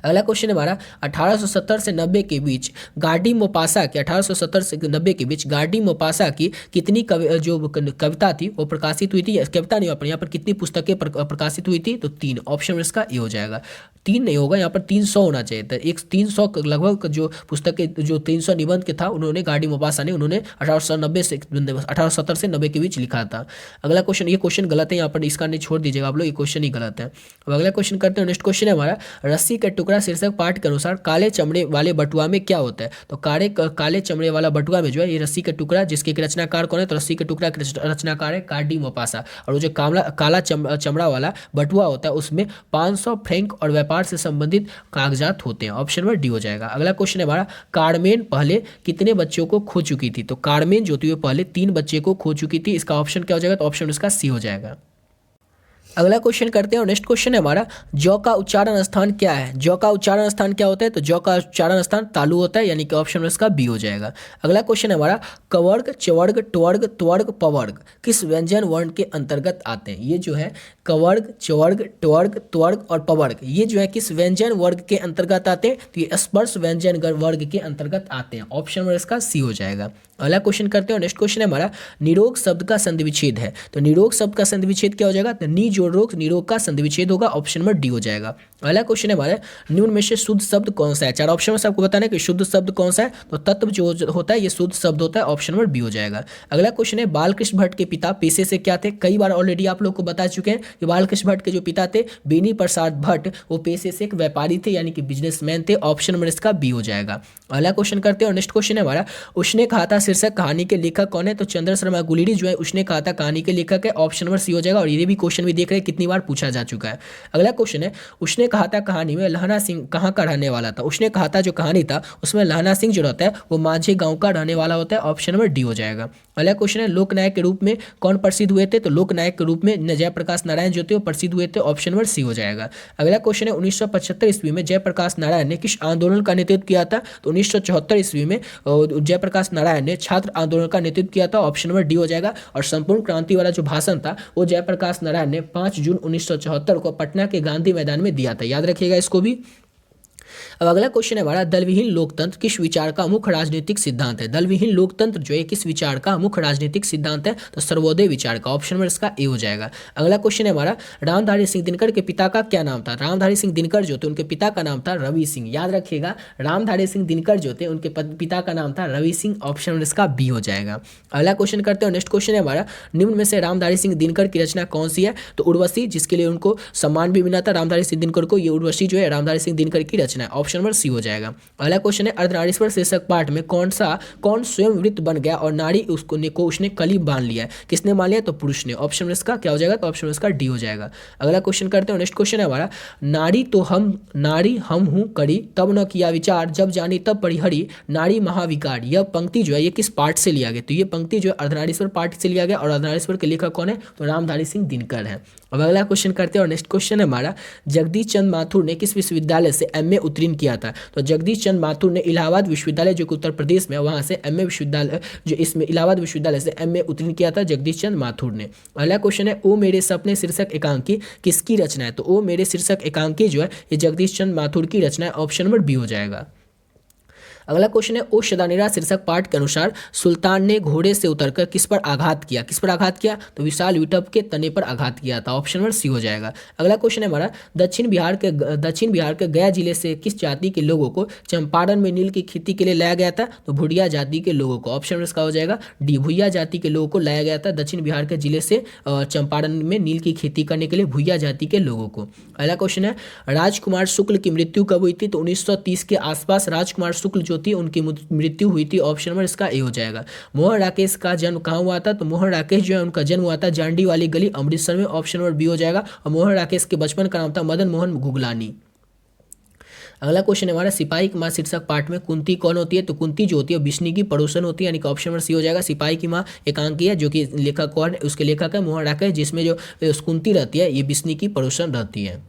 अगला क्वेश्चन हमारा 1870 से 90 के बीच गार्डी मोपासा की 1870 से 90 के बीच गार्डी मोपासा की कितनी जो कविता थी वो प्रकाशित हुई थी? कविता नहीं, यहाँ पर कितनी पुस्तकें प्रकाशित हुई थी? तो 3, ऑप्शन इसका ए हो जाएगा। 3 नहीं होगा, यहाँ पर 300 होना चाहिए था। 300 लगभग जो पुस्तकें, जो 300 निबंध के था उन्होंने गार्डी मोपासा ने 1870 से 90 के बीच लिखा था। अगला क्वेश्चन, ये क्वेश्चन गलत है, यहाँ पर इसका नहीं छोड़ दीजिएगा आप लोग, ये क्वेश्चन ही गलत है। अब अगला क्वेश्चन करते हैं, नेक्स्ट क्वेश्चन है हमारा रस्सी के टुकड़े टुकड़ा शीर्षक पाठ के अनुसार काले चमड़े वाले बटुआ में क्या होता है? तो काले चमड़े वाला बटुआ में जो है ये रस्सी का टुकड़ा, जिसके एक रचनाकार कौन है? तो रस्सी के टुकड़ा के रचनाकार है कार्डी मोपासा। और वो जो काला चमड़ा वाला बटुआ होता है उसमें 500 फ्रैंक और व्यापार से संबंधित कागजात होते हैं। ऑप्शन नंबर डी हो जाएगा। अगला क्वेश्चन है हमारा, कार्मेन पहले कितने बच्चों को खो चुकी थी? तो कार्मेन जो थी वो पहले 3 बच्चे को खो चुकी थी। इसका ऑप्शन क्या हो जाएगा? तो ऑप्शन इसका सी हो जाएगा। अगला क्वेश्चन करते हैं और नेक्स्ट क्वेश्चन है हमारा, जौ का उच्चारण स्थान क्या है? जौ का उच्चारण स्थान क्या होता है? तो जौ का उच्चारण स्थान तालु होता है, यानी कि ऑप्शन इसका बी हो जाएगा। अगला क्वेश्चन है हमारा, कवर्ग, चवर्ग, टवर्ग, त्वर्ग, पवर्ग किस व्यंजन वर्ण के अंतर्गत आते हैं? ये जो है कवर्ग, चवर्ग, टवर्ग, त्वर्ग और पवर्ग, ये जो है किस व्यंजन वर्ग के अंतर्गत आते हैं? तो ये स्पर्श व्यंजन वर्ग के अंतर्गत आते हैं। ऑप्शन नंबर इसका सी हो जाएगा। अगला क्वेश्चन करते हैं। नेक्स्ट क्वेश्चन है हमारा, निरोग शब्द का संधि विच्छेद है। तो निरोग शब्द का संधि विच्छेद क्या हो जाएगा? तो नी जोड़ रोग निरोग का संधि विच्छेद होगा। ऑप्शन नंबर डी हो जाएगा। अगला क्वेश्चन है हमारा, निम्न में से शुद्ध शब्द कौन सा है? 4 ऑप्शन में से आपको बताना है कि शुद्ध शब्द कौन सा है। तो तत्व जो होता है ये शुद्ध शब्द होता है। ऑप्शन नंबर बी हो जाएगा। अगला क्वेश्चन है, बालकृष्ण भट्ट के पिता पेशे से क्या थे? कई बार ऑलरेडी आप लोग को बता चुके हैं कि बालकृष्ण भट्ट के जो पिता थे बेनी प्रसाद भट्ट, वो पेशे से एक व्यापारी थे, यानी कि बिजनेसमैन थे। ऑप्शन नंबर इसका बी हो जाएगा। अगला क्वेश्चन करते हैं और नेक्स्ट क्वेश्चन है हमारा, उसने कहा था शीर्षक कहानी के लेखक कौन है? तो चंद्र शर्मा गुलेरी जो है उसने कहा था कहानी के लेखक है। ऑप्शन नंबर सी हो जाएगा। और ये भी क्वेश्चन भी देख रहे हैं कितनी बार पूछा जा चुका है। अगला क्वेश्चन है, उसने कहा था कहानी में लहना सिंह कहाँ का रहने वाला था? उसने कहा था जो कहानी था उसमें लहना सिंह जो रहता है वो माझे गांव का रहने वाला होता है। ऑप्शन नंबर डी हो जाएगा। अगला क्वेश्चन है, लोकनायक के रूप में कौन प्रसिद्ध हुए थे? तो लोकनायक के रूप में जयप्रकाश नारायण जो थे वो प्रसिद्ध हुए थे। ऑप्शन नंबर सी हो जाएगा। अगला क्वेश्चन है, 1975 ईस्वी में जयप्रकाश नारायण ने किस आंदोलन का नेतृत्व किया था? तो 1974 ईस्वी में जयप्रकाश नारायण ने छात्र आंदोलन का नेतृत्व किया था। ऑप्शन नंबर डी हो जाएगा। और संपूर्ण क्रांति वाला जो भाषण था वो जयप्रकाश नारायण ने 5 जून 1974 को पटना के गांधी मैदान में दिया था। याद रखिएगा इसको भी। अब अगला क्वेश्चन है हमारा, दलविहीन लोकतंत्र किस विचार का मुख्य राजनीतिक सिद्धांत है? दलविहीन लोकतंत्र जो है किस विचार का मुख्य राजनीतिक सिद्धांत है? तो सर्वोदय विचार का। ऑप्शन नंबर इसका ए हो जाएगा। अगला क्वेश्चन है हमारा, रामधारी सिंह दिनकर के पिता का क्या नाम था? रामधारी सिंह दिनकर जो थे उनके पिता का नाम था रवि सिंह। याद रखिएगा, रामधारी सिंह दिनकर जो थे उनके पिता का नाम था रवि सिंह। ऑप्शन नंबर इसका बी हो जाएगा। अगला क्वेश्चन करते हैं। नेक्स्ट क्वेश्चन है हमारा, निम्न में से रामधारी सिंह दिनकर की रचना कौन सी है? तो उर्वशी, जिसके लिए उनको सम्मान भी मिला था रामधारी सिंह दिनकर को, ये उर्वशी जो है रामधारी सिंह दिनकर की रचना है। ऑप्शन नंबर सी हो जाएगा। अगला क्वेश्चन है, अर्धनारीश्वर शीर्षक पाठ में कौन स्वयं वृत्त बन गया और नारी को उसने कली बांध लिया है? किसने मान लिया? तो पुरुष ने। ऑप्शन में इसका क्या हो जाएगा? तो ऑप्शन में इसका डी हो जाएगा। अगला क्वेश्चन करते हैं। नेक्स्ट क्वेश्चन है हमारा, नारी हम हूं करी तब न किया विचार, जब जानी तब परिहरी नारी महाविकार। यह पंक्ति जो है ये किस पाठ से लिया गया? तो ये पंक्ति जो है अर्धनारीश्वर पाठ से लिया गया। और अर्धनारीश्वर के लेखक कौन है? तो रामधारी सिंह दिनकर है। अब अगला क्वेश्चन करते हैं। और नेक्स्ट क्वेश्चन है हमारा, जगदीश चंद्र माथुर ने किस विश्वविद्यालय से एमए उत्तीर्ण किया था? तो जगदीश चंद्र माथुर ने इलाहाबाद विश्वविद्यालय जो कि उत्तर प्रदेश में, वहां से एमए विश्वविद्यालय जो इसमें इलाहाबाद विश्वविद्यालय से एमए उत्तीर्ण किया था जगदीश चंद्र माथुर ने। अगला क्वेश्चन है, ओ मेरे सपने शीर्षक एकांकी किसकी रचना है? तो ओ मेरे शीर्षक एकांकी जो है ये जगदीश चंद्र माथुर की रचना है। ऑप्शन नंबर बी हो जाएगा। अगला क्वेश्चन है, ओ शदानिरा शीर्षक पाठ के अनुसार सुल्तान ने घोड़े से उतरकर किस पर आघात किया? किस पर आघात किया? तो विशाल विटप के तने पर आघात किया था। ऑप्शन नंबर सी हो जाएगा। अगला क्वेश्चन है हमारा, दक्षिण बिहार के गया जिले से किस जाति के लोगों को चंपारण में नील की खेती के लिए लाया गया था? तो भुड़िया जाति के लोगों को। ऑप्शन नंबर इसका हो जाएगा डी, भुइया जाति के लोगों को लाया गया था दक्षिण बिहार के जिले से चंपारण में नील की खेती करने के लिए भुइया जाति के लोगों को। अगला क्वेश्चन है, राजकुमार शुक्ल की मृत्यु कब हुई थी? तो 1930 के आसपास राजकुमार शुक्ल जो थी उनकी मृत्यु हुई थी। ऑप्शन नंबर इसका ए हो जाएगा। मोहन राकेश का जन्म कहाँ हुआ था? तो मोहन राकेश जो है उनका जन्म हुआ था जांडी वाली गली अमृतसर में। ऑप्शन नंबर बी हो जाएगा। और मोहन राकेश के बचपन का नाम था मदन मोहन गुगलानी। अगला क्वेश्चन है हमारा, सिपाही की माँ शीर्षक पाठ में कुंती कौन होती है? तो कुंती जो होती है बिश्नी की पड़ोसन होती है, यानी कि ऑप्शन नंबर सी हो जाएगा। सिपाही की माँ एकांकी है, जो कि लेखक कौन है? उसके लेखक है मोहन राकेश, जिसमें जो कुंती रहती है ये बिश्नी की पड़ोसन रहती है।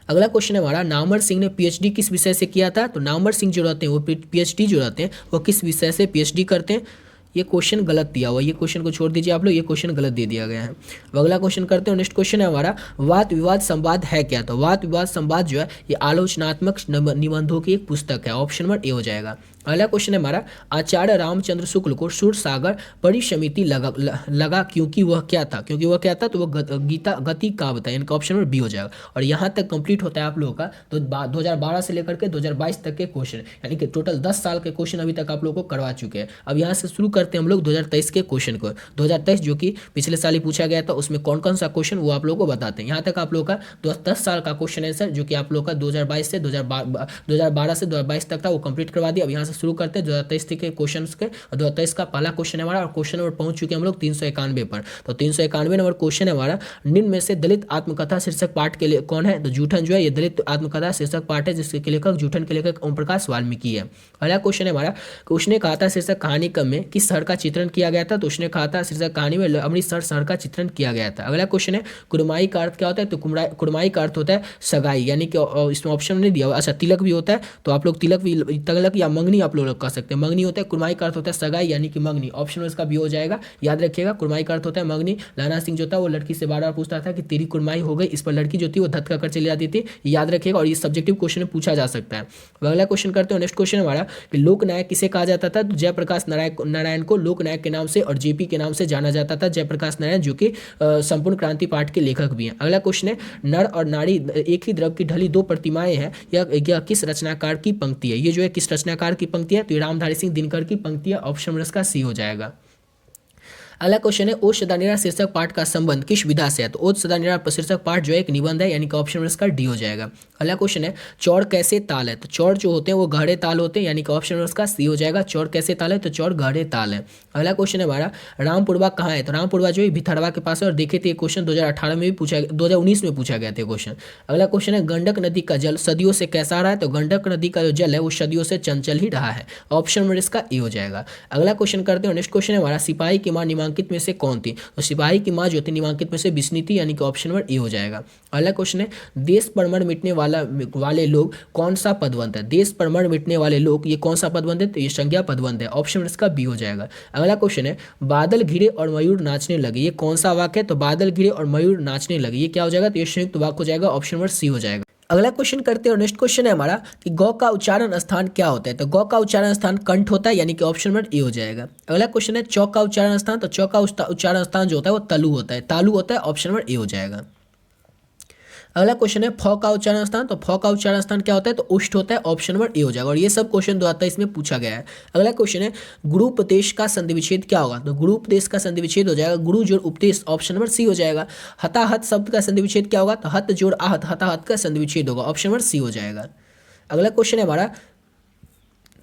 अगला क्वेश्चन है हमारा, नामवर सिंह ने पीएचडी किस विषय से किया था? तो नामवर सिंह जो रहते हैं वो पीएचडी जो रहते हैं वो किस विषय से पीएचडी करते हैं? ये क्वेश्चन गलत दिया हुआ है, ये क्वेश्चन को छोड़ दीजिए आप लोग, ये क्वेश्चन गलत दे दिया गया है। अब अगला क्वेश्चन करते हैं। नेक्स्ट क्वेश्चन है हमारा, वाद विवाद संवाद है क्या? तो वाद विवाद संवाद जो है ये आलोचनात्मक निबंधों की एक पुस्तक है। ऑप्शन नंबर ए हो जाएगा। अगला क्वेश्चन है हमारा, आचार्य रामचंद्र शुक्ल को सूरसागर परिसमिति लगा क्योंकि वह क्या था? क्योंकि वह क्या था? तो वह गीता गति काव्य था, इनका ऑप्शन नंबर बी हो जाएगा। और यहाँ तक कंप्लीट होता है आप लोगों का तो 2012 से लेकर के 2022 तक के क्वेश्चन, यानी कि टोटल 10 साल के क्वेश्चन अभी तक आप लोगों को करवा चुके हैं। अब यहाँ से शुरू करते हैं हम लोग 2023 के क्वेश्चन को। 2023 जो कि पिछले साल ही पूछा गया था, उसमें कौन कौन सा क्वेश्चन वो आप लोगों को बताते हैं। यहाँ तक आप लोगों का 10 साल का क्वेश्चन आंसर जो कि आप लोगों का 2022 से 2012 से 2022 तक था वो कंप्लीट करवा दिया। अब यहाँ से शुरू करते हैं 2023 के क्वेश्चन के। 2023 का पहला क्वेश्चन है हमारा, और क्वेश्चन नंबर पहुंच चुके हैं हम लोग 391 पर। तो 391 नंबर क्वेश्चन है हमारा, निम्न में से दलित आत्मकथा शीर्षक पाठ के लिए कौन है? तो जूठन जो है ये दलित आत्मकथा शीर्षक पाठ है, जिसके लेखक जूठन के लेखक ओम प्रकाश वाल्मीकि है। अगला क्वेश्चन है हमारा, उसने कहा था शीर्षक कहानी कम में किस शहर का चित्रण किया गया था? तो उसने कहा था शीर्षक कहानी में अमृतसर शहर का चित्रण किया गया था। अगला क्वेश्चन है, कुड़माई का अर्थ क्या होता है? तो कुड़माई का अर्थ होता है सगाई, यानी कि इसमें ऑप्शन नहीं दिया। अच्छा, तिलक भी होता है, तो आप लोग तिलक भी, तिलक या मंगनी आप लोग कह सकते हैं। मंगनी होता है, कुड़माई का अर्थ होता है सगाई यानी कि मंगनी, ऑप्शन इसका भी हो जाएगा। याद रखिएगा, कुड़माई का अर्थ होता है मंगनी। लाना सिंह जो था वो लड़की से बार बार पूछता था कि तेरी कुड़माई हो गई, इस पर लड़की जो थी वो धक्का कर चली जाती थी। याद रखिएगा, और ये सब्जेक्टिव क्वेश्चन में पूछा जा सकता है। अगला क्वेश्चन करते हैं। नेक्स्ट क्वेश्चन हमारा कि लोक नायक किसे कहा जाता था? तो जयप्रकाश नारायण को लोक नायक के नाम से और जेपी के नाम से जाना जाता था। जयप्रकाश नारायण जो कि संपूर्ण क्रांति पाठ के लेखक भी हैं। अगला क्वेश्चन है, नर और नारी एक ही द्रव की ढली दो प्रतिमाएं हैं, यह किस रचनाकार की पंक्ति है? ये जो है किस रचनाकार की पंक्ति है? तो ये रामधारी सिंह दिनकर की पंक्ति है, ऑप्शन नंबर इसका सी हो जाएगा। अगला क्वेश्चन है, ओज सदानीरा शीर्षक पाठ का संबंध किस विधा से है? तो ओज सदानीरा शीर्षक पाठ जो है एक निबंध है, यानी कि ऑप्शन नंबर इसका डी हो जाएगा। अगला क्वेश्चन है, चौड़ कैसे ताल है? तो चौड़ जो होते हैं वो गहरे ताल होते हैं, यानी कि ऑप्शन नंबर इसका सी हो जाएगा। चौड़ कैसे ताल है? तो चौड़ गहरे ताल है। अगला क्वेश्चन है हमारा, रामपुरवा कहाँ है? तो रामपुरवा जो है भिथरवा के पास है, और देखे थे ये क्वेश्चन 2018 में भी पूछा, 2019 में पूछा गया था क्वेश्चन। अगला क्वेश्चन है, गंडक नदी का जल सदियों से कैसा रहा है? तो गंडक नदी का जो जल है वो सदियों से चंचल ही रहा है, ऑप्शन नंबर इसका ए हो जाएगा। अगला क्वेश्चन करते हैं। नेक्स्ट क्वेश्चन है हमारा, सिपाही की मां निम्नलिखित में से कौन थी? तो सिपाही की मां जो थी निम्नलिखित में से बिस्नी थी, यानी कि ऑप्शन नंबर ए हो जाएगा। अगला क्वेश्चन है, देश पर मर मिटने वाले लोग कौन सा पदवंत है? देश पर मर मिटने वाले लोग ये कौन सा पदवंत है? तो ये संज्ञा पदवंत है, ऑप्शन नंबर इसका बी हो जाएगा। अगला क्वेश्चन है, बादल घिरे और मयूर नाचने लगे, ये कौन सा वाक्य है? तो बादल घिरे और मयूर नाचने लगे, ये क्या हो जाएगा? तो ये संयुक्त वाक्य हो जाएगा, ऑप्शन नंबर सी हो जाएगा। अगला क्वेश्चन करते हैं। और नेक्स्ट क्वेश्चन है हमारा कि गौ का उच्चारण स्थान क्या होता है? तो गौ का उच्चारण स्थान कंठ होता है, यानी कि ऑप्शन नंबर ए हो जाएगा। अगला क्वेश्चन है, चौक का उच्चारण स्थान, तो चौक का उच्चारण स्थान जो होता है वो तालु होता है, तालु होता है, ऑप्शन नंबर ए हो जाएगा। अगला क्वेश्चन है, फ का उच्चारण स्थान, तो फ का उच्चारण स्थान क्या होता है? तो उष्ट होता है, ऑप्शन नंबर ए हो जाएगा। और ये सब क्वेश्चन 2023 में पूछा गया है। अगला क्वेश्चन है, गुरु उपदेश का संधि विच्छेद क्या होगा? तो गुरु उपदेश का संधि विच्छेद हो जाएगा गुरु जोड़ उपदेश, ऑप्शन नंबर सी हो जाएगा। हताहत शब्द का संधि विच्छेद क्या होगा? तो हत जोड़ आहत, हताहत का संधि विच्छेद होगा, ऑप्शन नंबर सी हो जाएगा। अगला क्वेश्चन है हमारा,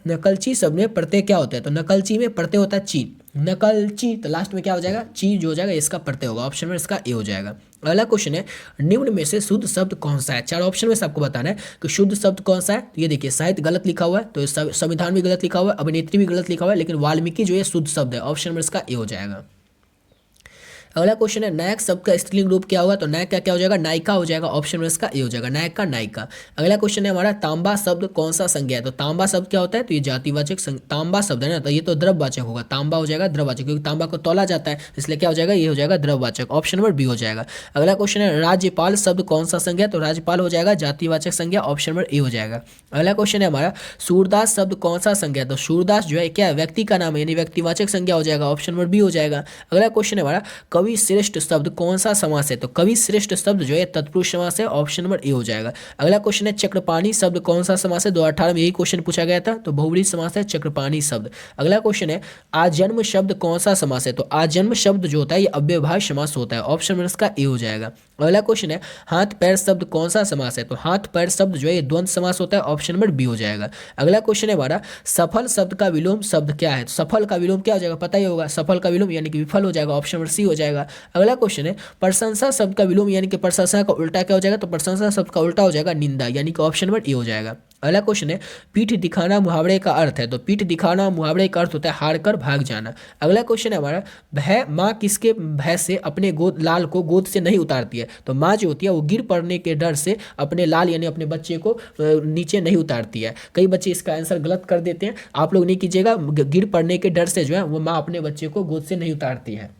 नकलची शब्द में प्रत्यय क्या होता है? तो नकलची में प्रत्यय होता है ची, नकलची, तो लास्ट में क्या हो जाएगा? ची जो हो जाएगा इसका प्रत्यय होगा, ऑप्शन में इसका ए हो जाएगा। अगला क्वेश्चन है, निम्न में से शुद्ध शब्द कौन सा है? चार ऑप्शन में से आपको बताना है कि शुद्ध शब्द कौन सा है। तो ये देखिए, साहित्य गलत लिखा हुआ है, तो संविधान भी गलत लिखा हुआ है, अभिनेत्री भी गलत लिखा हुआ है, लेकिन वाल्मीकि जो है शुद्ध शब्द है, ऑप्शन में इसका ए हो जाएगा। अगला क्वेश्चन है, नायक शब्द का स्त्रीलिंग रूप क्या होगा? तो नायक का क्या हो जाएगा? नायिका हो जाएगा, ऑप्शन में इसका ए हो जाएगा, नायक का नायिका। अगला क्वेश्चन है हमारा, तांबा शब्द कौन सा संज्ञा है? तो तांबा शब्द क्या होता है? तो ये जातिवाचक तांबा शब्द है ना, तो ये तो द्रव्यवाचक होगा, तांबा हो जाएगा द्रव्यवाचक, क्योंकि तांबा को तौला जाता है, इसलिए क्या हो जाएगा? ये हो जाएगा द्रव्यवाचक, ऑप्शन नंबर बी हो जाएगा। अगला क्वेश्चन है, राज्यपाल शब्द कौन सा संज्ञा? तो राज्यपाल हो जाएगा जातिवाचक संज्ञा, ऑप्शन नंबर ए हो जाएगा। अगला क्वेश्चन है हमारा, सूरदास शब्द कौन सा संज्ञा? तो सूरदास जो है क्या है? व्यक्ति का नाम है, यानी व्यक्तिवाचक संज्ञा हो जाएगा, ऑप्शन नंबर बी हो जाएगा। अगला क्वेश्चन है हमारा, कवि श्रेष्ठ शब्द कौन सा समास है? तो कवि श्रेष्ठ शब्द जो है तत्पुरुष समास है, ऑप्शन नंबर ए हो जाएगा। अगला क्वेश्चन है, चक्रपाणी शब्द कौन सा समास है? 2018 में यही क्वेश्चन पूछा गया था, तो बहुब्रीहि समास है चक्रपाणी शब्द। अगला क्वेश्चन है, आजन्म शब्द कौन सा समास है? तो आजन्म शब्द जो होता है ये अव्ययभाव समास होता है, ऑप्शन नंबर इसका ए हो जाएगा। अगला क्वेश्चन है, हाथ पैर शब्द कौन सा समास है? तो हाथ पैर शब्द जो है ये द्वंद्व समास होता है, ऑप्शन नंबर बी हो जाएगा। अगला क्वेश्चन है हमारा, सफल शब्द का विलोम शब्द क्या है? तो सफल का विलोम क्या हो जाएगा? पता ही होगा, सफल का विलोम यानी कि विफल हो जाएगा, ऑप्शन नंबर सी हो जाएगा। अगला क्वेश्चन है, प्रशंसा शब्द का विलोम यानी कि प्रशंसा का उल्टा क्या हो जाएगा? तो प्रशंसा शब्द का उल्टा हो जाएगा निंदा, यानी कि ऑप्शन नंबर ए हो जाएगा। अगला क्वेश्चन है, पीठ दिखाना मुहावरे का अर्थ है? तो पीठ दिखाना मुहावरे का अर्थ होता है हार कर भाग जाना। अगला क्वेश्चन है हमारा, भय, माँ किसके भय से अपने लाल को गोद से नहीं उतारती है? तो माँ जो होती है वो गिर पड़ने के डर से अपने लाल यानी अपने बच्चे को नीचे नहीं उतारती है। कई बच्चे इसका आंसर गलत कर देते हैं, आप लोग नहीं कीजिएगा, गिर पड़ने के डर से जो है वो माँ अपने बच्चे को गोद से नहीं उतारती है।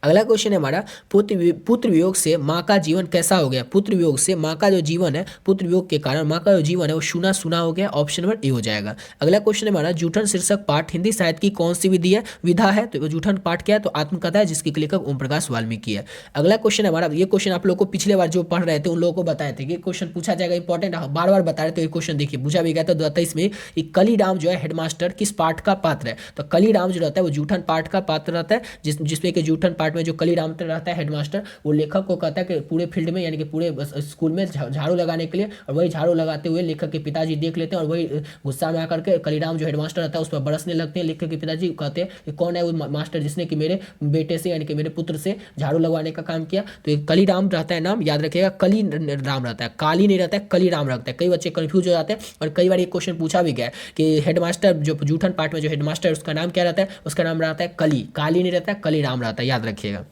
अगला क्वेश्चन है हमारा, पुत्र वियोग से माँ का जीवन कैसा हो गया। पुत्र वियोग से माँ का जो जीवन है, पुत्र वियोग के कारण माँ का जो जीवन है वो सुना सुना हो गया। ऑप्शन नंबर ए हो जाएगा। अगला क्वेश्चन है हमारा, जूठन शीर्षक पाठ हिंदी साहित्य की कौन सी विधा है। तो जूठन पाठ क्या है, तो आत्मकथा है, जिसके लेखक ओम प्रकाश वाल्मीकि है। अगला क्वेश्चन है हमारा, ये क्वेश्चन आप लोग को पिछले बार जो पढ़ रहे थे उन लोगों को बताए थे कि क्वेश्चन पूछा जाएगा, इंपॉर्टेंट बार बार बता रहे थे। क्वेश्चन देखिए पूछा भी गया था 2023 में, कलीराम जो है हेडमास्टर किस पाठ का पात्र है। तो कलीराम जो रहता है वो जूठन पाठ का पात्र रहता है, जिसमें कि जूठन पाठ में जो कलीराम रहता है हेडमास्टर, वो लेखक को कहता है कि पूरे फील्ड में यानी कि पूरे स्कूल में झाड़ू लगाने के लिए, और वही झाड़ू लगाते हुए लेखक के पिताजी देख लेते हैं और वही गुस्सा में आकर के कलीराम जो हेडमास्टर रहता है उस पर बरसने लगते हैं। लेखक के पिताजी कहते हैं कि कौन है वो मास्टर जिसने कि मेरे बेटे से यानी कि मेरे पुत्र से झाड़ू लगवाने का काम किया। तो ये कलीराम रहता है नाम, याद रखिएगा। कली राम रहता है, काली नहीं रहता है, कलीराम रहता है। कई बच्चे कंफ्यूज हो जाते हैं और कई बार ये क्वेश्चन पूछा भी गया है कि हेडमास्टर जो जूठन पाठ में जो हेडमास्टर है उसका नाम क्या रहता है, उसका नाम रहता है कली, काली नहीं रहता है, कलीराम रहता है, याद रखिएगा।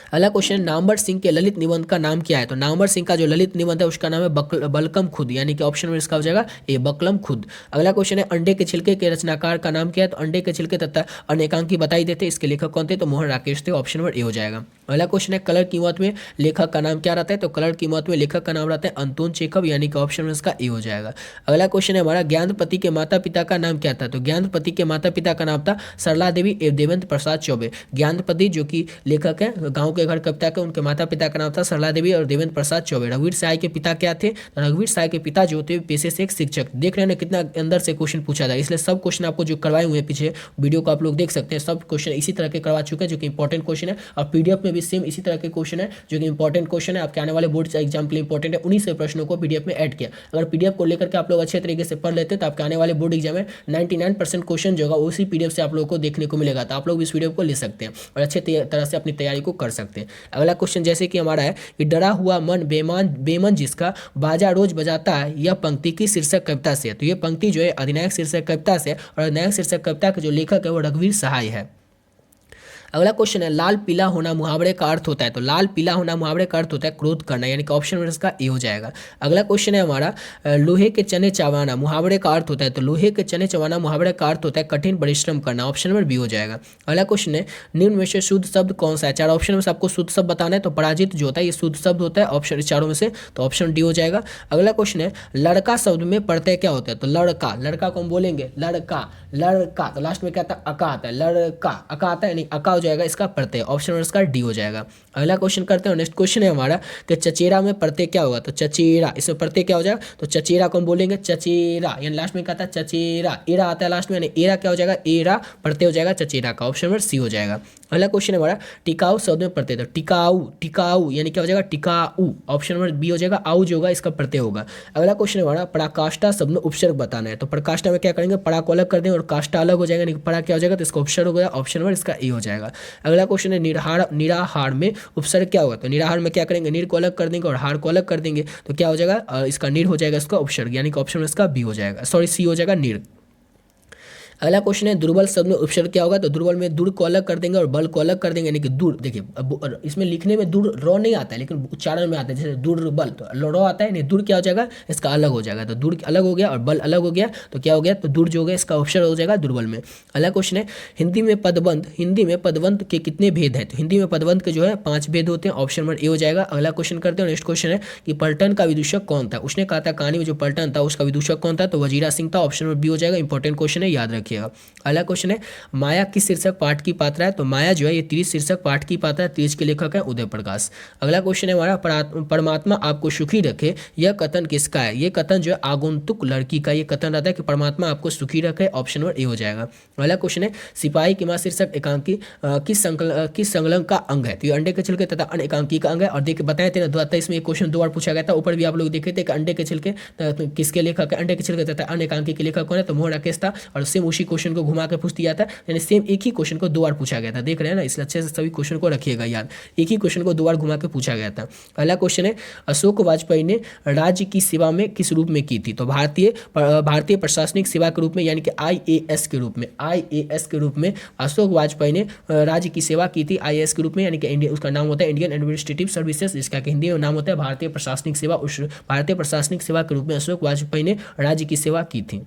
अगला क्वेश्चन, नामवर सिंह के ललित निबंध का नाम क्या है। तो नामवर सिंह का जो ललित निबंध है उसका नाम है बलकम खुद, यानी कि ऑप्शन में इसका हो जाएगा ए, बकलम खुद। अगला क्वेश्चन है, अंडे के छिलके के रचनाकार का नाम क्या है। तो अंडे के छिलके तथा अनेकांकी बताई देते, इसके लेखक कौन थे, तो मोहन राकेश थे। ऑप्शन नंबर ए हो जाएगा। अगला क्वेश्चन है, कलर की मौत में लेखक का नाम क्या रहता है। तो कलर की मौत में लेखक का नाम रहता है अंतोन चेखव, यानी कि ऑप्शन में इसका ए हो जाएगा। अगला क्वेश्चन है हमारा, ज्ञानपति के माता पिता का नाम क्या था। तो ज्ञानपति के माता पिता का नाम था सरला देवी एवं देवेंद्र प्रसाद चौबे। ज्ञानपति जो कि लेखक है, गाँव के घर कविता के, उनके माता पिता का नाम था सरला देवी और देवेंद्र प्रसाद चौबे। रघुवीर सहाय के पिता क्या थे। रघुवीर सहाय के पिता जो थे पेशे से एक शिक्षक। देख रहे हैं कितना अंदर से क्वेश्चन पूछा था, इसलिए सब क्वेश्चन आपको जो करवाए हुए हैं पीछे वीडियो को आप लोग देख सकते हैं, सब क्वेश्चन इसी तरह के करवा चुके हैं जो कि इंपॉर्टेंट क्वेश्चन है। और पीडीएफ में भी सेम इसी तरह के क्वेश्चन है जो कि इंपॉर्टेंट क्वेश्चन है, आपके आने वाले बोर्ड एग्जाम के लिए इंपॉर्टेंट है। उन्हीं से प्रश्नों को पीडीएफ में ऐड किया। अगर पीडीएफ को लेकर के आप लोग अच्छे तरीके से पढ़ लेते हैं तो आपके आने वाले बोर्ड एग्जाम में 99% क्वेश्चन जो होगा उसी पीडीएफ से आप लोगों को देखने को मिलेगा। तो आप लोग इस वीडियो को ले सकते हैं और अच्छे तरह से अपनी तैयारी को कर सकते हैं। अगला क्वेश्चन जैसे कि हमारा है कि डरा हुआ मन बेमन जिसका बाजा रोज बजाता है, यह पंक्ति की शीर्षक कविता से है। तो ये पंक्ति जो है अधिनायक शीर्षक कविता से, और अधिनायक शीर्षक कविता के जो लेखक है वो रघुवीर सहाय है। अगला क्वेश्चन है, लाल पीला होना मुहावरे का अर्थ होता है। तो लाल पीला होना मुहावरे का अर्थ होता है क्रोध करना, यानी कि ऑप्शन में इसका ए हो जाएगा। अगला क्वेश्चन है हमारा, लोहे के चने चबाना मुहावरे का अर्थ होता है। तो लोहे के चने चबाना मुहावरे का अर्थ होता है कठिन परिश्रम करना। ऑप्शन नंबर बी हो जाएगा। अगला क्वेश्चन है, निम्न में से शुद्ध शब्द कौन सा है। चार ऑप्शन में से आपको शुद्ध शब्द बताना है। तो पराजित जो होता है ये शुद्ध शब्द होता है, ऑप्शन चारों में से, तो ऑप्शन डी हो जाएगा। अगला क्वेश्चन है, लड़का शब्द में प्रत्यय क्या होता है। तो लड़का, लड़का को हम बोलेंगे लड़का, लड़का, तो लास्ट में क्या आता है, अका आता है, लड़का अका आता है, यानी अका हो जाएगा इसका प्रत्यय। ऑप्शन नंबर इसका डी हो जाएगा। अगला क्वेश्चन करते हैं। नेक्स्ट क्वेश्चन है हमारा कि चचेरा में प्रत्यय क्या होगा। तो चचेरा, इसमें प्रत्यय क्या हो जाएगा। तो चचेरा को हम बोलेंगे चचेरा, यानी लास्ट में क्या आता है चचेरा, एरा आता है लास्ट में, यानी एरा क्या हो जाएगा, एरा प्रत्यय हो जाएगा चचेरा का। ऑप्शन नंबर सी हो जाएगा। अगला क्वेश्चन है हमारा, टिकाऊ शब्द में प्रत्यय। तो टिकाऊ, टिकाऊ यानी क्या हो जाएगा, टिकाऊ। ऑप्शन नंबर बी हो जाएगा, आऊ जो होगा इसका प्रत्यय होगा। अगला क्वेश्चन है हमारा, पराकाष्ठा शब्द में उपसर्ग बताना है। तो पराकाष्ठा में क्या करेंगे, परा को अलग कर देंगे और काष्ठा अलग हो जाएगा, यानी परा क्या हो जाएगा, तो इसका उपसर्ग हो गया। ऑप्शन नंबर इसका ए हो जाएगा। अगला क्वेश्चन है, निराहार में उपसर्ग क्या होगा। तो निराहार में क्या करेंगे, नीर को अलग कर देंगे और हार को अलग कर देंगे, तो क्या हो जाएगा, इसका नीर हो जाएगा इसका उपसर्ग, यानी कि ऑप्शन में इसका बी हो जाएगा, सॉरी सी हो जाएगा, नीर। अगला क्वेश्चन है, दुर्बल शब्द में उपसर्ग क्या होगा। तो दुर्बल में दूर को अलग कर देंगे और बल को अलग कर देंगे, यानी कि दूर। देखिए अब इसमें लिखने में दूर रॉ नहीं आता है लेकिन उच्चारण में आता है, जैसे दुर्बल तो रॉ आता है, नहीं दूर क्या हो जाएगा, इसका अलग हो जाएगा। तो दूर अलग हो गया और बल अलग हो गया, तो क्या हो गया, तो दूर जो हो गया इसका उपसर्ग हो जाएगा दुर्बल में। अगला क्वेश्चन है, हिंदी में पदबंध के कितने भेद है। तो हिंदी में पदबंध के जो है 5 भेद होते हैं। ऑप्शन नंबर ए हो जाएगा। अगला क्वेश्चन करते हैं। नेक्स्ट क्वेश्चन है कि पलटन का विदूषक कौन था। उसने कहा था कहानी में जो पलटन था उसका विदूषक कौन था। तो वजीरा सिंह था। ऑप्शन नंबर बी हो जाएगा। इंपॉर्टेंट क्वेश्चन है, याद रखिएगा। अगला क्वेश्चन है, माया किस शीर्षक पाठ की पात्रा है। तो माया जो है ये 30 शीर्षक पाठ की पात्रा है। 30 के लेखक है उदय प्रकाश। अगला क्वेश्चन है हमारा, परमात्मा आपको सुखी रखे, यह कथन किसका है। ये कथन जो है आगंतुक लड़की का ये कथन रहता है कि परमात्मा आपको सुखी रखे। ऑप्शन नंबर ए हो जाएगा। अगला क्वेश्चन है, सिपाही की मां शीर्षक एकांकी किस संलग्न का अंग है। तो ये अंडे के छिलके तथा अन्य एकांकी का अंग है। और देखिए बताए थे ना 2023 में एक क्वेश्चन 2 बार पूछा गया था, ऊपर भी आप लोग देखे थे कि अंडे के छिलके किसके लेखक है, अंडे के छिलके तथा अन्य एकांकी के लेखक कौन है। तो मोहन राकेश था। और सेम उसी क्वेश्चन को घुमा के पूछ दिया था, यानी सेम एक ही क्वेश्चन को 2 बार पूछा गया था। देख रहे हैं ना, इसलिए अच्छे से सभी क्वेश्चन को रखिएगा याद। एक ही क्वेश्चन को 2 बार घुमा के पूछा गया था। अगला क्वेश्चन है, अशोक वाजपेयी ने राज्य की सेवा में किस रूप में की थी। तो भारतीय प्रशासनिक सेवा के रूप में, यानी कि IAS के रूप में, IAS के रूप में अशोक वाजपेयी ने राज्य की सेवा की थी। IAS के रूप में, यानी कि इंडिया, उसका नाम होता है इंडियन एडमिनिस्ट्रेटिव सर्विसेज, जिसका हिंदी में नाम होता है भारतीय प्रशासनिक सेवा। उस भारतीय प्रशासनिक सेवा के रूप में अशोक वाजपेयी ने राज्य की सेवा की थी।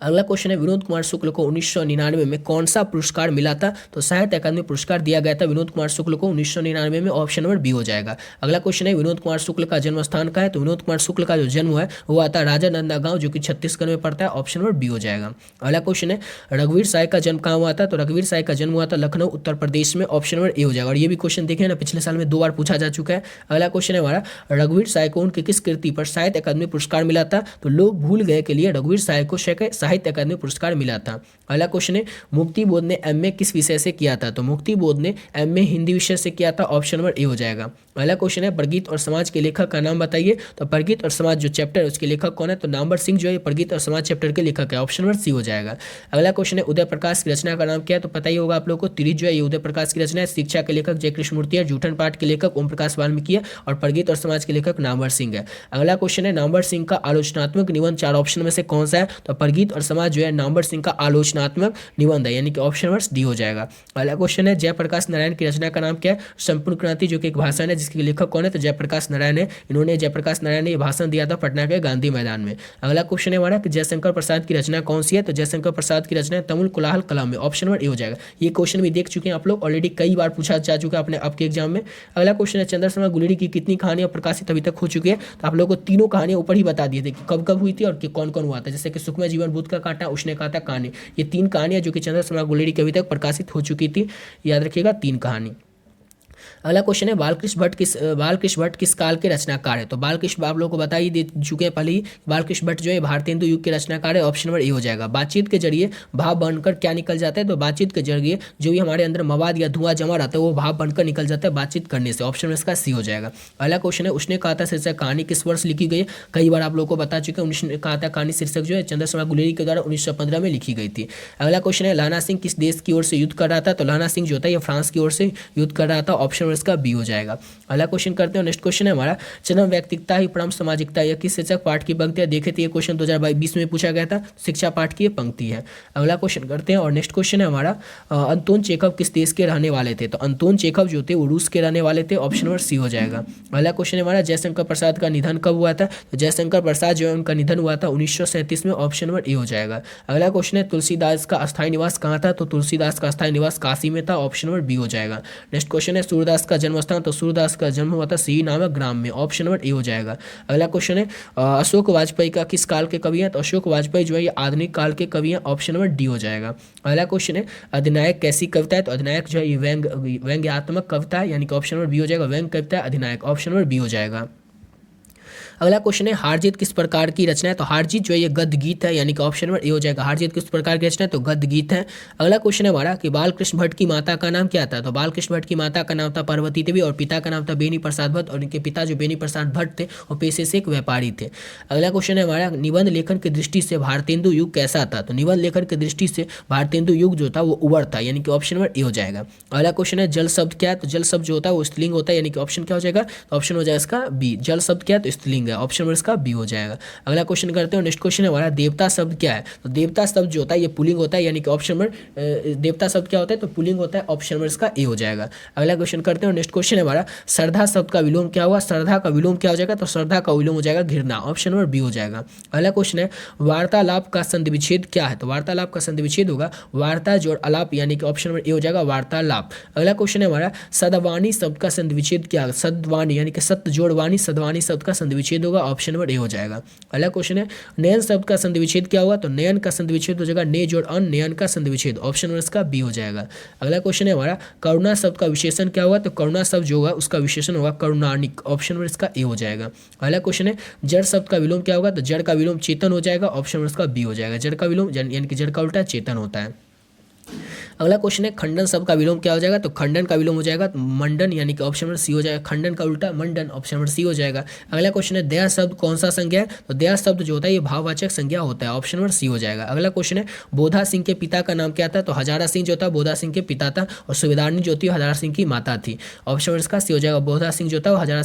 अगला क्वेश्चन है विनोद कुमार शुक्ल को 1999 में कौन सा पुरस्कार मिला था? तो साहित्य अकादमी पुरस्कार दिया गया था विनोद कुमार शुक्ल को 1999 में, ऑप्शन नंबर बी हो जाएगा। अगला क्वेश्चन है विनोद कुमार शुक्ल का जन्म स्थान का है? तो विनोद कुमार शुक्ल का जो जन्म है वो आता है राजा नंदागांव, जो कि छत्तीसगढ़ में पड़ता है, ऑप्शन नंबर बी हो जाएगा। अगला क्वेश्चन है रघुवीर साय का जन्म कहाँ हुआ था? तो रघुवीर साय का जन्म हुआ था लखनऊ उत्तर प्रदेश में, ऑप्शन नंबर ए हो जाएगा। और ये भी क्वेश्चन देखे ना, पिछले साल में 2 बार पूछा जा चुका है। अगला क्वेश्चन है हमारा रघुवीर साय को उनकी किस कृति पर साहित्य अकादमी पुरस्कार मिला था? तो लोग भूल गए के लिए रघुवीर साय को साहित्य अकादमी पुरस्कार मिला था। अगला क्वेश्चन है मुक्ति बोध ने एमए किस विषय से किया था? तो मुक्ति बोध ने एमए हिंदी विषय से किया था, ऑप्शन नंबर ए हो जाएगा। अगला क्वेश्चन है प्रगीत और समाज के लेखक का नाम बताइए? तो प्रगीत और समाज जो चैप्टर है उसके लेखक कौन है? तो नामवर सिंह जो है प्रगीत और समाज चैप्टर के लेखक है, ऑप्शन नंबर सी हो जाएगा। अगला क्वेश्चन है उदय प्रकाश की रचना का नाम क्या है? तो पता ही होगा आप लोगों को, तिरिथ जो है ये उदय प्रकाश की रचना है। शिक्षा के लेखक जय कृष्णमूर्ति है, जूठन पाठ के लेखक ओम प्रकाश वाल्मीकि है, और प्रगीत और समाज के लेखक नामवर सिंह है। अगला क्वेश्चन है नामवर सिंह का आलोचनात्मक निबंध 4 ऑप्शन में से कौन सा है? तो प्रगीत और समाज जो है नामवर सिंह का आलोचनात्मक निबंध है, यानी कि ऑप्शन नंबर डी हो जाएगा। अगला क्वेश्चन है जयप्रकाश नारायण की रचना का नाम क्या है? संपूर्ण क्रांति, जो कि एक भाषण है जिसके लेखक कौन है? तो जयप्रकाश नारायण है। इन्होंने जयप्रकाश नारायण ने भाषण दिया था पटना के गांधी मैदान में। अगला क्वेश्चन है हमारा कि जयशंकर प्रसाद की रचना कौन सी है? तो जयशंकर प्रसाद की रचना तमिल कोलाहल कलाम में, ऑप्शन नंबर ए हो जाएगा। ये क्वेश्चन भी देख चुके हैं आप लोग, ऑलरेडी कई बार पूछा जा चुका है अपने आपके एग्जाम में। अगला क्वेश्चन है चंद्र शर्मा गुलेरी की कितनी कहानियां प्रकाशित अभी तक हो चुकी है? तो आप लोगों को तीनों कहानियां ऊपर ही बता दिए थे कि कब कब हुई थी और कौन कौन हुआ था, जैसे कि सुखमय जीवन, भूत का कांटा, उसने कहा था कहानी। ये 3 कहानियां जो कि चंद्र शर्मा गुलेरी की अभी तक प्रकाशित हो चुकी थी, याद रखिएगा 3 कहानी। अगला क्वेश्चन है बालकृष्ण भट्ट किस काल के रचनाकार है? तो बालकृष्ण आप लोगों को बता ही दे चुके हैं पहले ही, बालकृष्ण भट्ट जो है भारतेंदु युग के रचनाकार है, ऑप्शन नंबर ए हो जाएगा। बातचीत के जरिए भाव बनकर क्या निकल जाता है? तो बातचीत के जरिए जो भी हमारे अंदर मवाद या धुआं जमा रहता है वो भाव बनकर निकल जाता है बातचीत करने से, ऑप्शन इसका सी हो जाएगा। अगला क्वेश्चन है उसने कहा था शीर्षक कहानी किस वर्ष लिखी गई? कई बार आप लोगों को बता चुके हैं, उसने कहा था कहानी शीर्षक जो है चंद्र शर्मा गुलेरी के द्वारा 1915 में लिखी गई थी। अगला क्वेश्चन है लाना सिंह किस देश की ओर से युद्ध कर रहा था? तो लाना सिंह जो होता है ये फ्रांस की ओर से युद्ध कर रहा था, ऑप्शन इसका बी हो जाएगा। अगला क्वेश्चन करते हैं, नेक्स्ट क्वेश्चन है हमारा जन्म व्यक्तिकता ही परम सामाजिकता, यह किस शीर्षक पाठ की पंक्ति है? देखे थे ये क्वेश्चन 2020 में पूछा गया था, शिक्षा पाठ की पंक्ति है। अगला क्वेश्चन करते हैं और नेक्स्ट क्वेश्चन है हमारा अंतोन चेखव किस देश के रहने वाले थे? तो अंतोन चेखव जो थे वो रूस के रहने वाले थे, ऑप्शन नंबर सी हो जाएगा। अगला क्वेश्चन है हमारा जयशंकर प्रसाद का निधन कब हुआ था? तो जयशंकर प्रसाद जो है उनका निधन हुआ था 1937 में, ऑप्शन नंबर ए हो जाएगा। अगला क्वेश्चन है तुलसीदास का अस्थायी निवास कहाँ था? तो तुलसीदास का अस्थायी निवास काशी में था, ऑप्शन नंबर बी हो जाएगा। नेक्स्ट क्वेश्चन है सूरदास का जन्म स्थान? तो सूरदास का जन्म हुआ था सी नामक ग्राम में, ऑप्शन नंबर ए हो जाएगा। अगला क्वेश्चन है अशोक वाजपेयी का किस काल के कवि हैं? तो अशोक वाजपेयी जो है ये आधुनिक काल के कवि हैं, ऑप्शन नंबर डी हो जाएगा। अगला क्वेश्चन है अधिनायक कैसी कविता है? तो अधिनायक जो है ये व्यंग्यात्मक कविता है, यानी कि ऑप्शन नंबर बी हो जाएगा। व्यंग्य कविता अधिनायक, ऑप्शन नंबर बी हो जाएगा। अगला क्वेश्चन है हार जीत किस प्रकार की रचना है? तो हार जीत जो है ये गद्य गीत है, यानी कि ऑप्शन नंबर ए हो जाएगा। हार जीत किस प्रकार की रचना है? तो गद्य गीत है। अगला क्वेश्चन है हमारा कि बालकृष्ण भट्ट की माता का नाम क्या था? तो बालकृष्ण भट्ट की माता का नाम था पार्वती देवी और पिता का नाम था बेनी प्रसाद भट्ट, और इनके पिता जो बेनी प्रसाद भट्ट थे वो पेशे से एक व्यापारी थे। अगला क्वेश्चन है हमारा निबंध लेखन की दृष्टि से भारतेंदु युग कैसा था? तो निबंध लेखन की दृष्टि से भारतेंदु युग जो था वो उवर था, यानी कि ऑप्शन नंबर ए हो जाएगा। अगला क्वेश्चन है जल शब्द क्या है? तो जल शब्द जो होता है वो स्त्रीलिंग होता है, यानी कि ऑप्शन क्या हो जाएगा? तो ऑप्शन हो जाएगा इसका बी। जल शब्द क्या है? तो स्त्रीलिंग है, ऑप्शन नंबर इसका बी हो जाएगा। अगला क्वेश्चन करते हैं, नेक्स्ट क्वेश्चन है हमारा देवता शब्द क्या है? तो देवता शब्द जो होता है ये पुल्लिंग होता है, यानी कि ऑप्शन नंबर देवता शब्द क्या होता है? तो पुल्लिंग होता है, ऑप्शन नंबर इसका ए हो जाएगा। अगला क्वेश्चन करते हैं, नेक्स्ट क्वेश्चन है हमारा श्रद्धा शब्द का विलोम क्या हुआ? श्रद्धा का विलोम क्या हो जाएगा? तो श्रद्धा का विलोम हो जाएगा घृणा, ऑप्शन नंबर बी हो जाएगा। अगला क्वेश्चन है वार्तालाप का संधि विच्छेद क्या है? तो वार्तालाप का संधि विच्छेद होगा वार्ता जोड़ अलाप, यानी कि ऑप्शन नंबर ए हो जाएगा वार्तालाप। अगला क्वेश्चन है हमारा सदवाणी शब्द का संधि विच्छेद क्या है? सदवाणी यानी कि सत्य जोड़ वाणी, सदवाणी शब्द का संधि विच्छेद होगा, ऑप्शन नंबर ए हो जाएगा। अगला क्वेश्चन है नयन शब्द का संधि विच्छेद क्या हुआ? तो नयन का संधि विच्छेद हो जाएगा ने जोड़ अन, नयन का संधि विच्छेद, ऑप्शन नंबर इसका बी हो जाएगा। अगला क्वेश्चन है हमारा करुणा शब्द का विशेषण क्या हुआ? तो करुणा शब्द जो होगा उसका विशेषण होगा करुणानिक, ऑप्शन नंबर इसका ए हो जाएगा। अगला क्वेश्चन है जड़ शब्द का विलोम क्या होगा? तो जड़ का विलोम चेतन हो जाएगा, ऑप्शन नंबर इसका बी हो जाएगा। जड़ का विलोम यानी कि जड़ का उल्टा चेतन होता है। अगला क्वेश्चन है खंडन शब्द का विलोम क्या हो जाएगा? तो खंडन का विलोम हो जाएगा मंडन, यानी कि ऑप्शन नंबर सी हो जाएगा। खंडन का उल्टा मंडन, ऑप्शन नंबर सी हो जाएगा। अगला क्वेश्चन है दया शब्द कौन सा संज्ञा है? तो दया शब्द जो होता है ये भाववाचक संज्ञा होता है, ऑप्शन नंबर सी हो जाएगा। अगला क्वेश्चन है बोधा सिंह के पिता का नाम क्या था? तो हजारा सिंह जो था बोधा सिंह के पिता था और सुबेदारनी जो थी हजारा सिंह की माता थी, ऑप्शन नंबर इसका सी हो जाएगा। बोधा सिंह जो था वो हजारा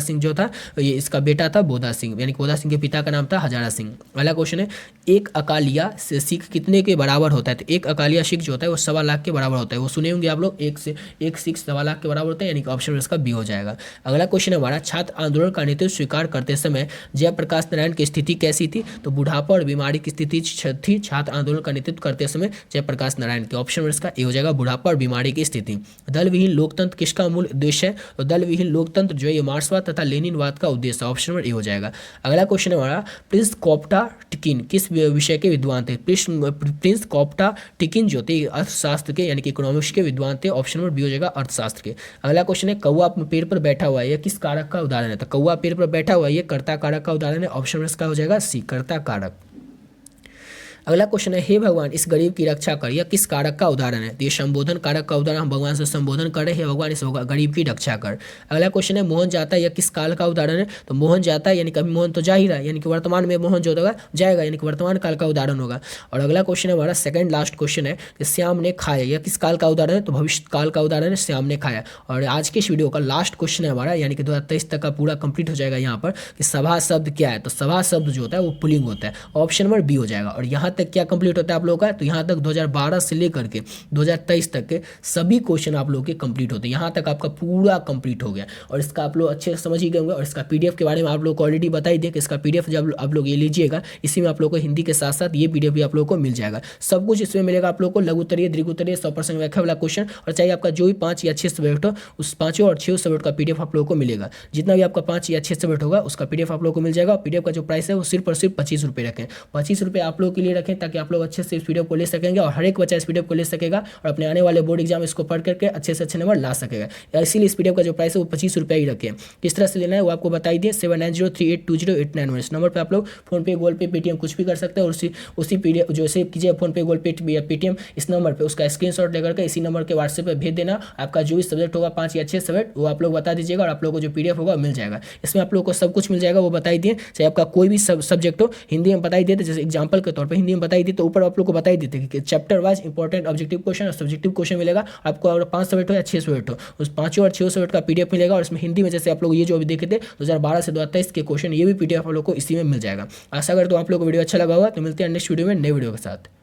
सिंह जो था ये इसका बेटा था बोधा सिंह, यानी कि बोधा सिंह के पिता का नाम था हजारा सिंह। अगला क्वेश्चन है एक अकालिया से सिख कितने के बराबर होता है? तो एक अकालिया सिख जो होता है वो 1.25 लाख के बराबर होता है। वो सुने होंगे आप लोग, 1.6 लाख के बराबर होता है, यानी कि ऑप्शन इसका बी हो जाएगा। अगला क्वेश्चन हमारा, छात्र आंदोलन का नेतृत्व स्वीकार करते समय जयप्रकाश नारायण की स्थिति कैसी थी? तो बुढ़ापा और बीमारी की स्थिति थी छात्र आंदोलन का नेतृत्व करते समय जयप्रकाश नारायण की। ऑप्शन इसका ए हो जाएगा, बुढ़ापा और बीमारी की स्थिति। दल विहीन लोकतंत्र किसका मूल उद्देश्य है? तो दल विहीन लोकतंत्र जो ये मार्क्सवाद तथा लेनिनवाद का उद्देश्य है। ऑप्शन नंबर ए हो जाएगा। अगला क्वेश्चन हमारा, प्रिंस कोप्टा-टिकिन किस विषय के विद्वान थे? प्रिंस कोप्टा-टिकिन जो थे अर्थशास्त्र के यानी कि इकोनॉमिक्स के विद्वान थे। ऑप्शन नंबर बी हो जाएगा, अर्थशास्त्र के। अगला क्वेश्चन है, कौवा पेड़ पर बैठा हुआ है, यह किस कारक का उदाहरण है? तो कौवा पेड़ पर बैठा हुआ है, ये कर्ता कारक का उदाहरण है। ऑप्शन नंबर इसका हो जाएगा सी, कर्ता कारक। अगला क्वेश्चन है, हे भगवान इस गरीब की रक्षा कर, यह किस कारक का उदाहरण है? तो ये संबोधन कारक का उदाहरण, हम भगवान से संबोधन कर रहे हैं, भगवान इस गरीब की रक्षा कर। अगला क्वेश्चन है, मोहन जाता है, यह किस काल का उदाहरण है? तो मोहन जाता है यानी कभी मोहन तो जा ही रहा है, यानी कि वर्तमान में मोहन जो होगा जाएगा, यानी कि वर्तमान काल का उदाहरण होगा। और अगला क्वेश्चन हमारा सेकंड लास्ट क्वेश्चन है कि श्याम ने खाया, यह किस काल का उदाहरण है? तो भविष्य काल का उदाहरण है, श्याम ने खाया। और आज के इस वीडियो का लास्ट क्वेश्चन है हमारा, यानी कि 2023 तक का पूरा कंप्लीट हो जाएगा यहाँ पर, कि सभा शब्द क्या है? तो सभा शब्द जो होता है वो पुल्लिंग होता है। ऑप्शन नंबर बी हो जाएगा। और यहाँ तक क्या कंप्लीट होता है आप लोगों का? तो यहाँ तक 2012 से लेकर के 2023 तक के सभी क्वेश्चन आप लोगों के कंप्लीट होते हैं। यहाँ तक आपका पूरा कंप्लीट हो गया, और इसका आप लोग अच्छे से समझ ही गए होंगे। और इसका पीडीएफ के बारे में आप लोग को ऑलरेडी बता ही दिया कि इसका पीडीएफ जब आप लोग ये लीजिएगा, इसी में आप लोग को हिंदी के साथ साथ ये पीडीएफ भी आप लोग को मिल जाएगा। सब कुछ इसमें मिलेगा आप लोग को, लघु उत्तरीय, दीर्घ उत्तरीय, 100% व्याख्या वाला क्वेश्चन, और चाहे आपका जो भी 5 या 6 सब्जेक्ट हो, उस 5 और 6 सब्जेक्ट का पीडीएफ आप लोग को मिलेगा। जितना भी आपका 5 या 6 सब्जेक्ट होगा उसका पीडीएफ आप लोग को मिल जाएगा। और पीडीएफ का जो प्राइस है वो सिर्फ और सिर्फ 25 रुपये रखें। 25 रुपये आप लोग के लिए रखें, ताकि आप लोग अच्छे से इस पीडीएफ को ले सकेंगे, और हर एक बच्चा इस पीडीएफ को ले सकेगा और अपने आने वाले बोर्ड एग्जाम इसको पढ़ करके अच्छे से अच्छे नंबर ला सकेगा। इसीलिए इस पीडीएफ का जो प्राइस है वो 25 रुपये ही रखें। किस तरह से लेना है वो आपको बताई दिए, 7903820891 इस नंबर पर आप लोग फोन पे, गूगल पे, पेटीएम कुछ भी कर सकते हैं। और उसी पीडीएफ जो सेव कीजिए फोन पे, गूगल पे या पेटीएम, इस नंबर पर उसका स्क्रीनशॉट लेकर के इसी नंबर के व्हाट्सएप पर भेज देना। आपका जो भी सब्जेक्ट होगा 5 या 6 सब्जेक्ट वो आप लोग बता दीजिएगा, और आप लोग को जो पीडीएफ होगा मिल जाएगा। इसमें आप लोग को सब कुछ मिल जाएगा, वो बताई दिए। चाहे आपका कोई भी सब्जेक्ट हो, हिंदी में बताई देते, जैसे एग्जाम्पल के तौर पर हिंदी में बताई दी, तो ऊपर आप लोग को बताई देते कि chapter wise important objective question और सब्जेक्टिव क्वेश्चन मिलेगा आपको। अगर 5 सब्जेक्ट हो या 6 सब्जेक्ट हो, उस 5 और 6 सब्जेक्ट का पीडीएफ मिलेगा। और इसमें हिंदी में जैसे आप लोग ये जो अभी देखे थे 2012 से 2023 के क्वेश्चन, ये भी पीडीएफ आप लोग को इसी में मिल जाएगा। आशा करता हूं आप लोग को वीडियो अच्छा लगा होगा। तो मिलते हैं नेक्स्ट वीडियो में नए वीडियो के साथ।